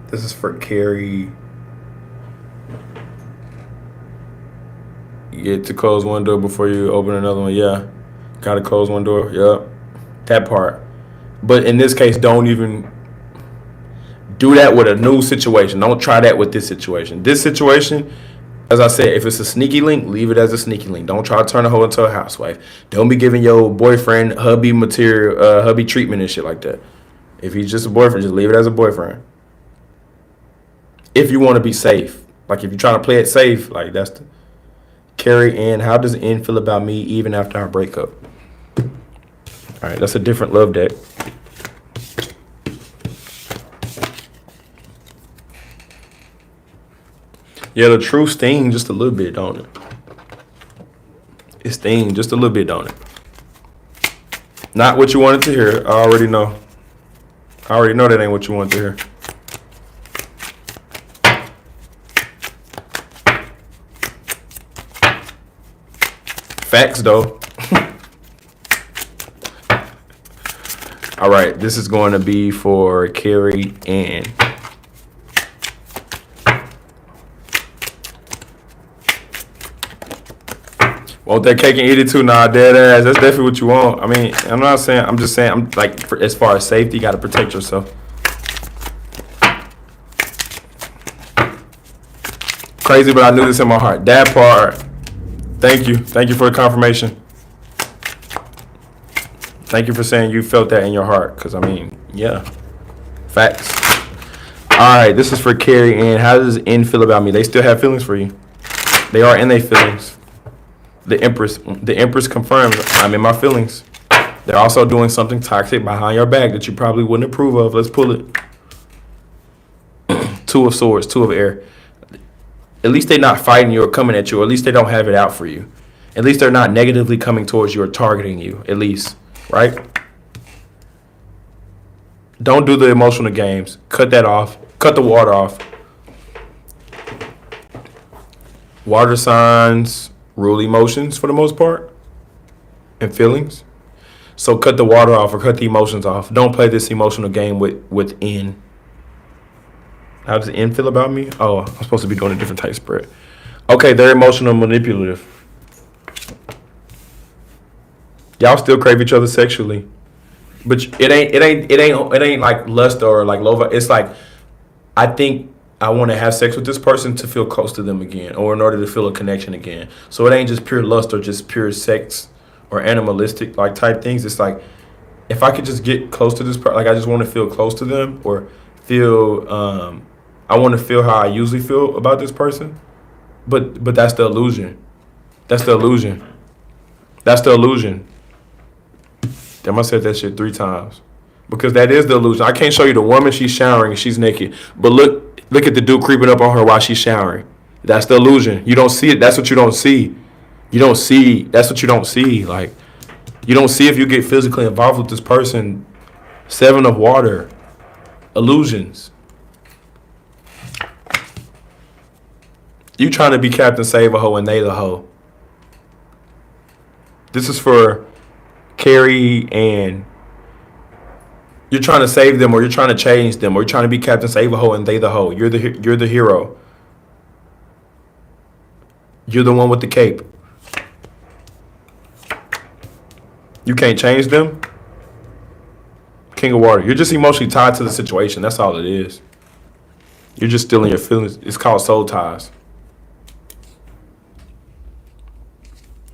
This is for Carrie. You get to close one door before you open another one. Yeah. Gotta close one door. Yep. That part. But in this case, don't even do that with a new situation. Don't try that with this situation. This situation, as I said, if it's a sneaky link, leave it as a sneaky link. Don't try to turn a hoe into a housewife. Don't be giving your boyfriend hubby material, hubby treatment and shit like that. If he's just a boyfriend, just leave it as a boyfriend. If you want to be safe. Like if you're trying to play it safe, like that's the Carrie Ann. How does Ann feel about me even after our breakup? All right, that's a different love deck. Yeah, the truth stings just a little bit, don't it? It stings just a little bit, don't it? Not what you wanted to hear. I already know. I already know that ain't what you want to hear. Facts, though. All right, this is going to be for Carrie Ann. Want that cake and eat it too? Nah, dead ass. That's definitely what you want. I mean, I'm not saying. I'm just saying. I'm like, as far as safety, you got to protect yourself. Crazy, but I knew this in my heart. That part. Thank you. Thank you for the confirmation. Thank you for saying you felt that in your heart. Because, I mean, yeah. Facts. All right, this is for Carrie Ann. How does N feel about me? They still have feelings for you. They are in their feelings. The Empress confirms I'm in my feelings. They're also doing something toxic behind your back that you probably wouldn't approve of. Let's pull it. Two of Swords, Two of Air. At least they're not fighting you or coming at you, or at least they don't have it out for you. At least they're not negatively coming towards you or targeting you, at least, right? Don't do the emotional games. Cut that off. Cut the water off. Water signs rule emotions for the most part and feelings. So cut the water off or cut the emotions off. Don't play this emotional game with N. How does N feel about me? Oh, I'm supposed to be doing a different type spread. Okay, they're emotional manipulative. Y'all still crave each other sexually. But it ain't like lust or like love. It's like, I think I want to have sex with this person to feel close to them again, or in order to feel a connection again. So it ain't just pure lust or just pure sex or animalistic like type things. It's like, if I could just get close to this person, like I just want to feel close to them, or feel, I want to feel how I usually feel about this person. But that's the illusion. That's the illusion. That's the illusion. Damn, I said that shit 3 times. Because that is the illusion. I can't show you the woman, she's showering and she's naked. But look at the dude creeping up on her while she's showering. That's the illusion. You don't see it. That's what you don't see. You don't see. That's what you don't see. Like, you don't see if you get physically involved with this person. 7 of Water. Illusions. You trying to be Captain Save a Hoe and they the hoe. This is for Carrie and you're trying to save them, or you're trying to change them, or you're trying to be Captain Save a Hoe and they the hoe. You're the hero. You're the one with the cape. You can't change them. King of Water. You're just emotionally tied to the situation. That's all it is. You're just still in your feelings. It's called soul ties.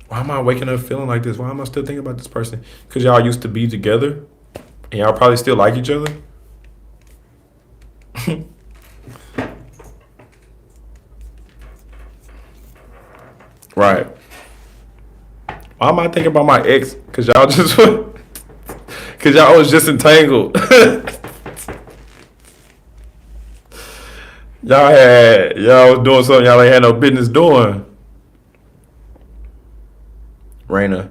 Why am I waking up feeling like this? Why am I still thinking about this person? Because y'all used to be together. And y'all probably still like each other. Right. Why am I thinking about my ex? Because y'all just... Because y'all was just entangled. Y'all was doing something y'all ain't had no business doing. Raina.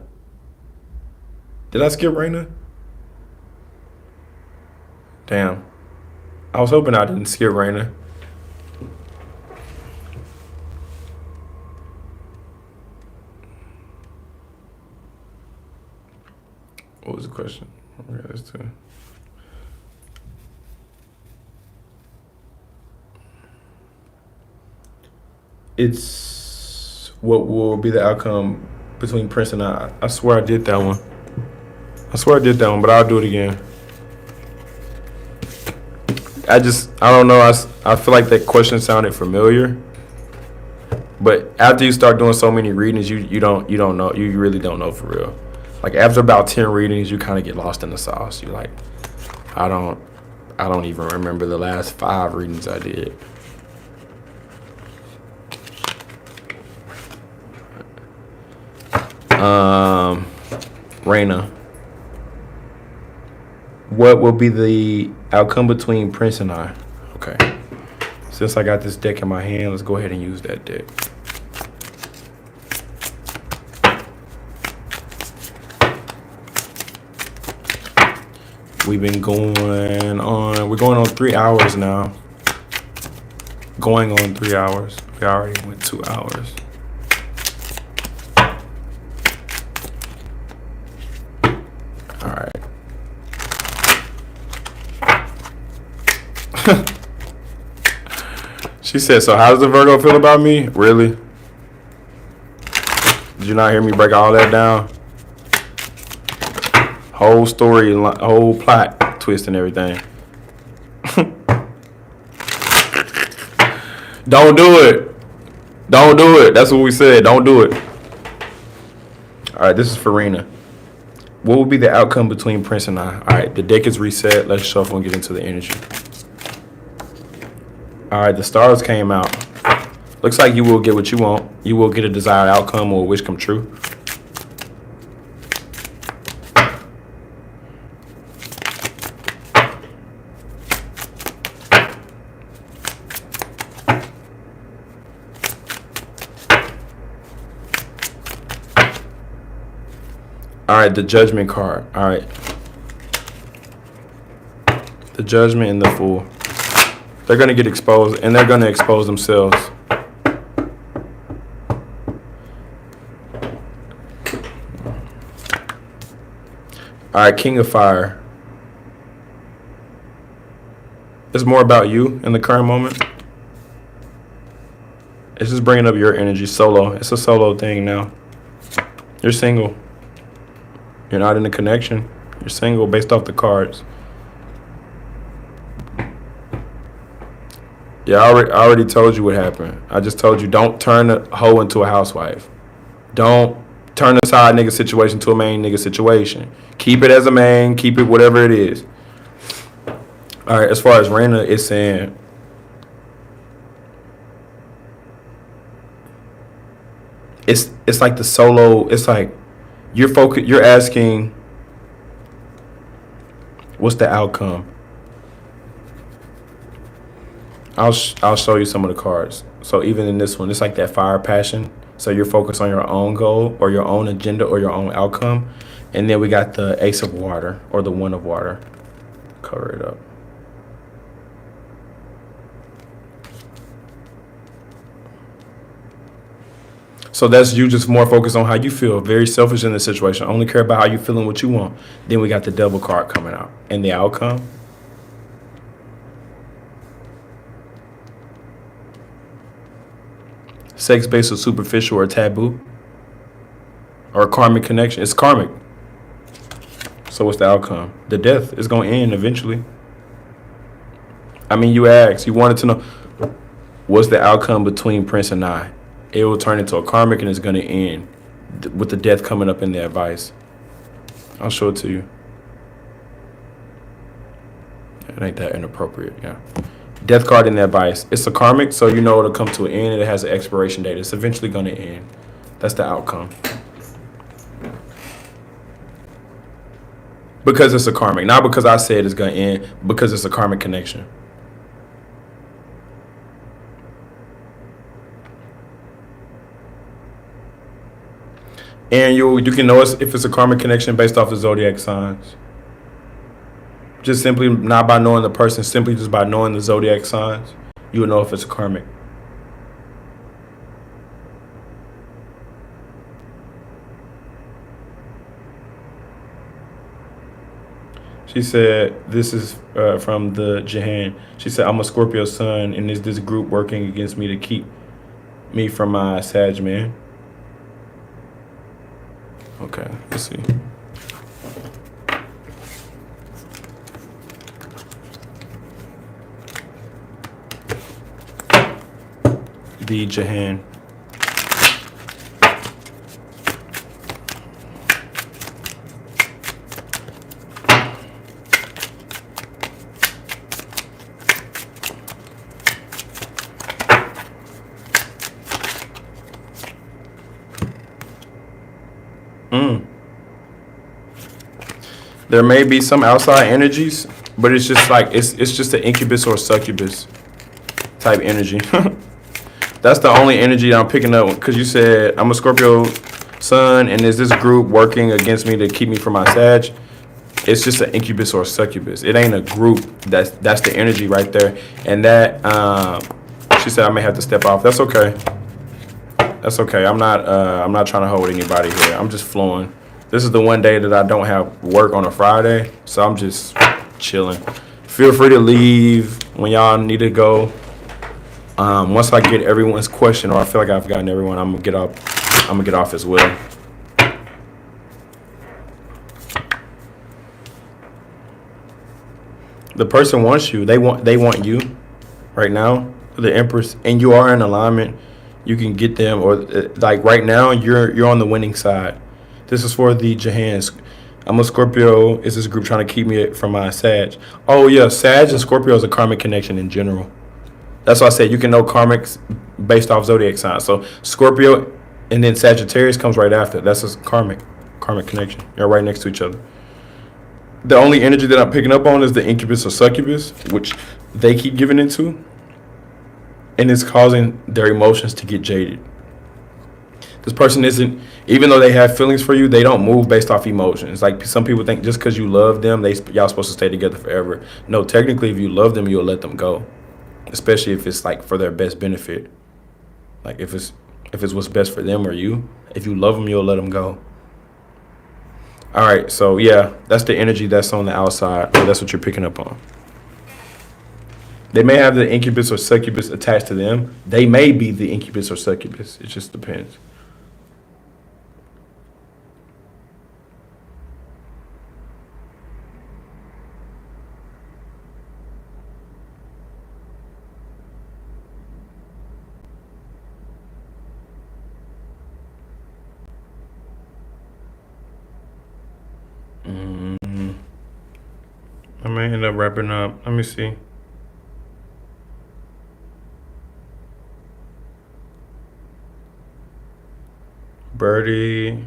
Did I skip Raina? Damn. I was hoping I didn't skip Raina. What was the question? Okay, that's two. It's what will be the outcome between Prince and I. I swear I did that one. But I'll do it again. I don't know. I feel like that question sounded familiar. But after you start doing so many readings, you don't know. You really don't know for real. Like after about 10 readings, you kind of get lost in the sauce. You're like, I don't even remember the last 5 readings I did. Raina. What will be the outcome between Prince and I? Okay. Since I got this deck in my hand, let's go ahead and use that deck. We've been going on. We're going on 3 hours now. Going on 3 hours. We already went 2 hours. All right. She said, so how does the Virgo feel about me? Really? Did you not hear me break all that down? Whole story, whole plot twist and everything. Don't do it. Don't do it. That's what we said. Don't do it. All right, this is for Rena. What will be the outcome between Prince and I? All right, the deck is reset. Let's shuffle and get into the energy. All right, the stars came out. Looks like you will get what you want. You will get a desired outcome or a wish come true. All right, the Judgment card. All right. The Judgment and the Fool. They're going to get exposed, and they're going to expose themselves. All right, King of Fire. It's more about you in the current moment. It's just bringing up your energy solo. It's a solo thing now. You're single. You're not in a connection. You're single based off the cards. Yeah, I already told you what happened. I just told you, don't turn a hoe into a housewife. Don't turn a side nigga situation to a main nigga situation. Keep it as a main. Keep it whatever it is. All right, as far as Rena, it's saying it's like the solo. It's like you're asking, what's the outcome? I'll show you some of the cards. So even in this one, it's like that fire passion. So you're focused on your own goal or your own agenda or your own outcome. And then we got the Ace of Water or the One of Water. Cover it up. So that's you just more focused on how you feel. Very selfish in this situation. Only care about how you feel and what you want. Then we got the Devil card coming out. And the outcome. Sex-based or superficial or taboo. Or a karmic connection. It's karmic. So what's the outcome? The death is going to end eventually. I mean, you asked. You wanted to know. What's the outcome between Prince and I? It will turn into a karmic and it's going to end with the death coming up in the advice. I'll show it to you. It ain't that inappropriate, yeah. Death card in the advice. It's a karmic, so you know it'll come to an end and it has an expiration date. It's eventually going to end. That's the outcome. Because it's a karmic. Not because I said it's going to end, because it's a karmic connection. And you can know if it's a karmic connection based off the zodiac signs. Just simply not by knowing the person, simply just by knowing the zodiac signs, you will know if it's a karmic. She said, this is from the Jahan. She said, I'm a Scorpio sun, and is this group working against me to keep me from my Sag man? Okay, let's see. The Jahan. There may be some outside energies, but it's just like it's just an incubus or succubus type energy. That's the only energy that I'm picking up, because you said I'm a Scorpio sun and is this group working against me to keep me from my Sag? It's just an incubus or a succubus. It ain't a group. That's the energy right there. And that she said I may have to step off. That's okay. That's okay. I'm not trying to hold anybody here. I'm just flowing. This is the one day that I don't have work on a Friday, so I'm just chilling. Feel free to leave when y'all need to go. Once I get everyone's question, or I feel like I've gotten everyone, I'm gonna get off as well. The person wants you. They want you right now. The Empress, and you are in alignment. You can get them, or like right now, you're on the winning side. This is for the Jahans. I'm a Scorpio. Is this group trying to keep me from my Sag? Oh yeah, Sag and Scorpio is a karmic connection in general. That's why I said you can know karmics based off zodiac signs. So Scorpio and then Sagittarius comes right after. That's a karmic connection. You're right next to each other. The only energy that I'm picking up on is the incubus or succubus, which they keep giving into. And it's causing their emotions to get jaded. This person isn't, even though they have feelings for you, they don't move based off emotions. Like some people think just because you love them, y'all supposed to stay together forever. No, technically, if you love them, you'll let them go. Especially if it's like for their best benefit. Like if it's what's best for them or you. If you love them, you'll let them go. All right, so yeah, that's the energy that's on the outside. That's what you're picking up on. They may have the incubus or succubus attached to them. They may be the incubus or succubus. It just depends. I may end up wrapping up. Let me see. Birdie.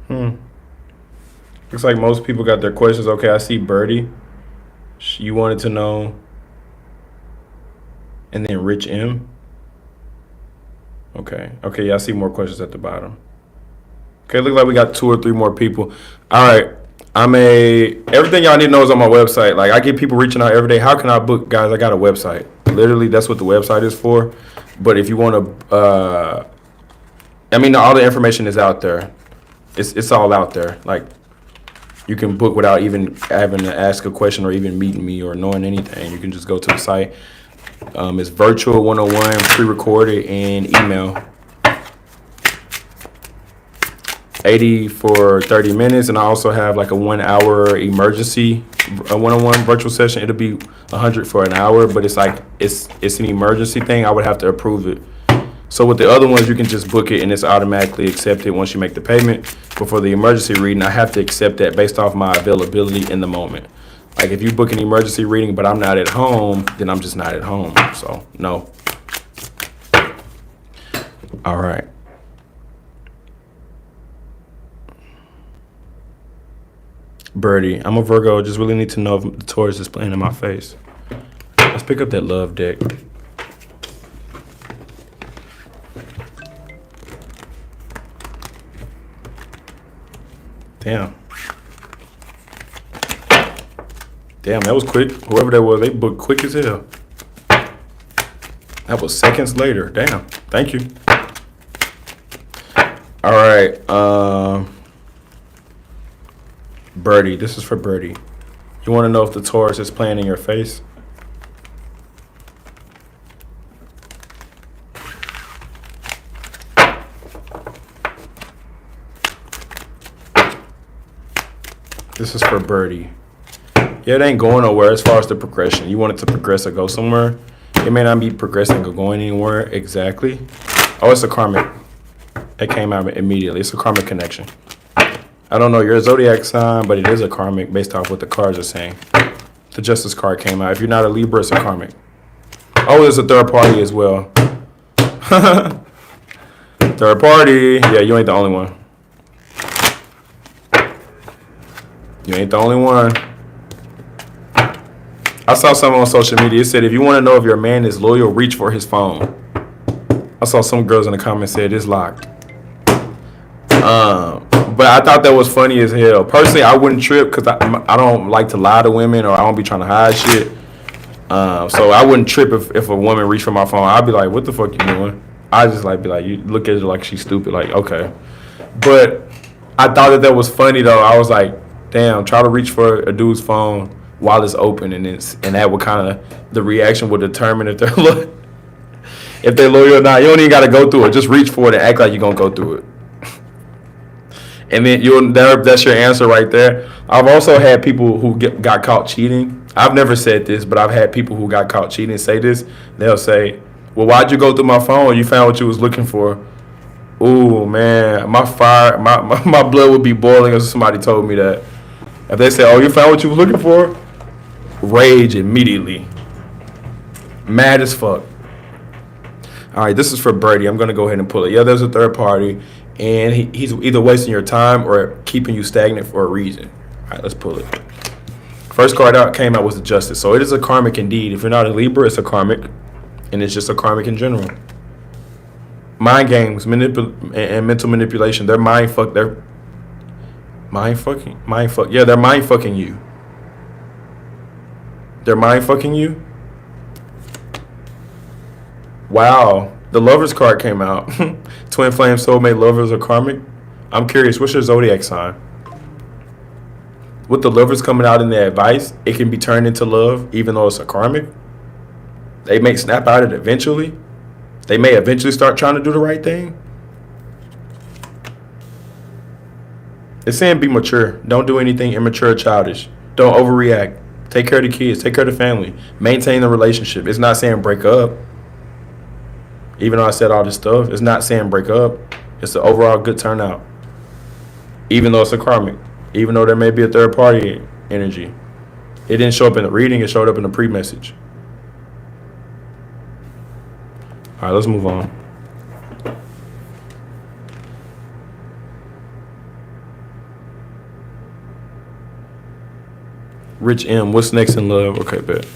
Looks like most people got their questions. Okay, I see Birdie. You wanted to know. And then Rich M. Okay, yeah, I see more questions at the bottom. Okay, look like we got 2 or 3 more people. All right, everything y'all need to know is on my website. Like I get people reaching out every day. How can I book, guys? I got a website. Literally, that's what the website is for. But if you want to, all the information is out there. It's all out there. Like you can book without even having to ask a question or even meeting me or knowing anything. You can just go to the site. It's virtual 101, pre-recorded, and email. 80 for 30 minutes, and I also have like a 1 hour emergency, a one-on-one virtual session. It'll be 100 for an hour, but it's like it's an emergency thing. I would have to approve it. So with the other ones, you can just book it and it's automatically accepted once you make the payment. But for the emergency reading, I have to accept that based off my availability in the moment. Like if you book an emergency reading, but I'm not at home, then I'm just not at home. So no. All right. Birdie, I'm a Virgo. Just really need to know if the Taurus is playing in my face. Let's pick up that love deck. Damn, that was quick. Whoever that was, they booked quick as hell. That was seconds later. Damn. Thank you. All right. Birdie, this is for Birdie. You want to know if the Taurus is playing in your face? This is for Birdie. Yeah, it ain't going nowhere as far as the progression. You want it to progress or go somewhere. It may not be progressing or going anywhere exactly. Oh, it's a karmic. It came out immediately. It's a karmic connection. I don't know your zodiac sign, but it is a karmic based off what the cards are saying. The Justice card came out. If you're not a Libra, it's a karmic. Oh, there's a third party as well. Third party. Yeah, you ain't the only one. You ain't the only one. I saw something on social media. It said, if you want to know if your man is loyal, reach for his phone. I saw some girls in the comments said it's locked. But I thought that was funny as hell. Personally, I wouldn't trip because I don't like to lie to women, or I don't be trying to hide shit. So I wouldn't trip if a woman reached for my phone. I'd be like, "What the fuck you doing?" I just like be like, you look at her like she's stupid. Like, okay. But I thought that was funny though. I was like, damn, try to reach for a dude's phone while it's open, and that would kind of, the reaction would determine if they're loyal or not. You don't even got to go through it. Just reach for it and act like you're gonna go through it. And then that's your answer right there. I've also had people who got caught cheating. I've never said this, but I've had people who got caught cheating say this. They'll say, well, why'd you go through my phone? You found what you was looking for. Ooh, man, my blood would be boiling if somebody told me that. If they say, oh, you found what you was looking for? Rage immediately. Mad as fuck. All right, this is for Brady. I'm going to go ahead and pull it. Yeah, there's a third party, and he's either wasting your time or keeping you stagnant for a reason. All right, let's pull it. First card came out was the Justice. So it is a karmic indeed. If you're not a Libra, it's a karmic, and it's just a karmic in general. Mind games, and mental manipulation. They're mind fucking you. They're mind fucking you. They're mind fucking you. Wow, the Lovers card came out. Twin flame, soulmate, lovers, or karmic. I'm curious, what's your zodiac sign? With the Lovers coming out in the advice, it can be turned into love, even though it's a karmic. They may snap out of it eventually. They may eventually start trying to do the right thing. It's saying be mature. Don't do anything immature or childish. Don't overreact. Take care of the kids. Take care of the family. Maintain the relationship. It's not saying break up. Even though I said all this stuff, it's not saying break up. It's an overall good turnout. Even though it's a karmic. Even though there may be a third party energy. It didn't show up in the reading. It showed up in the pre-message. All right, let's move on. Rich M, what's next in love? Okay, bet.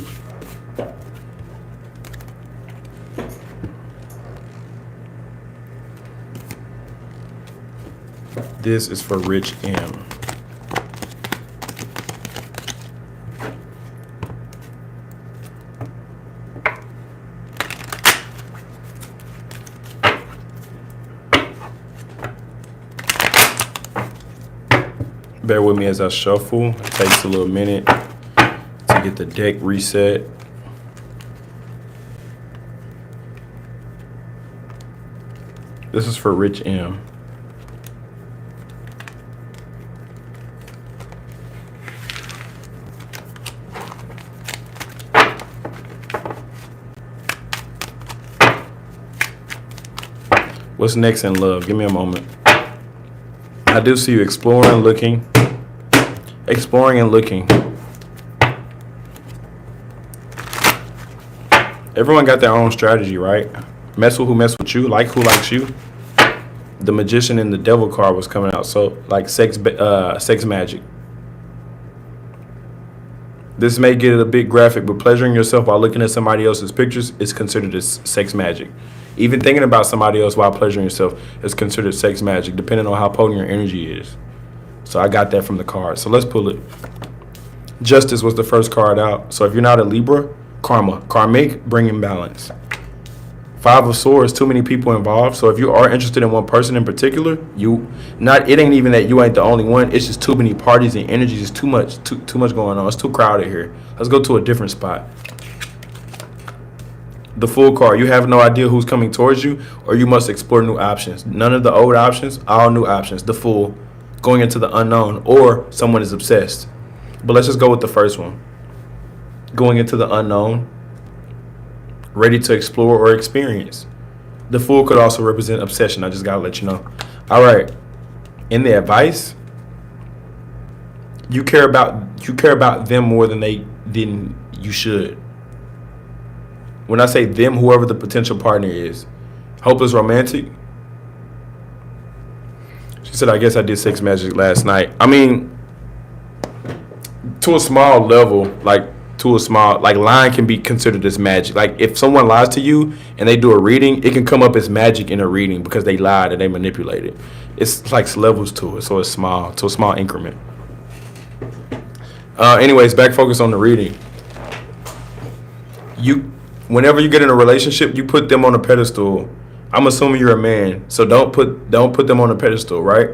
This is for Rich M. Bear with me as I shuffle. It takes a little minute to get the deck reset. This is for Rich M. What's next in love? Give me a moment. I do see you exploring and looking. Exploring and looking. Everyone got their own strategy, right? Mess with who mess with you, like who likes you. The Magician and the Devil card was coming out, so like sex magic. This may get a bit graphic, but pleasuring yourself while looking at somebody else's pictures is considered as sex magic. Even thinking about somebody else while pleasuring yourself is considered sex magic, depending on how potent your energy is. So I got that from the card. So let's pull it. Justice was the first card out. So if you're not a Libra, karma. Karmic, bringing balance. Five of Swords, too many people involved. So if you are interested in one person in particular, it ain't even that you ain't the only one. It's just too many parties and energies. It's too much going on. It's too crowded here. Let's go to a different spot. The Fool card, you have no idea who's coming towards you, or you must explore new options. None of the old options, all new options. The Fool, going into the unknown, or someone is obsessed. But let's just go with the first one. Going into the unknown, ready to explore or experience. The Fool could also represent obsession. I just gotta let you know. All right. In the advice, you care about them more than you should. When I say them, whoever the potential partner is. Hopeless romantic. She said, I guess I did sex magic last night. I mean, to a small level, like to a small, like, lying can be considered as magic. Like, if someone lies to you and they do a reading, it can come up as magic in a reading because they lied and they manipulated. It's like levels to it, so it's small, to a small increment. Anyways, back focus on the reading. Whenever you get in a relationship, you put them on a pedestal. I'm assuming you're a man, so don't put them on a pedestal, right?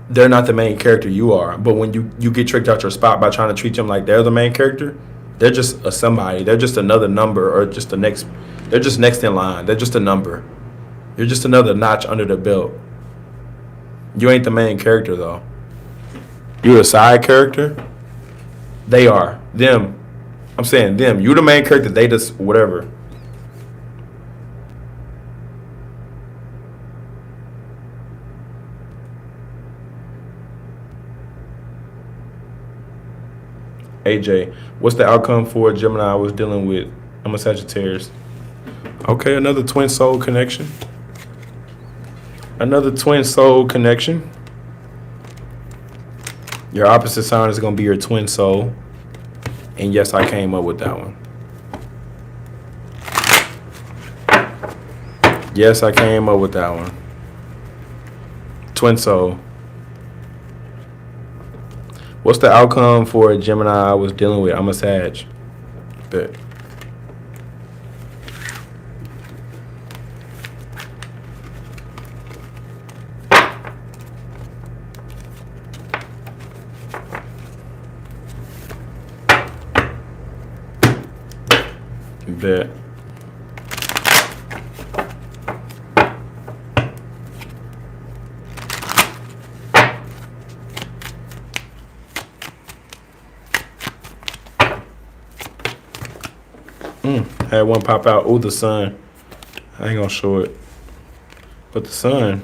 They're not the main character, you are. But when you get tricked out your spot by trying to treat them like they're the main character, they're just a somebody. They're just another number, or just the next. They're just next in line. They're just a number. You're just another notch under the belt. You ain't the main character, though. You're a side character. They are. Them. I'm saying them. You the main character. They just whatever. AJ, what's the outcome for a Gemini I was dealing with? I'm a Sagittarius. Okay, another twin soul connection. Another twin soul connection. Your opposite sign is going to be your twin soul. And yes, I came up with that one. Yes, I came up with that one. Twin soul. What's the outcome for a Gemini I was dealing with? I'm a Sag. Bet. Bet. Had one pop out. Oh, the sun. I ain't gonna show it. But the sun.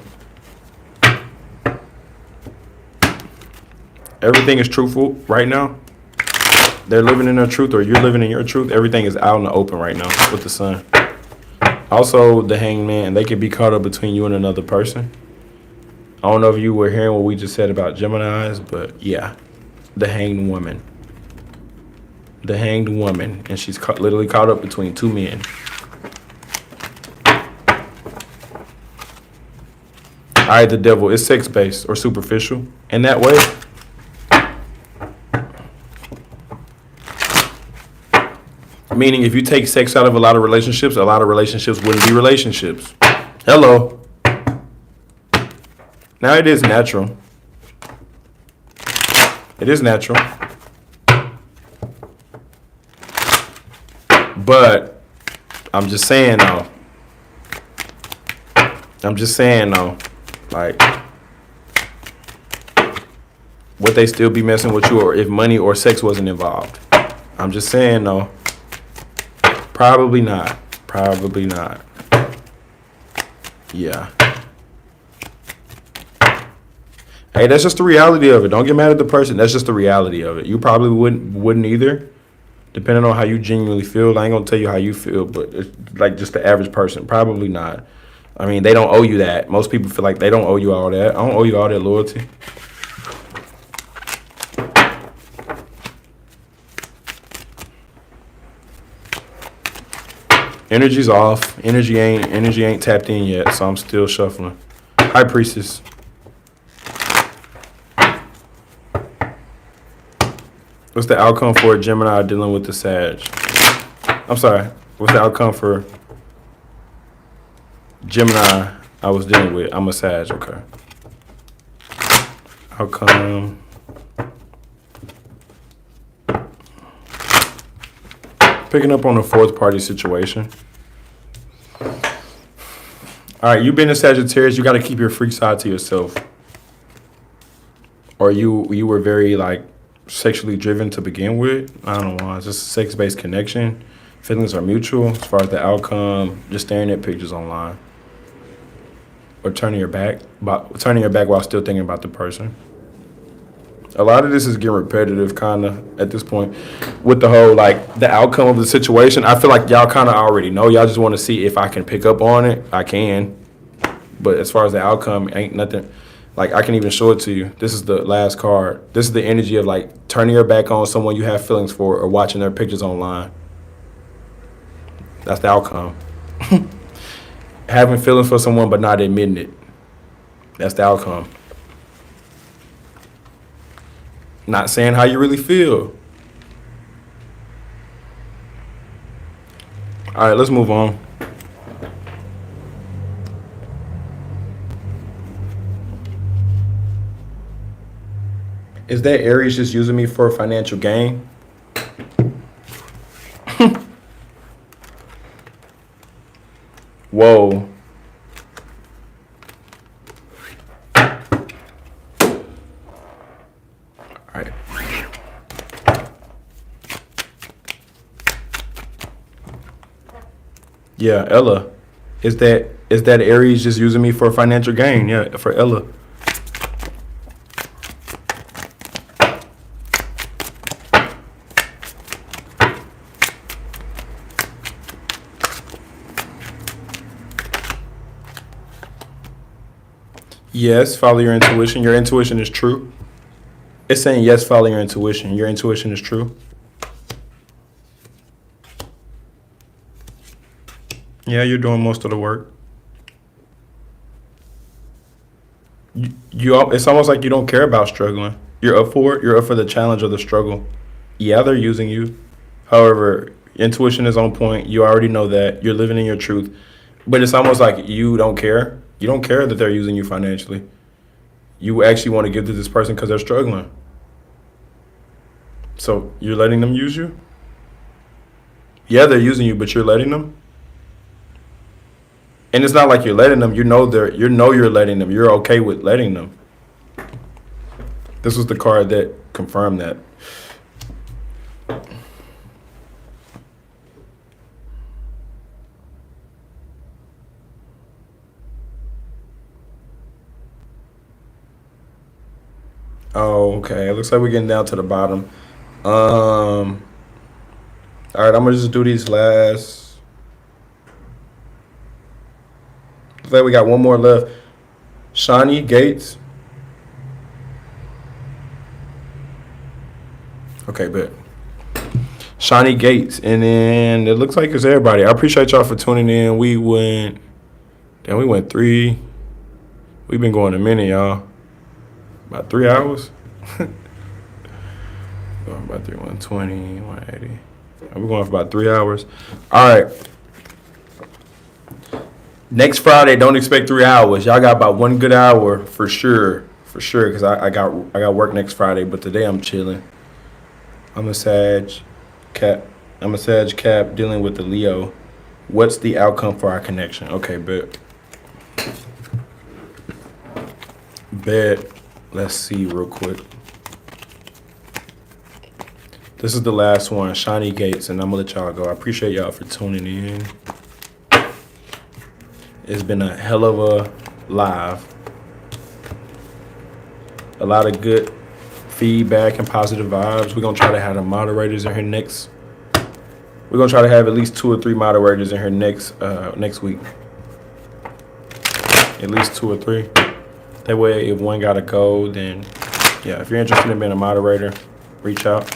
Everything is truthful right now. They're living in their truth, or you're living in your truth. Everything is out in the open right now with the sun. Also, the Hanged Man, they could be caught up between you and another person. I don't know if you were hearing what we just said about Geminis, but yeah, the Hanged Woman. The Hanged Woman, and she's literally caught up between two men. All right, the Devil is sex-based or superficial in that way. Meaning, if you take sex out of a lot of relationships wouldn't be relationships. Hello. Now it is natural. It is natural. But I'm just saying though. Like, would they still be messing with you, or if money or sex wasn't involved? I'm just saying though. Probably not. Probably not. Yeah. Hey, that's just the reality of it. Don't get mad at the person. That's just the reality of it. You probably wouldn't either. Depending on how you genuinely feel. I ain't gonna tell you how you feel, but it's like just the average person. Probably not. I mean, they don't owe you that. Most people feel like they don't owe you all that. I don't owe you all that loyalty. Energy's off. Energy ain't tapped in yet, so I'm still shuffling. High Priestess. What's the outcome for a Gemini dealing with the Sag? I'm sorry. What's the outcome for Gemini I was dealing with? I'm a Sag, okay. Outcome. Picking up on a fourth party situation. All right, you've been a Sagittarius. You got to keep your freak side to yourself. Or you were very like sexually driven to begin with. I don't know. It's just a sex-based connection. Feelings are mutual. As far as the outcome, just staring at pictures online. Or turning your back while still thinking about the person. A lot of this is getting repetitive, kind of, at this point. With the whole, like, the outcome of the situation, I feel like y'all kind of already know. Y'all just want to see if I can pick up on it. I can. But as far as the outcome, ain't nothing. Like, I can even show it to you. This is the last card. This is the energy of, like, turning your back on someone you have feelings for or watching their pictures online. That's the outcome. Having feelings for someone but not admitting it. That's the outcome. Not saying how you really feel. All right, let's move on. Is that Aries just using me for financial gain? Whoa. All right. Yeah, Ella. Is that Aries just using me for financial gain? Yeah, for Ella. Yes, follow your intuition. Your intuition is true. It's saying yes, follow your intuition. Your intuition is true. Yeah, you're doing most of the work. It's almost like you don't care about struggling. You're up for it. You're up for the challenge of the struggle. Yeah, they're using you. However, intuition is on point. You already know that. You're living in your truth. But it's almost like you don't care. You don't care that they're using you financially. You actually want to give to this person because they're struggling. So you're letting them use you? Yeah, they're using you, but you're letting them? And it's not like you're letting them. You know you're letting them. You're okay with letting them. This was the card that confirmed that. Oh, okay. It looks like we're getting down to the bottom. All right, I'm gonna just do these last. Looks like we got one more left. Shawnee Gates. Okay, bet. Shawnee Gates, and then it looks like it's everybody. I appreciate y'all for tuning in. We went 3. We've been going a minute, y'all. About 3 hours. Going about 3, 120, 180. We're going for about 3 hours. All right. Next Friday, don't expect 3 hours. Y'all got about 1 good hour for sure. For sure, because I got work next Friday, but today I'm chilling. I'm a Sag Cap dealing with the Leo. What's the outcome for our connection? Okay, bet. Let's see real quick. This is the last one, Shawnee Gates, and I'm going to let y'all go. I appreciate y'all for tuning in. It's been a hell of a live. A lot of good feedback and positive vibes. We're going to try to have the moderators in here next. We're going to try to have at least 2 or 3 moderators in here next week. At least 2 or 3. That way, if one got to go, then, yeah, if you're interested in being a moderator, reach out.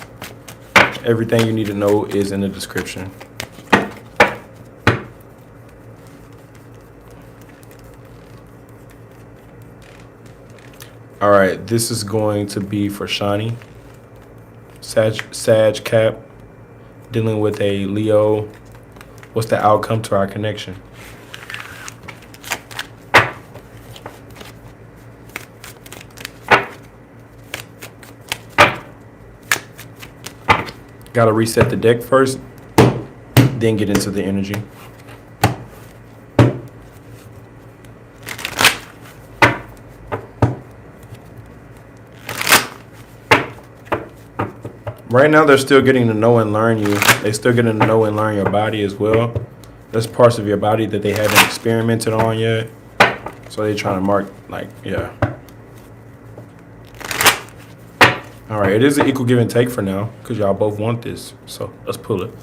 Everything you need to know is in the description. All right, this is going to be for Shawnee. Sag Cap, dealing with a Leo. What's the outcome to our connection? Got to reset the deck first, then get into the energy. Right now, they're still getting to know and learn you. They're still getting to know and learn your body as well. There's parts of your body that they haven't experimented on yet. So they're trying to mark, like, yeah. All right, it is an equal give and take for now because y'all both want this. So let's pull it.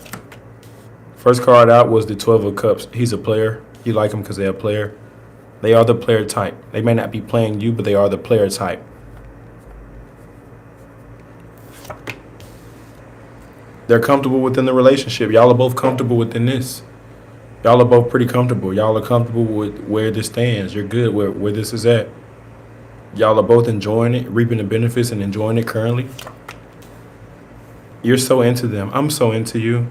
First card out was the 12 of Cups. He's a player. You like him because they're a player. They are the player type. They may not be playing you, but they are the player type. They're comfortable within the relationship. Y'all are both comfortable within this. Y'all are both pretty comfortable. Y'all are comfortable with where this stands. You're good where this is at. Y'all are both enjoying it, reaping the benefits and enjoying it currently. You're so into them. I'm so into you.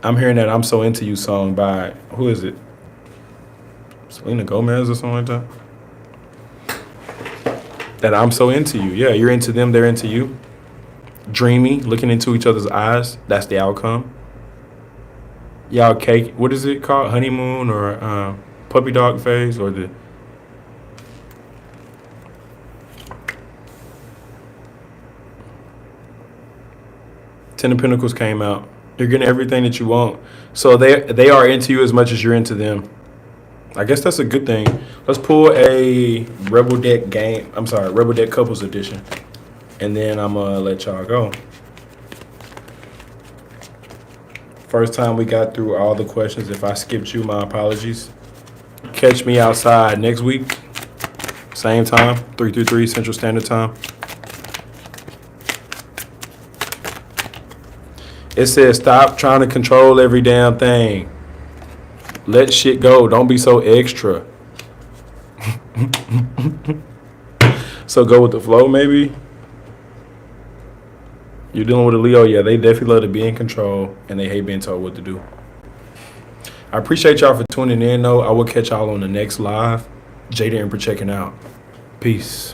I'm hearing that I'm so into you song by, who is it? Selena Gomez or something like that? That I'm so into you. Yeah, you're into them, they're into you. Dreamy, looking into each other's eyes. That's the outcome. Y'all cake, what is it called? Honeymoon or puppy dog phase or the... Ten of Pentacles came out. You're getting everything that you want. So they are into you as much as you're into them. I guess that's a good thing. Let's pull a Rebel Deck Rebel Deck Couples Edition. And then I'm going to let y'all go. First time we got through all the questions. If I skipped you, my apologies. Catch me outside next week. Same time, 3 Central Standard Time. It says stop trying to control every damn thing. Let shit go. Don't be so extra. So go with the flow, maybe. You're dealing with a Leo. Yeah, they definitely love to be in control, and they hate being told what to do. I appreciate y'all for tuning in, though. I will catch y'all on the next live. Jada Emperor checking out. Peace.